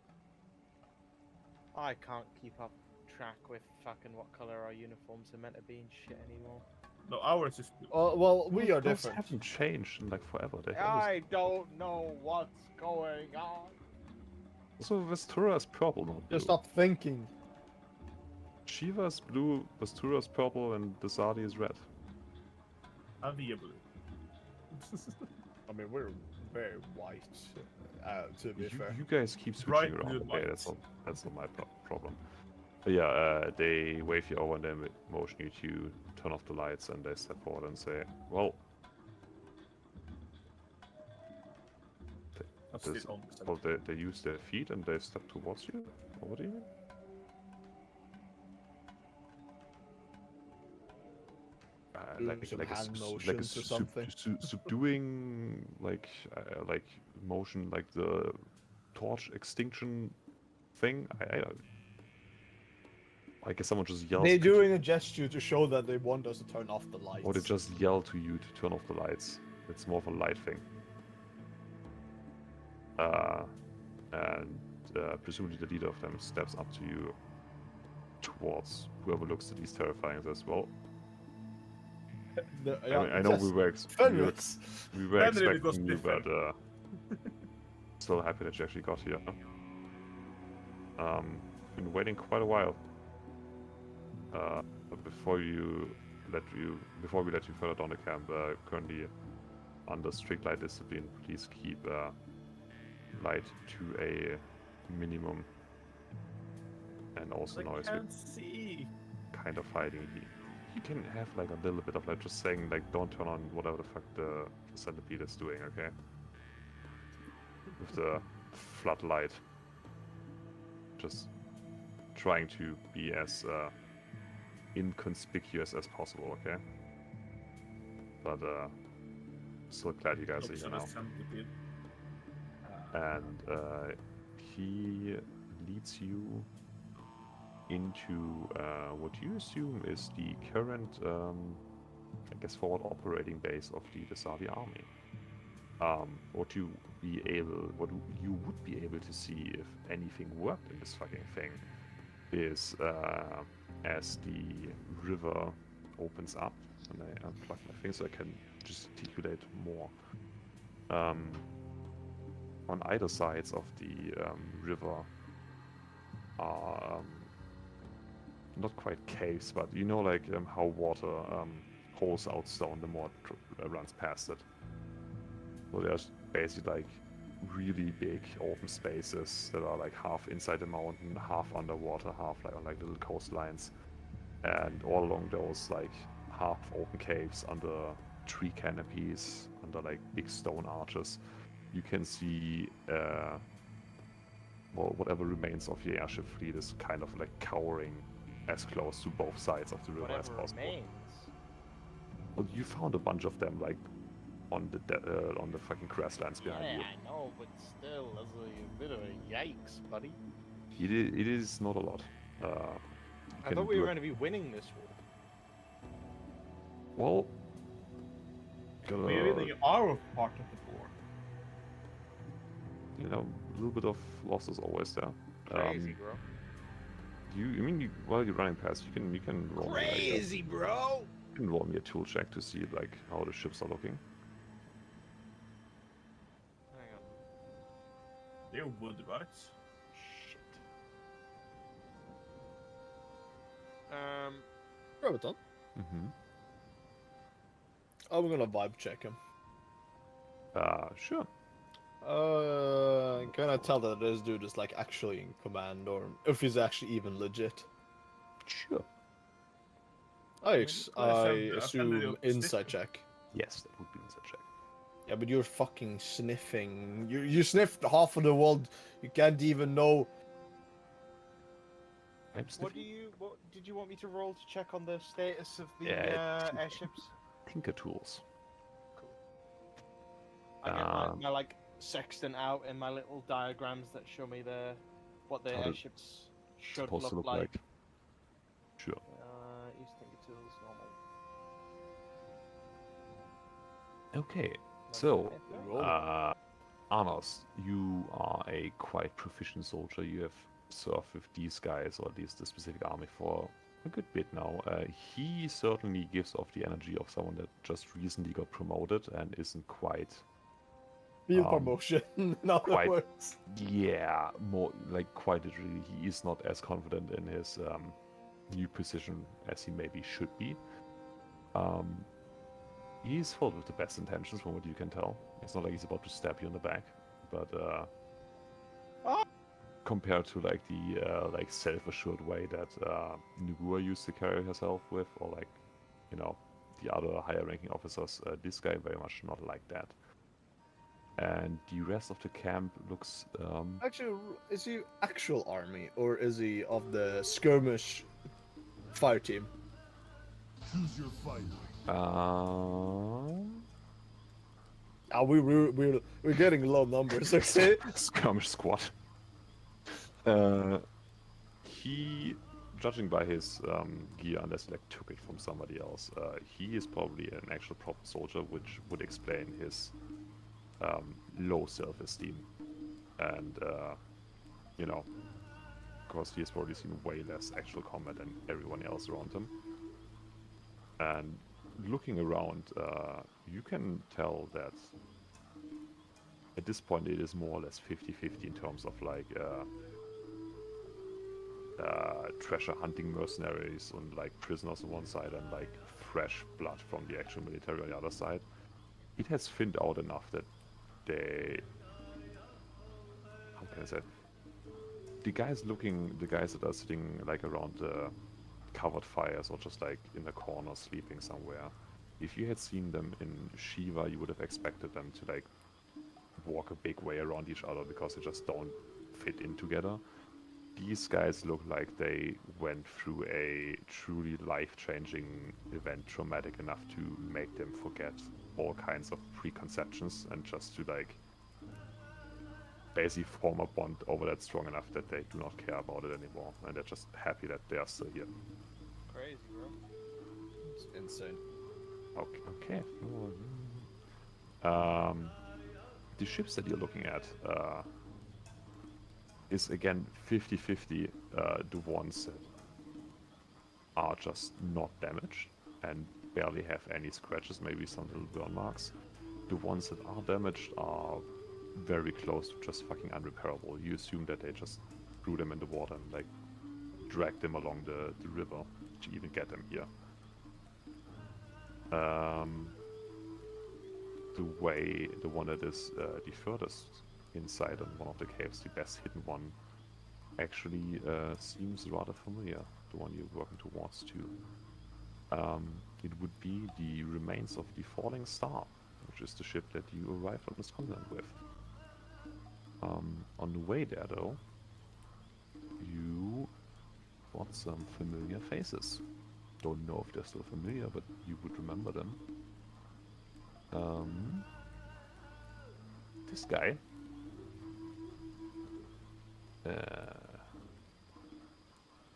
I can't keep up track with fucking what color our uniforms are meant to be and shit anymore. No, ours is blue. Well, we are Those different. haven't changed in like forever. They've always... I don't know what's going on. So Vestura is purple, not blue. Just stop thinking. Shiva is blue, Vestura is purple, and Desadi is red. And we are blue. I mean, we're very white. To be fair. You guys keep switching Bright around. blue Okay, lights. that's not my problem. But yeah, they wave you over and they motion you to turn off the lights, and they step forward and say, "Well, That's this, still on the well, they use their feet and they step towards you. Or what do you mean?" Do some hand motions or something. Subduing like motion, like the torch extinction thing. I guess someone just yells. They're "Could you-" doing a gesture to show that they want us to turn off the lights. Or they just yell to you to turn off the lights. It's more of a light thing. And presumably the leader of them steps up to you towards whoever looks the least terrifying and says, "Well, I know we were Fenris. expecting you, but still happy that you actually got here. Been waiting quite a while. But before we let you further down the camp, currently under strict light discipline, please keep light to a minimum, and also noise. I can't see. Kind of hiding. You can have like a little bit of like just saying like don't turn on whatever the fuck the centipede is doing, okay? With the floodlight. Just trying to be as inconspicuous as possible, okay? But still glad you guys are here now. And he leads you into what you assume is the current, I guess, forward operating base of the Vesavi army. What you would be able to see if anything worked in this fucking thing is as the river opens up, and I unplug my thing so I can gesticulate more. On either sides of the river are not quite caves, but you know, like how water pours out stone the more it runs past it. So there's basically like really big open spaces that are like half inside the mountain, half underwater, half like on like little coastlines, and all along those like half open caves under tree canopies, under like big stone arches, you can see well, whatever remains of the airship fleet is kind of like cowering as close to both sides of the river as Whatever possible. remains. Well, you found a bunch of them like on the fucking grasslands behind Yeah, you. I know, but still, that's a bit of a yikes, buddy. It is not a lot. You I can thought we do were it- going to be winning this war. Well, We really are part of the war. you know, a little bit of loss is always there. Crazy, bro. While you're running past, you can roll me, Crazy, bro. you can roll me a tool check to see like how the ships are looking. Hang on. They're wood, right? Shit. Roboton. Mm-hmm. I'm gonna vibe check him. Sure. Can I tell that this dude is like actually in command, or if he's actually even legit? Sure. I I'll assume insight check. Yes, that would be an insight check. Yeah, but you're fucking sniffing. You sniffed half of the world. You can't even know. I'm What did you want me to roll to check on the status of the Yeah, airships? Tinker tools. I get Um, my like sextant out and my little diagrams that show me what the How does- airships should Supposed to look look like. like. Sure. Use tinker tools normal. Okay. That's So, it. Roll. Arnos, you are a quite proficient soldier. You have served with these guys, or at least the specific army, for a good bit now. He certainly gives off the energy of someone that just recently got promoted and isn't quite, Field um, promotion. In other quite- words. yeah, more like quite literally, he is not as confident in his new position as he maybe should be. He's filled with the best intentions from what you can tell. It's not like he's about to stab you in the back, but Oh! compared to like the like self-assured way that Nugua used to carry herself with, or like, you know, the other higher-ranking officers, this guy very much not like that. And the rest of the camp looks Actually, is he actual army or is he of the skirmish fire team? Choose your fighter. We're getting low numbers. Okay. skirmish squad. He, judging by his gear, unless he like took it from somebody else, he is probably an actual proper soldier, which would explain his low self-esteem. And you know, because he has probably seen way less actual combat than everyone else around him. And looking around, you can tell that at this point it is more or less 50-50 in terms of like treasure hunting mercenaries and like prisoners on one side and like fresh blood from the actual military on the other side. It has thinned out enough that they, how can I say, the guys that are sitting like around the covered fires or just like in the corner sleeping somewhere, if you had seen them in Shiva, you would have expected them to like walk a big way around each other because they just don't fit in together. These guys look like they went through a truly life-changing event, traumatic enough to make them forget all kinds of preconceptions and just to like basically form a bond over that strong enough that they do not care about it anymore, and they're just happy that they are still here. Crazy, bro. It's insane. Okay. The ships that you're looking at is again 50-50. The ones that are just not damaged and barely have any scratches, maybe some little burn marks. The ones that are damaged are very close to just fucking unrepairable. You assume that they just threw them in the water and like dragged them along the river to even get them here. The one that is the furthest inside on one of the caves, the best hidden one, actually seems rather familiar, the one you're working towards too. It would be the remains of the Falling Star, which is the ship that you arrived on this continent with. On the way there though, you spot some familiar faces. Don't know if they're still familiar, but you would remember them. This guy.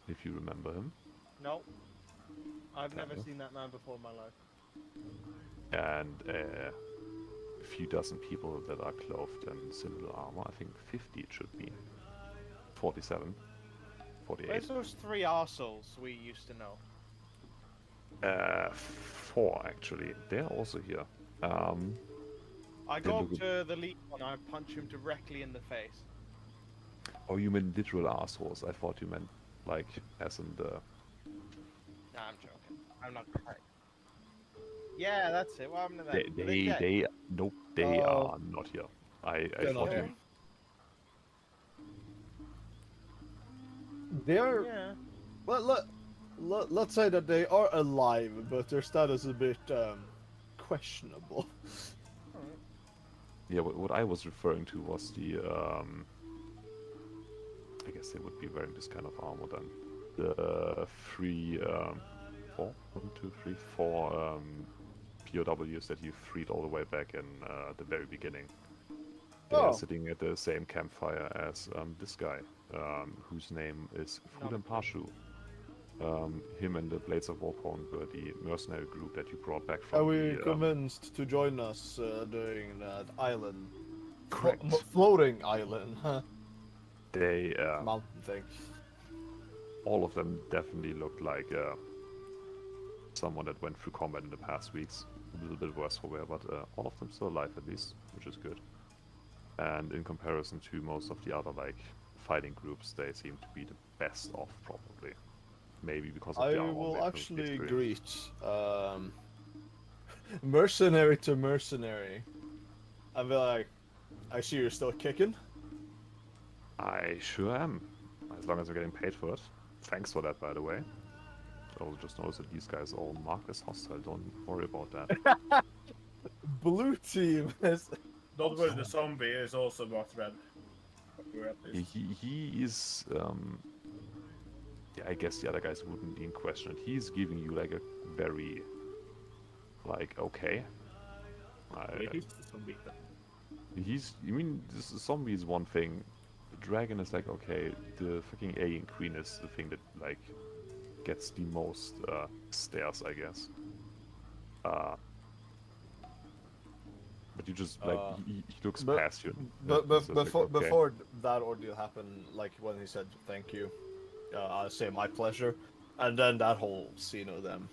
If you remember him. No. I've never Okay. seen that man before in my life. And a few dozen people that are clothed in similar armor. I think 50 it should be. 47. 48. Where's those three arseholes we used to know? 4 actually. They're also here. I They go look up to the lead one, I punch him directly in the face. Oh, you meant literal assholes. I thought you meant like as in the. Nah, I'm joking. I'm not correct. Yeah, that's it. What happened to them? Are dead? They nope, they Oh. are not here. I They're thought not you. here. They are. Yeah. Well, let's say that they are alive, but their status is a bit questionable. Alright. Yeah, what I was referring to was the. I guess they would be wearing this kind of armor then. The 4 POWs that you freed all the way back in the very beginning. They Oh. are sitting at the same campfire as this guy, whose name is Fulan Pashu. Him and the Blades of Warpone were the mercenary group that you brought back from Are we the, convinced to join us during that island? Correct. Floating island, huh? They, Mountain thing. all of them definitely looked like someone that went through combat in the past weeks. A little bit worse for wear, but all of them still alive at least, which is good. And in comparison to most of the other like fighting groups, they seem to be the best off probably. Maybe because of I the armor. will maybe actually experience. greet mercenary to mercenary. I'll be like, I see you're still kicking. I sure am. As long as I'm getting paid for it. Thanks for that, by the way. I'll just notice that these guys all marked as hostile. Don't worry about that. Blue team is. Don't worry, the zombie is also marked red. Or at least. He is. Yeah, I guess the other guys wouldn't be in question. He's giving you like a very, like, okay. Wait, he's the zombie then. You mean, this zombie is one thing. The dragon is like, okay, the fucking alien queen is the thing that, like, gets the most stares, I guess. But you just, like, he looks past you. But It's just like, okay. before that ordeal happened, like when he said thank you, I say my pleasure, and then that whole scene of them.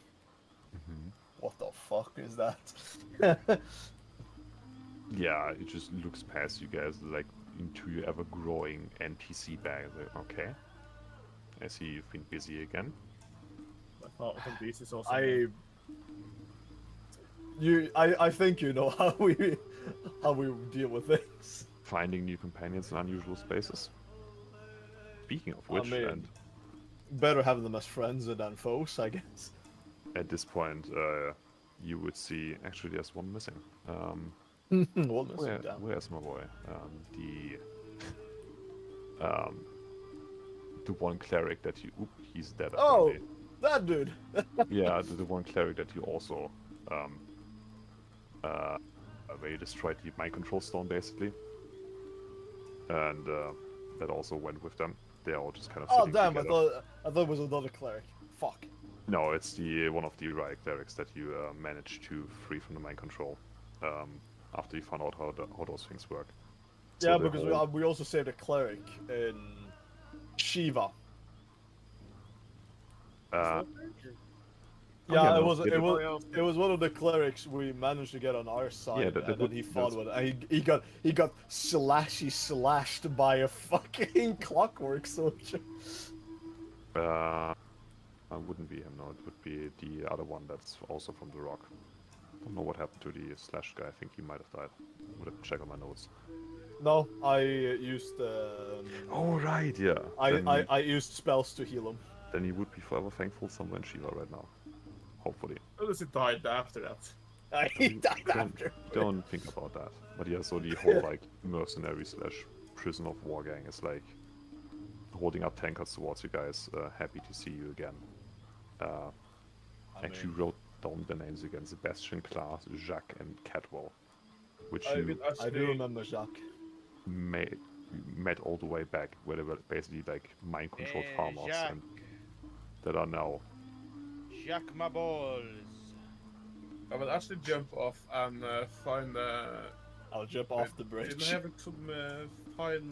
Mhm. What the fuck is that? Yeah, it just looks past you guys, like, into your ever-growing NPC bag. Like, okay. I see you've been busy again. I thought this is also. I think you know how we deal with things. Finding new companions in unusual spaces. Speaking of which, mean, and better have them as friends than foes, I guess. at this point, you would see, actually there's one missing. One missing, damn. Where's my boy? The one cleric that you... Oop, he's dead. Oh, apparently. that dude. Yeah, the one cleric that you also... where you destroyed the mind control stone, basically. And that also went with them. They're all just kind of Oh sitting damn! together. I thought it was another cleric. Fuck. No, it's the one of the riot clerics that you managed to free from the mind control after you found out how those things work. So Yeah, the because whole- we also saved a cleric in Shiva. yeah, Yeah, no, it was one of the clerics we managed to get on our side, that and would- then he fought that's- with it. And he got slashed by a fucking clockwork soldier. it wouldn't be him, no, it would be the other one that's also from the rock. Don't know what happened to the slash guy, I think he might have died. Would have to check on my notes. No, I used Oh, right, yeah. I used spells to heal him. Then he would be forever thankful somewhere in Shiva right now. Hopefully. Unless he died after that. He died don't, after. don't think about that. But yeah, so the whole like mercenary slash prison of war gang is like holding up tankards towards you guys. Happy to see you again. Actually wrote down the names again: Sebastian, Klaas, Jacques, and Catwell, which you I do remember Jacques. met all the way back, where they were basically like mind-controlled Hey, farmers Jacques. and that are now. Jack my balls. I will actually jump off and find. I'll jump off the bridge. Didn't I have some fine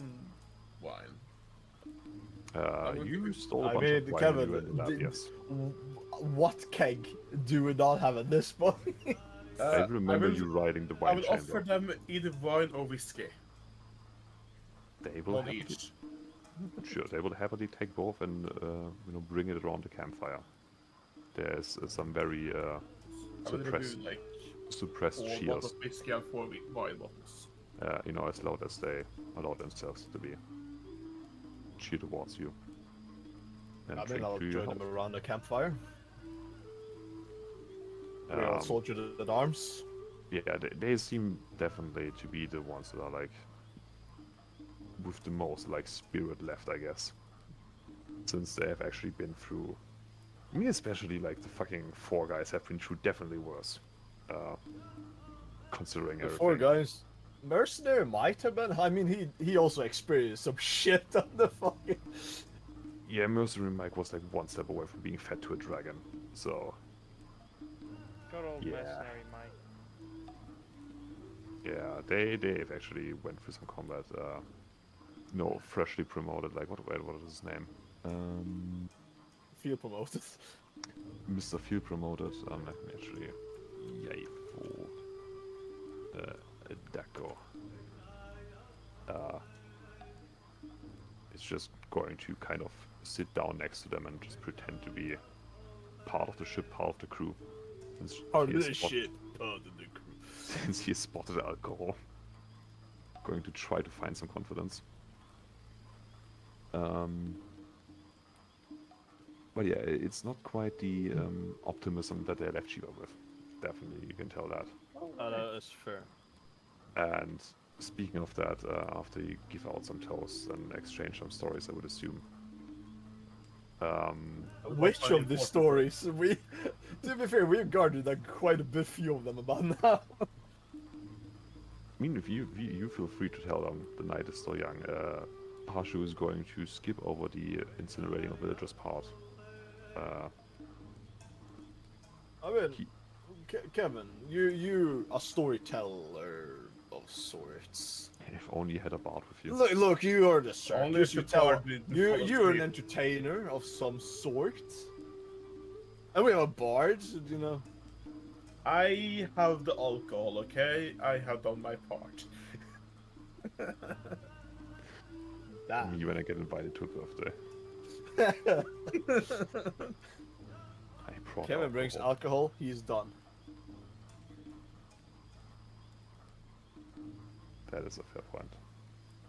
wine? You stole a I bunch mean, of wine Kevin, when you were in the lab, did- yes. What keg do we not have at this point? I remember will- you riding the I wine will chamber. offer them either wine or whiskey. They will One happily, each. sure, they will happily take both and bring it around the campfire. There's some very I will suppressed, review like suppressed 4 cheers. bottles of whiskey and 4 wine bottles. As loud as they allow themselves to be. Cheer towards you. And I mean, drink I'll to your join health. them around the campfire. We're all soldiers at arms. Yeah, they seem definitely to be the ones that are like with the most like spirit left, I guess. Since they have actually been through. I mean, especially like the fucking 4 guys have been through definitely worse. Considering The everything. 4 guys. Mercenary might have been. I mean, he also experienced some shit on the fucking. Yeah, Mercenary Mike was like one step away from being fed to a dragon. So Good old Yeah. mercenary Mike. yeah, they've actually went through some combat. Freshly promoted. Like what is his name? Feel promoted. Mr. Field promoted. Let me actually. Yay for Daco. It's just going to kind of sit down next to them and just pretend to be part of the ship, part of the crew. Since Part he of has the spot- shit. Part of the crew. Since he has spotted alcohol. going to try to find some confidence. But yeah, it's not quite the optimism that they left Shiva with. Definitely, you can tell that. That is fair. And speaking of that, after you give out some toasts and exchange some stories, I would assume. Which of the stories? We, to be fair, we've guarded like quite a bit few of them about now. I mean, if you feel free to tell them the night is still young. Harshu is going to skip over the incinerating of villagers part. I mean, Kevin, you a storyteller of sorts. If only you had a bard with you. Look, you are the circus. Only if You the tell. bard didn't follow You're an through. entertainer of some sort. And we have a bard, you know. I have the alcohol, okay? I have done my part. Me when I get invited to a birthday. I brought Kevin brings alcohol. He's done. That is a fair point.